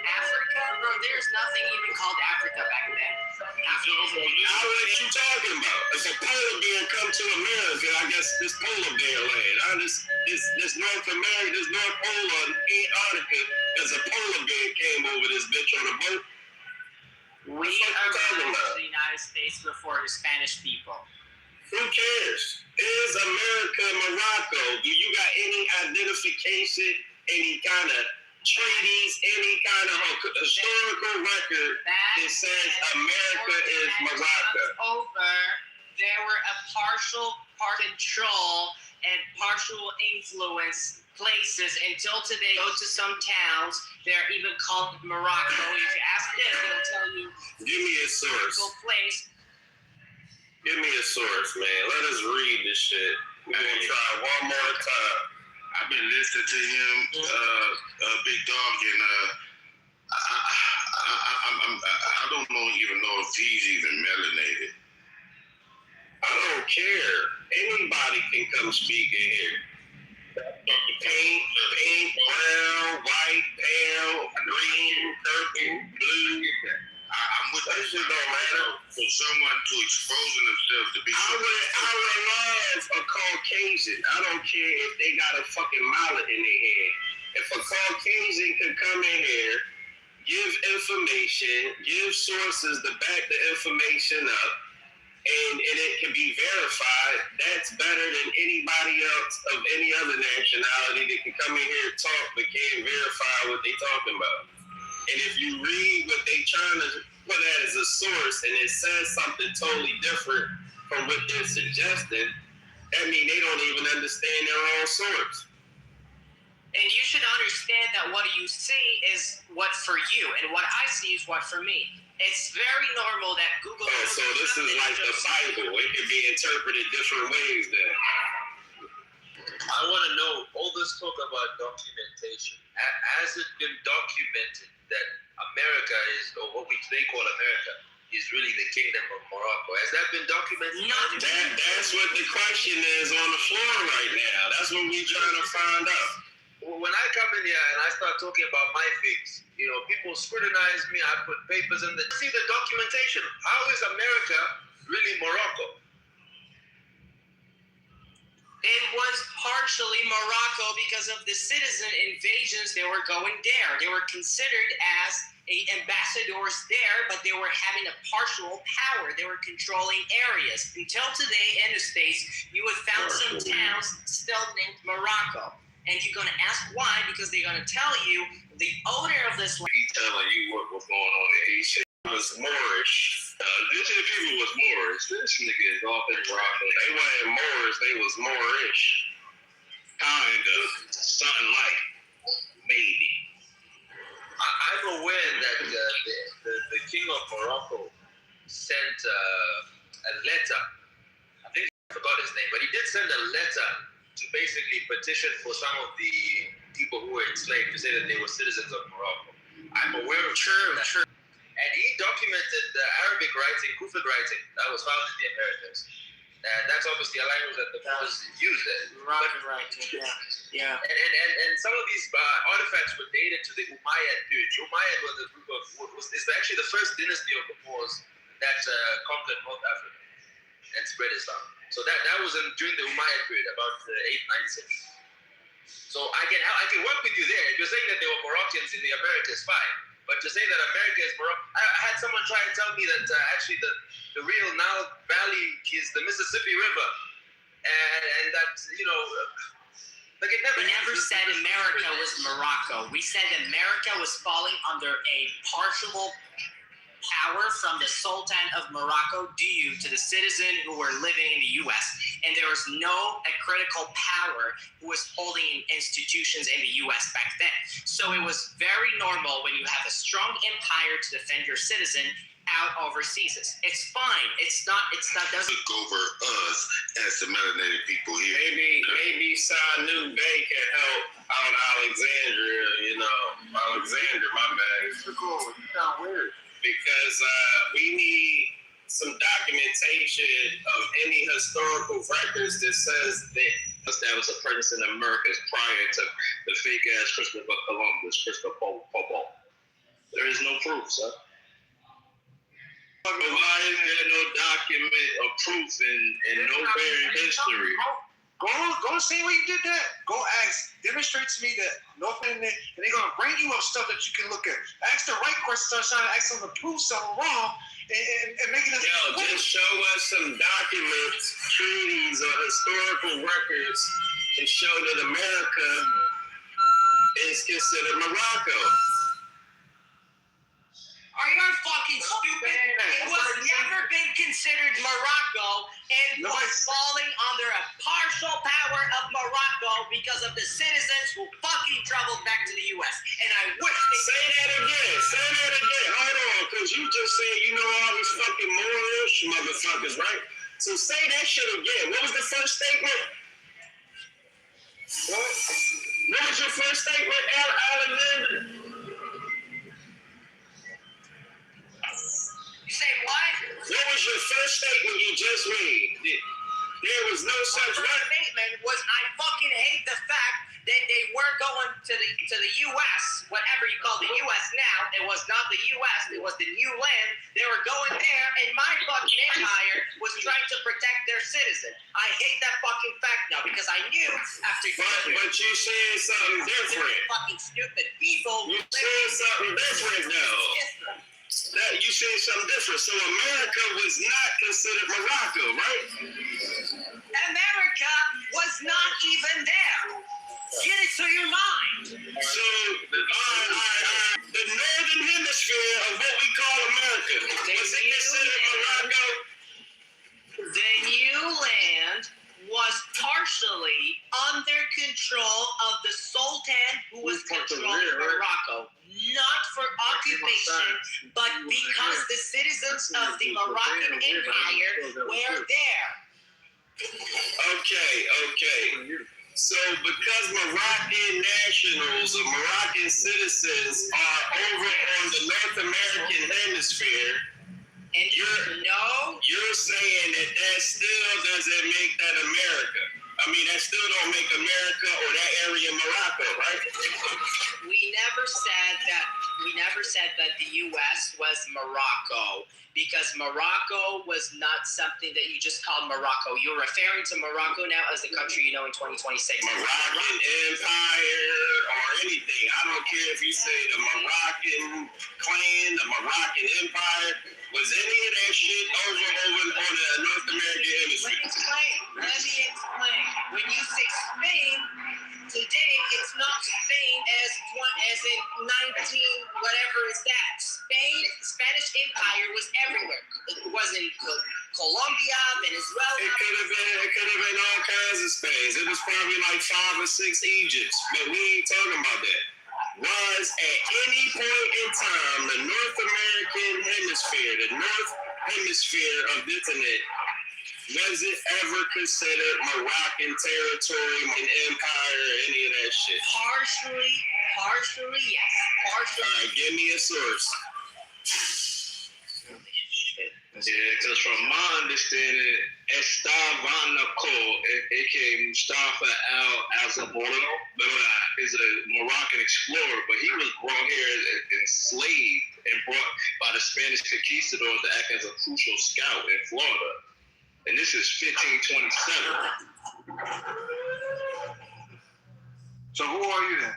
Africa bro, there's nothing even called Africa back then. What are you talking about? If a polar bear come to America, I guess this polar bear land. This North America, this North Pole or Antarctica, there's a polar bear came over this bitch on a boat. We emerged the United States before the Spanish people. Who cares? Is America Morocco? Do you got any identification, any kind of treaties, any kind of historical record that says America is Morocco? Over, there were a partial control and partial influence places until today. Go to some towns, they're even called Morocco. If you ask them, they'll tell you. Give me a source. Place. Give me a source, man. Let us read this shit. We're gonna try one more time. I've been listening to him, Big Dog, and I don't even know if he's even melanated. I don't care. Anybody can come speak in here. Pink, brown, white, pale, green, purple, blue. I'm with that. Shit don't matter. For someone to expose themselves to be. I would love a Caucasian. I don't care if they got a fucking mallet in their hand. If a Caucasian could come in here, give information, give sources to back the information up, and it can be verified, that's better than anybody else of any other nationality that can come in here and talk but can't verify what they talking about. And if you read what they trying to put that as a source and it says something totally different from what they're suggesting, that means they don't even understand their own source. And you should understand that what you see is what for you, and what I see is what for me. It's very normal that Google. Oh, so this is like the Bible. It can be interpreted different ways then. I want to know all this talk about documentation. Has it been documented that America is, or what they call America, is really the Kingdom of Morocco? Has that been documented? That's what the question is on the floor right now. That's what we're trying to find out. When I come in here and I start talking about my things, people scrutinize me. I put papers in see the documentation. How is America really Morocco? It was partially Morocco because of the citizen invasions that were going there. They were considered as ambassadors there, but they were having a partial power. They were controlling areas. Until today in the States, you would found some towns still named Morocco. And you're going to ask why, because they're going to tell you the owner of this land. He's telling you what's going on there. He said it was Moorish. This people was Moorish. This nigga is off in Morocco. They weren't Moors, they was Moorish. Kind of. Something like. Maybe. I'm aware that the king of Morocco sent a letter. I think I forgot his name, but he did send a letter to basically petition for some of the people who were enslaved to say that they were citizens of Morocco. I'm aware of that. True. And he documented the Arabic writing, Kufic writing, that was found in the Americas. And that's obviously a language that the Moors used there. Moroccan writing, yeah. And some of these artifacts were dated to the Umayyad period. The Umayyad was a group is actually the first dynasty of the Moors that conquered North Africa and spread Islam. So that was during the Umayyad period, about 896. So I can work with you there. If you're saying that there were Moroccans in the Americas, fine. But to say that America is Morocco, I had someone try and tell me that actually the real Nile Valley is the Mississippi River, and that like it never. We never said America was Morocco. We said America was falling under a partial power from the Sultan of Morocco due to the citizen who were living in the U.S. And there was no critical power who was holding institutions in the U.S. back then. So it was very normal when you have a strong empire to defend your citizen out overseas. It's fine. It doesn't look over us as the melanated people here. Maybe Sanu Bey can help out Alexandria, Alexander, my bad. It's cool. You sound weird. Because we need some documentation of any historical records that says that established a presence in the Americas prior to the fake ass Christopher Columbus, Christopher Popo. There is no proof, sir. But why is there no document of proof in no bearing history? Go see where you did that. Go ask, demonstrate to me that and they're gonna bring you up stuff that you can look at. Ask the right questions, start trying to ask them to prove something wrong and making us. Yo, just show us some documents, treaties, or historical records to show that America is considered Morocco. Are you fucking stupid? It was never been considered Morocco and was falling under a partial power of Morocco because of the citizens who fucking traveled back to the U.S. And I wish they Say that again. Hold on, because you just said you know all these fucking Moorish motherfuckers, right? So say that shit again. What was the first statement? What was your first statement, Alexander? You say what? What was your first statement you just made? There was no such statement was I fucking hate the fact that they were going to the U.S., whatever you call the U.S. now. It was not the U.S., it was the new land. They were going there, and my fucking empire was trying to protect their citizen. I hate that fucking fact now because I knew after. But you said something different. Fucking stupid people. You said something different now. You said something different. So America was not considered Morocco, right? America was not even there. Get it to your mind. So, the northern hemisphere of what we call America, was it considered Morocco? The new land was partially under control of the Sultan who was controlling Morocco. Not for occupation, but because the citizens of the Moroccan Empire were there. Okay. So because Moroccan nationals or Moroccan citizens are over on the North American hemisphere, and you're saying that still doesn't make that America. I mean, that still don't make America or that area Morocco, right? We never said that the U.S. was Morocco because Morocco was not something that you just called Morocco. You're referring to Morocco now as the country you know in 2026. Moroccan Empire or anything. I don't care if you say the Moroccan clan, the Moroccan Empire. Was any of that shit over on the North American hemisphere? Let me explain. When you say Spain, today it's not Spain as in 19 whatever is that. Spanish Empire was everywhere. It was in Colombia, Venezuela. It could have been all kinds of Spains. It was probably like 5 or 6 Egypts, but we ain't talking about that. Was at any point in time the North American hemisphere, the North Hemisphere of the internet, was it ever considered Moroccan territory, an empire, or any of that shit? Partially, yes. All right, give me a source. Yeah, because from my understanding, Estabanako, aka Mustafa al-Azaboro, is a Moroccan explorer, but he was brought here enslaved and brought by the Spanish conquistadors to act as a crucial scout in Florida. And this is 1527. So who are you then?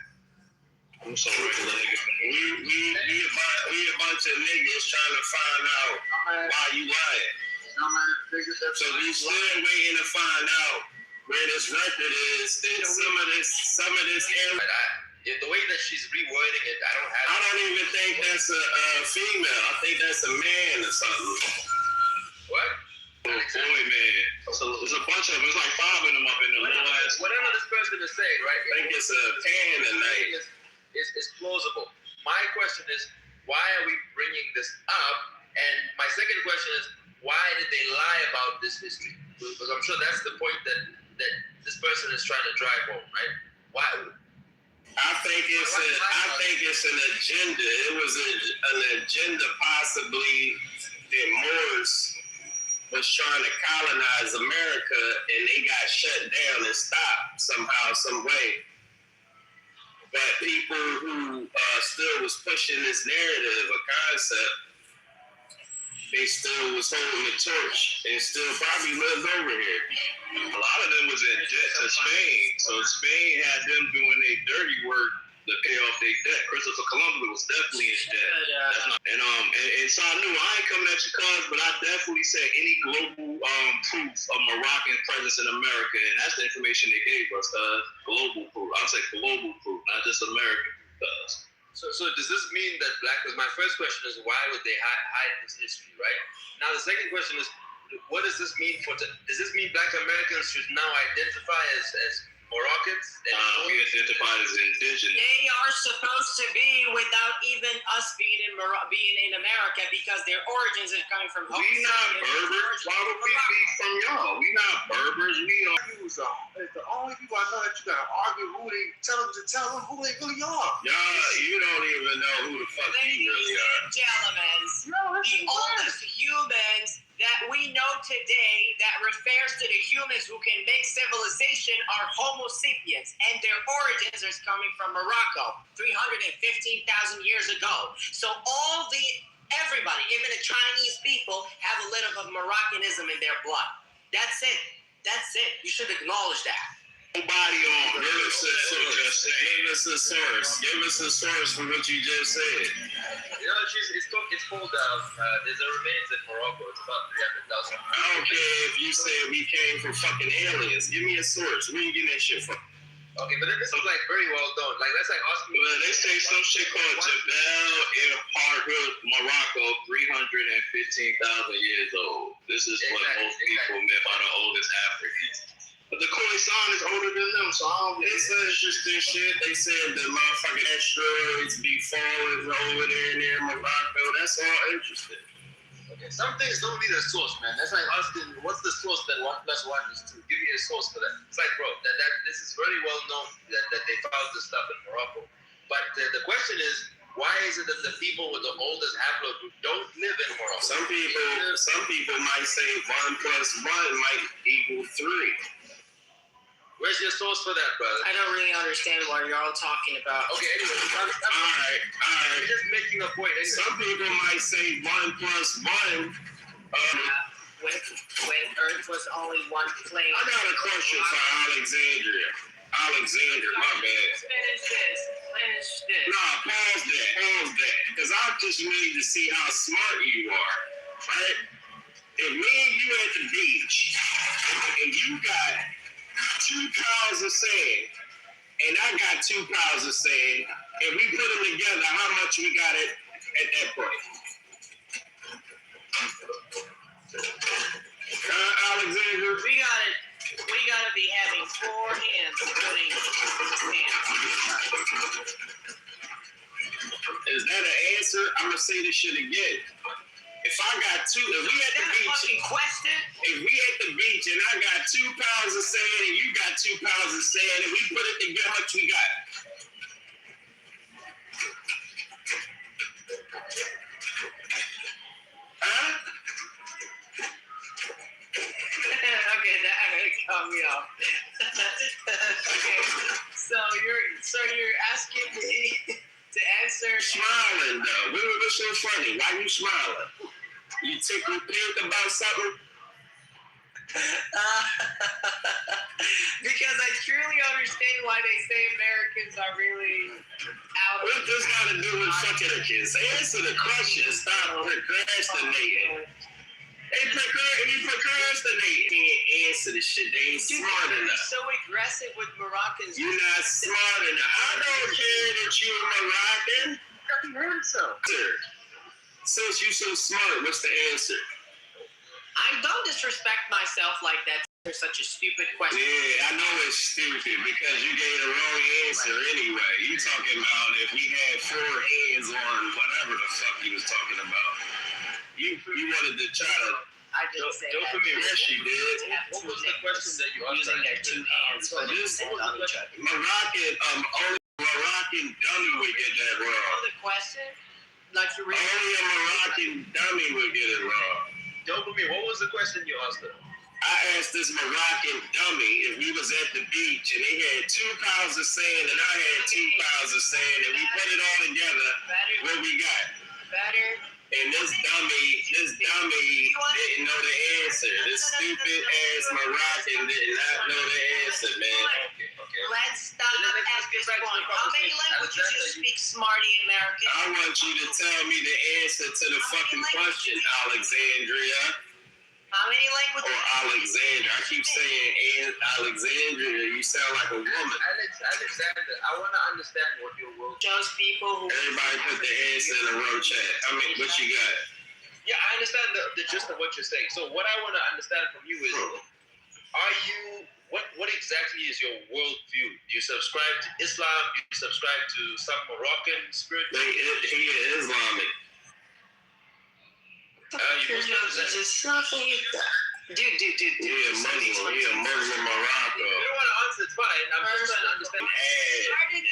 I'm so regular nigga. We a bunch of niggas trying to find out why you lying. So we still waiting to find out where this record is. That some of this area. The way that she's rewording it, I don't even think that's a female. I think that's a man or something. What? Boy, man. So there's a bunch of them. There's like 5 of them up in the little ass. Whatever this person is saying, right? I think it's a pan tonight. It's plausible. My question is, why are we bringing this up? And my second question is, why did they lie about this history? Because I'm sure that's the point that this person is trying to drive home, right? Why? I think it's an agenda. It was an agenda possibly that Moors was trying to colonize America, and they got shut down and stopped somehow, some way. But people who still was pushing this narrative, a concept, they still was holding the torch and still probably lived over here. A lot of them was in debt to Spain, so Spain had them doing their dirty work to pay off their debt. Christopher Columbus was definitely in debt. And so I knew I ain't coming at you, cuz, but I definitely said any global proof of Moroccan presence in America, and that's the information they gave us, global proof. I'll say global proof, not just American proof. So does this mean that because my first question is why would they hide this history, right? Now the second question is, what does this mean does this mean Black Americans should now identify as Moroccans? We identify as indigenous. They are supposed to be without even us being in America because their origins are coming from. We not Berbers. Why would we be from y'all? We not Berbers. We are. It's the only people I know that you gotta argue who they tell them who they really are. Y'all, you don't even know who the fuck you really are. Gentlemen, the oldest humans that we know today that refers to the humans who can make civilization are Homo sapiens, and their origins are coming from Morocco 315,000 years ago. So everybody, even the Chinese people, have a little of Moroccanism in their blood. That's it. You should acknowledge that. Nobody on. Give us a source. Give us a source for what you just said. It's pulled out. There's a remains in Morocco. It's about 300,000. I don't care if you say we came from fucking aliens. Give me a source. Where you getting that shit from? Okay, but this is like very well done. Like that's like asking me. They say some shit called Jebel El Harhoud, Morocco, 315,000 years old. This is what most people meant by the oldest Africans. But the Khoisan is older than them, so I don't. They said interesting shit. They said the motherfucking asteroids be falling over there near Morocco. That's all interesting. Okay, some things don't need a source, man. That's like asking, what's the source that 1 + 1 is 2? Give me a source for that. It's like, bro, this is very well known that they found this stuff in Morocco. But the question is, why is it that the people with the oldest haplogroup don't live in Morocco? Some people might say 1 + 1 might equal 3. Where's your source for that, brother? I don't really understand what you're all talking about. Okay, anyway, all right. I'm just making a point. Anyway. Some people might say 1 + 1. When Earth was only one plane. I got a question for Alexandria. Alexander, my bad. Finish this. Nah, pause that. Because I just need to see how smart you are, right? If me and you at the beach, and you got 2 pounds of sand, and I got 2 pounds of sand, and we put them together, how much we got it at that point? Alexander? We gotta be having 4 hands putting sand. Is that an answer? I'm gonna say this shit again. If I got 2, if we at the beach, if we at the beach and I got 2 pounds of sand and you got 2 pounds of sand and we put it together, how much we got? Huh? Okay, that cut me off. Okay, so you're asking me to answer. Smiling though. What's so funny? Why you smiling? You tickled pink about something? Because I truly understand why they say Americans are really out of. What this got to do with fucking a kid? Answer the question. Stop procrastinating. They procrastinate. They can't answer the shit. They ain't smart enough. You're so aggressive with Moroccans. You're not smart enough. I don't care that you're Moroccan. You heard so. Since you so smart, what's the answer? I don't disrespect myself like that. There's such a stupid question. Yeah, I know it's stupid because you gave the wrong answer anyway. You talking about if we had 4 hands on whatever the fuck you was talking about. You wanted to try to. I didn't say that. Yes, you did. What was the question that you asked? Using their 2 hands for this on each other. Only Moroccan dummy would get that wrong. The question? Like you really only a Moroccan dummy would get it wrong. Dopamine, what was the question you asked them? I asked this Moroccan dummy if we was at the beach and they had 2 pounds of sand and I had 2 pounds of sand and we put it all together, what we got? And this dummy didn't know the answer. This stupid ass Moroccan did not know the answer, man. Let's stop at this point. How many languages you speak, Smarty American? I want you to tell me the answer to the fucking question, Alexandria. How many languages? Or Alexandra. I keep saying Alexandria. You sound like a woman. Alexander, I want to understand what your world. Just people who. Everybody put their answer in the row chat. I mean, what you got? Yeah, I understand the gist of what you're saying. So what I want to understand from you is, are you what exactly is your worldview? Do you subscribe to Islam? Do you subscribe to some Moroccan spirit? He is Islamic. Dude. He a Muslim Morocco. You don't want to answer, it's fine. I'm just trying to understand.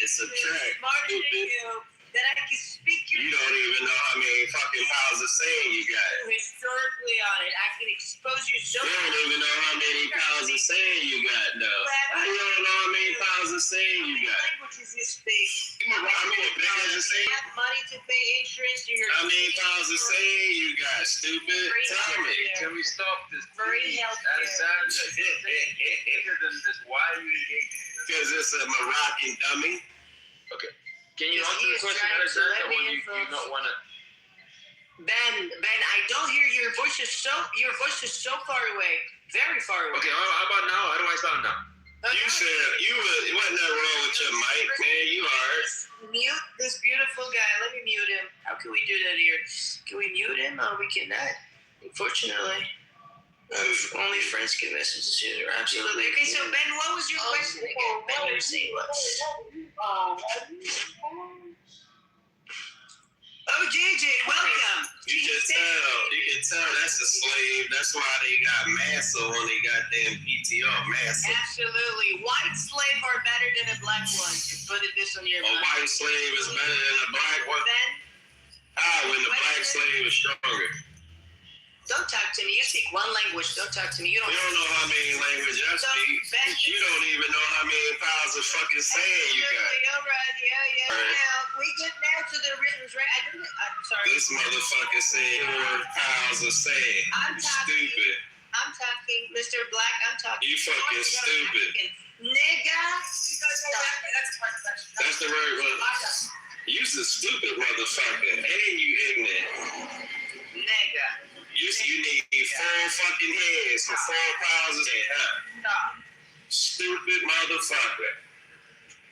It's a track. Smarter than you. That I can speak your. You don't even know how many fucking pounds of sand you got. Historically on it, I can expose you so. You don't even know how many pounds of sand you got, though. You don't know how many pounds of sand you got. Languages you speak. How many pounds of sand? Have money to pay insurance to your. How many pounds of sand you got, stupid? Tell me. Can we stop this? Free healthcare. Alexander, bigger than this. Why are you engaging in this? Because it's a Moroccan dummy. Okay. Can you answer the question, Alexander, or you not want to? Ben, I don't hear your voice is so far away, very far away. Okay, how about now? How do I sound now? You said wasn't that wrong with your mic, man? You are. Mute this beautiful guy. Let me mute him. How can we do that here? Can we mute him? We cannot. Unfortunately. Only friends can message each other. Absolutely. Okay, so Ben, what was your question again? Ben, you were saying what? Oh, JJ, welcome. You can tell that's a slave. That's why they got Massa on their goddamn PTO. Massa. Absolutely. White slave are better than a black one. Put this on your mind. A white slave is better than a black one? When the black slave is stronger. Don't talk to me. You speak one language. Don't talk to me. You don't know how many languages I speak. You don't even know how many pounds of fucking sand you got. All right. Yeah. Right. Now, we get now to the written. I'm sorry. This motherfucker said 4 pounds of sand. I'm stupid. I'm talking, Mr. Black. I'm talking. You fucking stupid. Nigga. That's the word. You's a stupid motherfucker. And you ignorant. Nigga. You need 4 fucking heads for 4 pounds of sand, huh? Stop. Stupid motherfucker.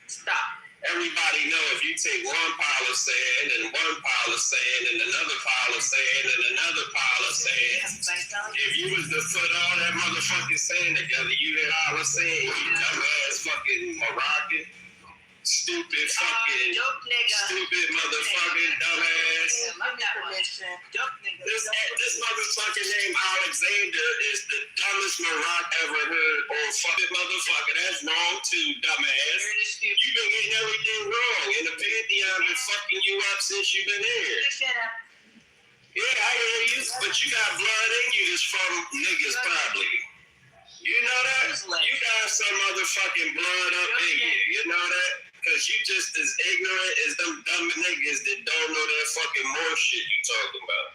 Stop. Everybody know if you take 1 pile of sand and 1 pile of sand and another pile of sand and another pile of sand, if you was to put all that motherfucking sand together, you had all the sand, you dumbass fucking Moroccan. Stupid fucking, stupid motherfucking dumbass. This motherfucker named Alexander is the dumbest Moroccan ever heard. Or fucking motherfucker, that's wrong too, dumbass. You've been getting everything wrong, and the Pantheon been fucking you up since you've been here. Yeah, I hear you, but you got blood in you that's from niggas probably. You know that? You got some motherfucking blood up in you. You know that? Because you just as ignorant as them dumb niggas that don't know that fucking more shit you talking about.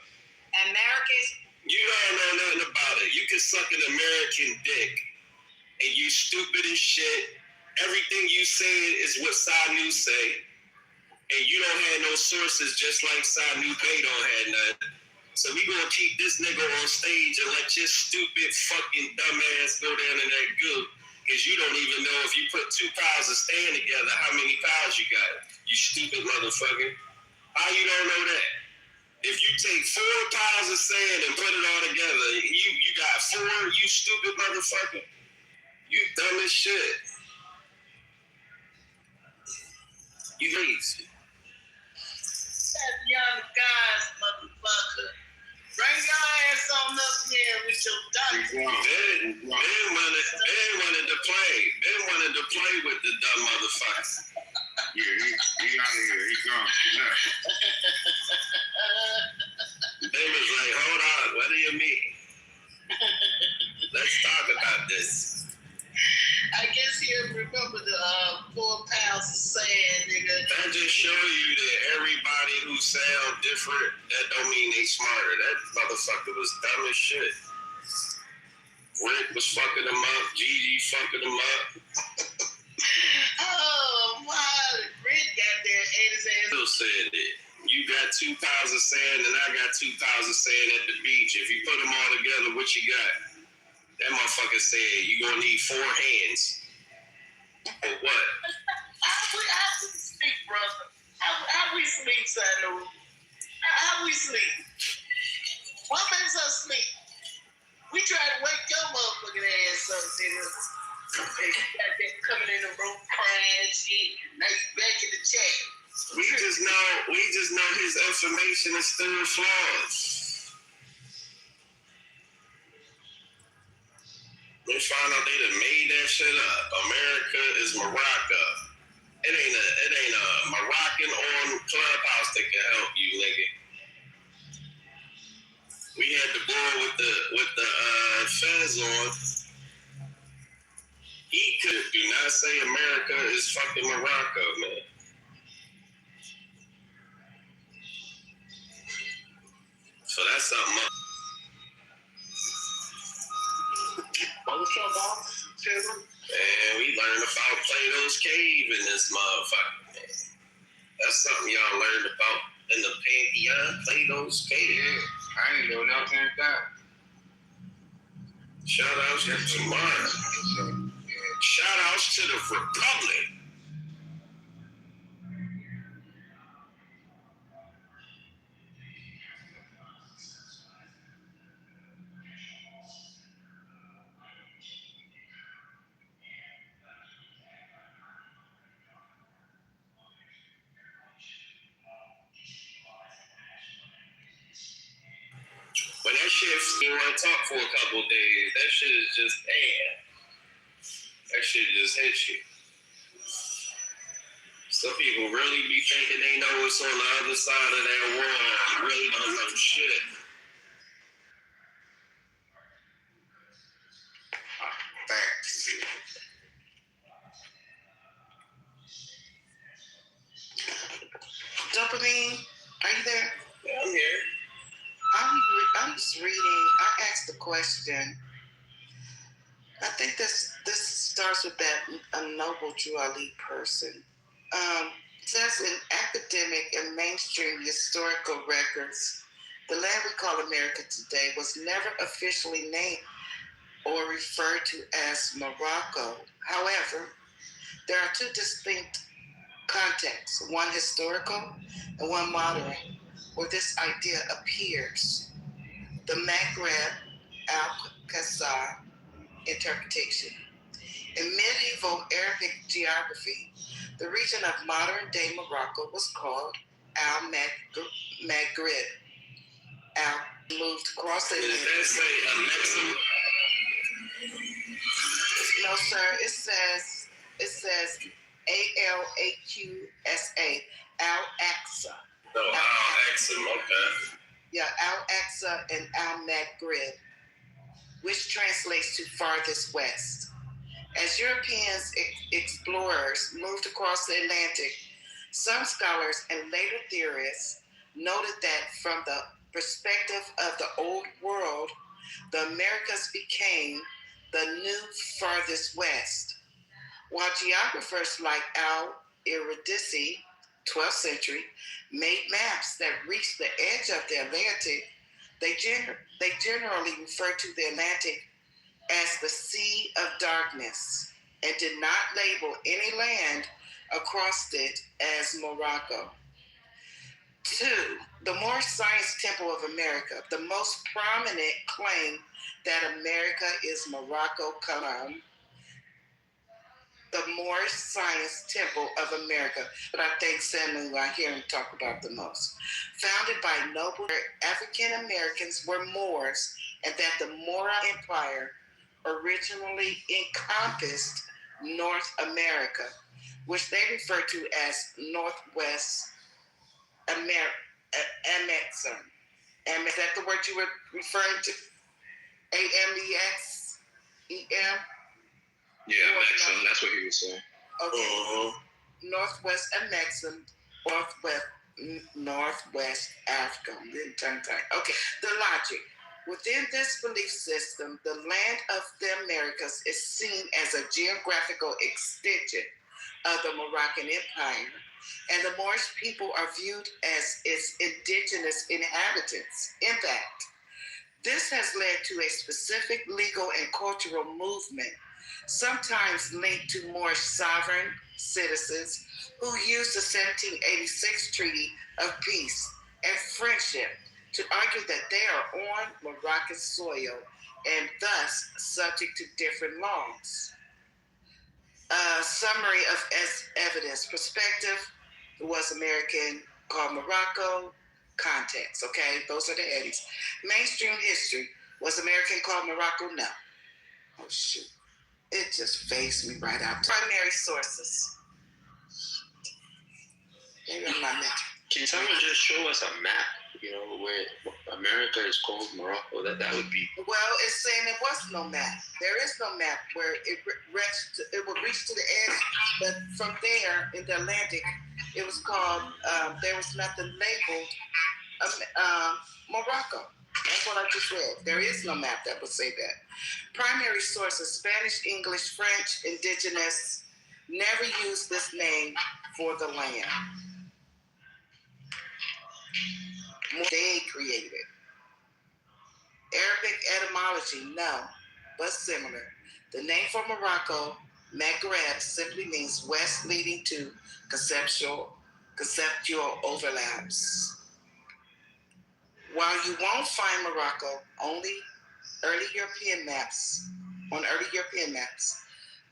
Americans. You don't know nothing about it. You can suck an American dick, and you stupid as shit. Everything you say is what Sanu say, and you don't have no sources, just like Sanu Bay don't have none. So we gonna keep this nigga on stage and let your stupid fucking dumbass go down in that goop. Because you don't even know if you put 2 piles of sand together, how many piles you got. You stupid motherfucker. How you don't know that? If you take 4 piles of sand and put it all together, you got 4, you stupid motherfucker. You dumb as shit. You lazy. Young guys, motherfucker. Bring your ass on up here with your doctor. Ben wanted to play. Ben wanted to play with the dumb motherfucker. Yeah, he out of here. He gone. He left. Ben was like, hold on, what do you mean? Let's Let's talk about this. I guess he'll remember the 4 pounds of sand, nigga. That just show you that everybody who sound different, that don't mean they smarter. That motherfucker was dumb as shit. Rick was fucking him up. Gigi fucking him up. Oh, wow. Rick got there and ate his ass. Still said it. You got 2 pounds of sand and I got 2 pounds of sand at the beach. If you put them all together, what you got? That motherfucker said you gonna need 4 hands. For what? How we sleep, brother? How we sleep, Sanu? How we sleep? What makes us sleep? We try to wake your motherfucking ass up, nigga. Hey, you got that coming in the room crying and shit. Now you back in the chat. We just know his information is still flawed. We found out they done made that shit up. America is Morocco. It ain't a Moroccan on Clubhouse that can help you, nigga. We had the boy with the fez on. He could do not say America is fucking Morocco, man. So that's something else. What's up, boss? Man, we learned about Plato's cave in this motherfucker, man. That's something y'all learned about in the Pantheon, Plato's cave. Yeah, I ain't know nothing like that. Shout outs to tomorrow. Shout outs to the Republic. When that shit, you want to talk for a couple days, that shit is just damn. That shit just hits you. Some people really be thinking they know what's on the other side of that wall. They really don't know shit. Thanks. Dopamine, are you there? Yeah, I'm here. I'm just reading. I asked the question. I think this starts with that a noble Drew Ali person. It says in academic and mainstream historical records, the land we call America today was never officially named or referred to as Morocco. However, there are 2 distinct contexts, one historical and one modern, where this idea appears. The Maghreb Al-Qasar interpretation. In medieval Arabic geography, the region of modern-day Morocco was called Al-Maghrib. Al moved across the... Did that say Alexa? No, sir. It says Al-Aqsa, Al-Aqsa. No, Al-Aqsa, okay. Yeah, Al-Aqsa and Al-Maghrib, which translates to farthest west. As Europeans explorers moved across the Atlantic, some scholars and later theorists noted that from the perspective of the old world, the Americas became the new farthest west. While geographers like Al-Iridisi, 12th century, made maps that reached the edge of the Atlantic, they generally referred to the Atlantic as the Sea of Darkness and did not label any land across it as Morocco. 2, the Moorish Science Temple of America, the most prominent claim that America is Morocco Kalam, the Moorish Science Temple of America, but I think Samu, I hear him talk about the most. Founded by noble African Americans were Moors, and that the Mora Empire originally encompassed North America, which they refer to as Northwest Amexum. Is that the word you were referring to? AMEX? E-M? Yeah, Maxim. That's what he was saying. Okay. Northwest Maxim, Northwest Africa. Okay, the logic. Within this belief system, the land of the Americas is seen as a geographical extension of the Moroccan Empire, and the Moorish people are viewed as its indigenous inhabitants. In fact, this has led to a specific legal and cultural movement, sometimes linked to Moorish sovereign citizens who used the 1786 Treaty of Peace and Friendship to argue that they are on Moroccan soil and thus subject to different laws. Summary of evidence. Perspective was American, called Morocco. Context, okay? Those are the headings. Mainstream history. Was American called Morocco? No. Oh, shoot. It just phased me right out. Primary sources. Maybe I'm not mentioning. Can someone just show us a map, where America is called Morocco? That would be... Well, it's saying there was no map. There is no map where it would reach to the edge, but from there in the Atlantic, it was called, there was nothing labeled Morocco. That's what I just read. There is no map that would say that. Primary sources, Spanish, English, French, indigenous, never used this name for the land. They created. Arabic etymology, no, but similar. The name for Morocco, Maghreb, simply means west leading to conceptual overlaps. While you won't find Morocco on early European maps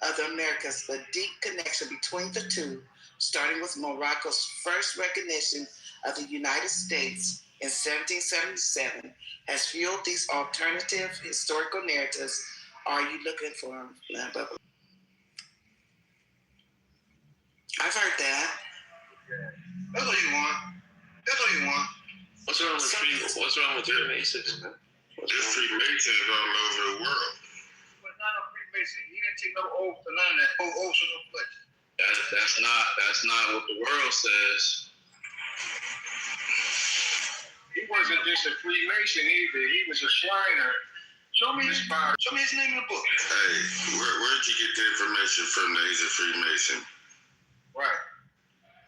of the Americas, the deep connection between the two, starting with Morocco's first recognition of the United States in 1777, has fueled these alternative historical narratives. Are you looking for blah, blah, blah. I've heard that. That's all you want. What's wrong with Freemasons, man? There's Freemasons all over the world. But not no Freemason. He didn't take no oath to none of that. No oath to no place. That's not what the world says. He wasn't just a Freemason either. He was a Shriner. Show me his name in the book. Hey, where'd you get the information from that he's a Freemason? Right.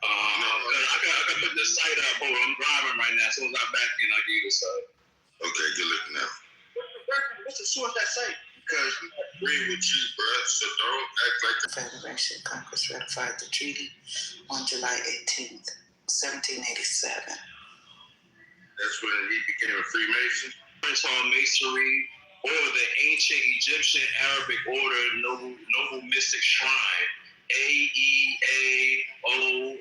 I can put the site up. Hold on, I'm driving right now. As soon as I'm back in, I'll give you the site. Okay, good look now. What's the source that say? Because we agree with you, bro. So don't act like the Federation Congress ratified the treaty on July 18th, 1787. That's when he became a Freemason. It's on Masonry or the ancient Egyptian Arabic order noble mystic shrine. AEAONMS.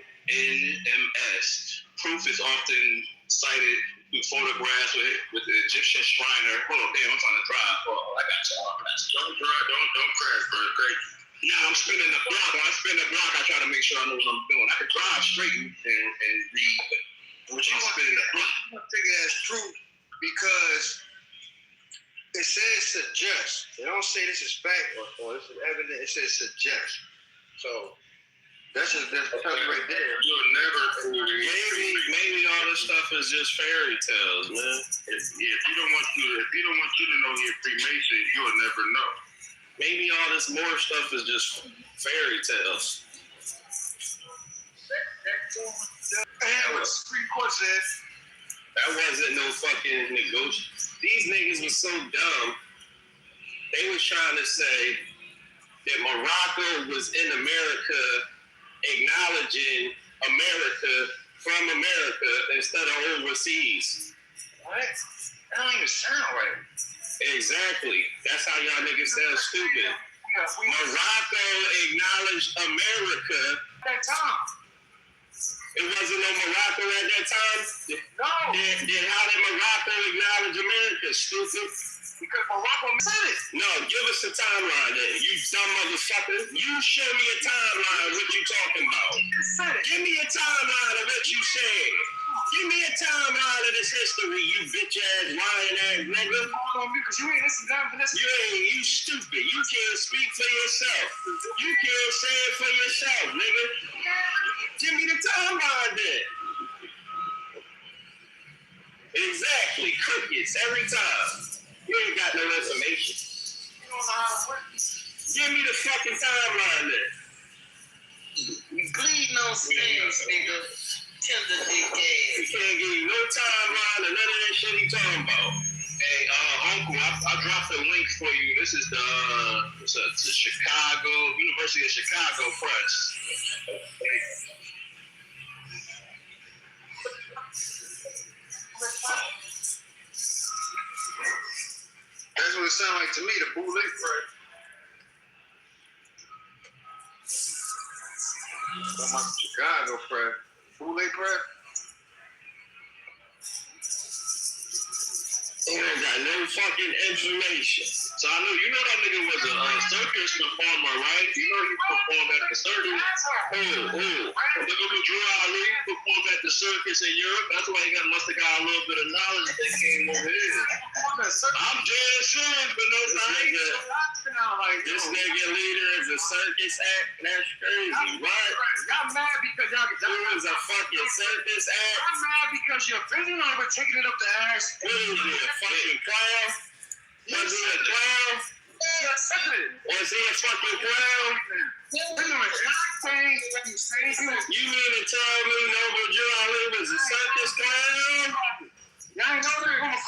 Proof is often cited with photographs with the Egyptian Shriner. Hold on, damn, I'm trying to drive. Oh, I got you. Don't drive, don't crash, bro. Great. Nah, I'm spinning the block. When I spin the block, I try to make sure I know what I'm doing. I can drive straight and read, but when I'm spinning the block, I'm gonna take it as true because it says suggest. They don't say this is fact or this is evidence. It says suggest. So that's right there. You'll never fool me. Maybe all this stuff is just fairy tales, man. If you don't want you to know you're Freemason, you'll never know. Maybe all this more stuff is just fairy tales. And what the Supreme Court said. That wasn't no fucking negotiation. These niggas was so dumb. They was trying to say that Morocco was in America, acknowledging America from America instead of overseas. What? That don't even sound right. Exactly. That's how y'all niggas sound stupid. Morocco acknowledged America at that time. It wasn't no Morocco at that time? No. Then how did Morocco acknowledge America, stupid? Because Morocco said it. No, give us a timeline then, you dumb motherfucker. You show me a timeline of what you talking about. Give me a timeline of what you said. Give me a timeline of the history, you bitch ass lying ass nigga. Hold on me, because you ain't listening. You stupid. You can't speak for yourself. You can't say it for yourself, nigga. Give me the timeline then. Exactly. Crickets every time. You ain't got no information. You don't know how to work. Give me the fucking timeline then. You bleeding on stage, nigga. Tender dick ass. He can't give you no timeline or none of that shit he talking about. Hey, Uncle, I dropped the link for you. This is the Chicago, University of Chicago Press. That's what it sounds like to me, the bootleg press. My Chicago press. Bootleg press. He ain't got no fucking information. So I know, you know that nigga was a circus performer, right? You know he performed at the circus. Look at Drew Ali performed at the circus in Europe. That's why he must have got a little bit of knowledge that came over here. I'm dead serious, but no time. This nigga leader is a circus act. That's crazy, right? Y'all mad because y'all was a fucking circus act. I'm mad because your business owner was taking it up the ass. What is it, a fucking clown? Was he a clown? Was he a fucking clown? You mean to tell me Noble Drew Ali was a circus clown? Y'all ain't know they were gonna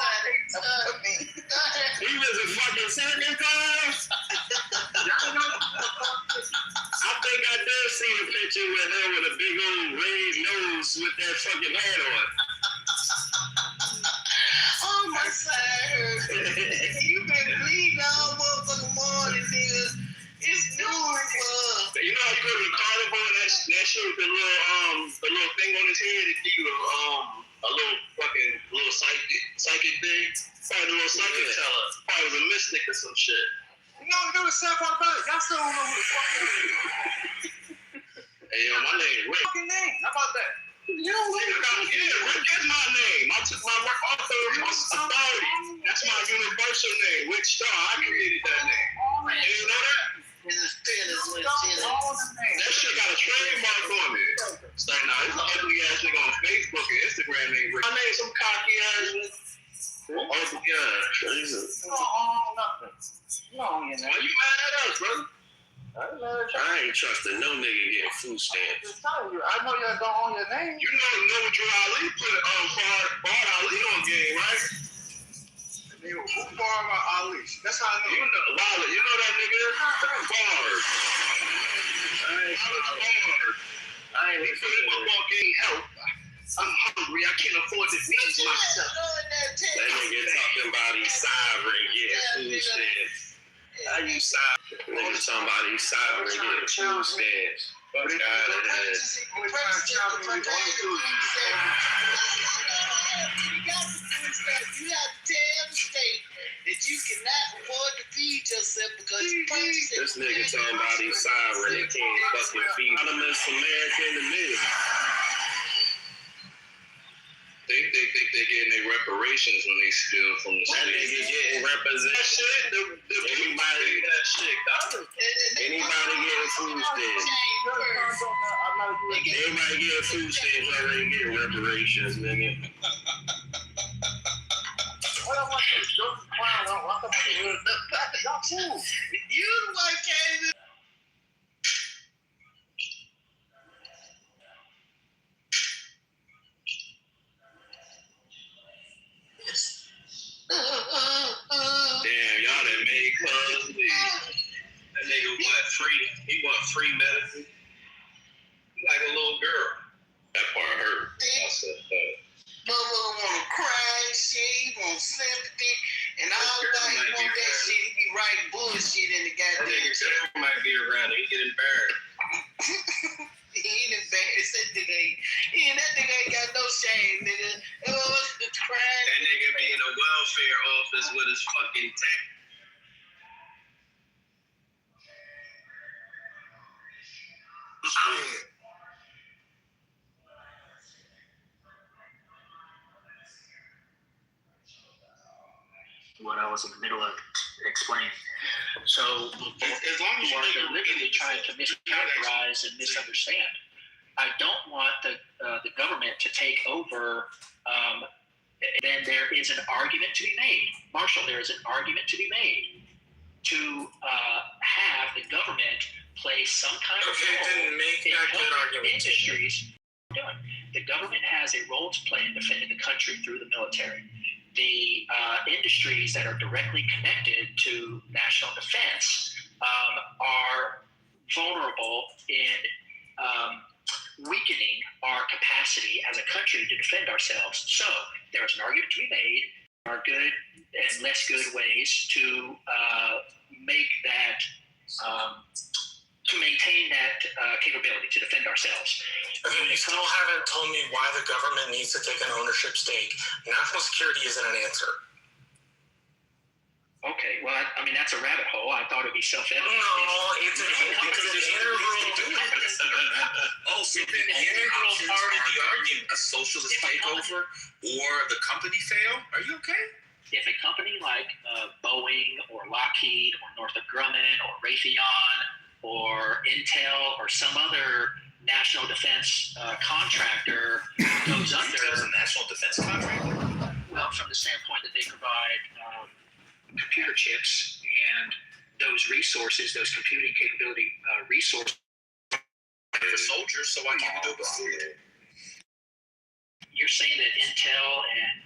He was a fucking circus clown? I think I did see a picture with him with a big old raised nose with that fucking hat on. Oh, my side hurt. You been bleeding all motherfucking morning, nigga. It's new. You know how you go to the carnival and that shit with the little thing on his head, it give you a little psychic thing? Probably the little psychic teller. Probably was a mystic or some shit. You know the sad part about it? Y'all still don't know who the fuck it is. Hey, yo, my name is Rick. Fucking name. How about that? You don't yeah, Rick is my name. I took my authority. That's my universal name, Rick Star. I created that name. You know that? That shit got a trademark on it. It's like, nah, this is an ugly ass nigga on Facebook and Instagram named Rick. My name's some cocky ass nigga. Oh, yeah. Jesus. You don't own nothing. You don't own nothing. Why you mad at us, brother? I ain't trusting no nigga getting food stamps. I know y'all don't own your name. You know what Drew Ali put Bard Ali on game, right? Who Bard Ali? That's how I know. You know that nigga? Bard. I ain't feeling my fucking help. I'm hungry. I can't afford to feed myself. That nigga talking about he's sovereign, getting food stamps. How you sovereign? Nigga talking about he's sovereign, getting food stamps. Fuck out of here. You have to tell the state that you cannot afford to feed yourself because you purchased it. This nigga talking about he's sovereign and can't fucking feed anonymous American to me. They think they're getting their reparations when they steal from the state. That nigga getting representation. Anybody that shit. Anybody getting food stamps. Everybody getting food stamps already getting reparations, nigga. What I want is joke clown. Y'all cool. You the one came in. Damn, y'all that made cuz leave. That nigga want free medicine. Like a little girl. That part hurt. I said, Motherfucker wanna cry and shit, he want sympathy, and all that he want that shit, he be writing bullshit in the goddamn shit. That might be around, he get embarrassed. He ain't embarrassed, that nigga ain't got no shame, nigga. What's the crime? That nigga be in a welfare office with his fucking tax. what I was in the middle of explaining. So, As long as who you are know deliberately trying to mischaracterize and misunderstand. I don't want the government to take over. Then there is an argument to be made. Marshall, there is an argument to be made to have the government play some kind of role then make in that good helping argument. industries. The government has a role to play in defending the country through the military. The industries that are directly connected to national defense are vulnerable in weakening our capacity as a country to defend ourselves. So there is an argument to be made. There are good and less good ways to make that, to maintain that capability to defend ourselves. Okay, you still haven't told me why the government needs to take an ownership stake. National security isn't an answer. Okay, well, I mean, that's a rabbit hole. I thought it'd be self-evident. No, it's because it's integral. Also, the integral part of the argument, a socialist takeover or the company fail. Are you okay? If a company like Boeing or Lockheed or Northrop Grumman or Raytheon or Intel or some other national defense contractor goes under. Intel's a national defense contractor? Well, from the standpoint that they provide computer chips and those resources, those computing capability resources. For soldiers, so why can't we do it with food? You're saying that Intel and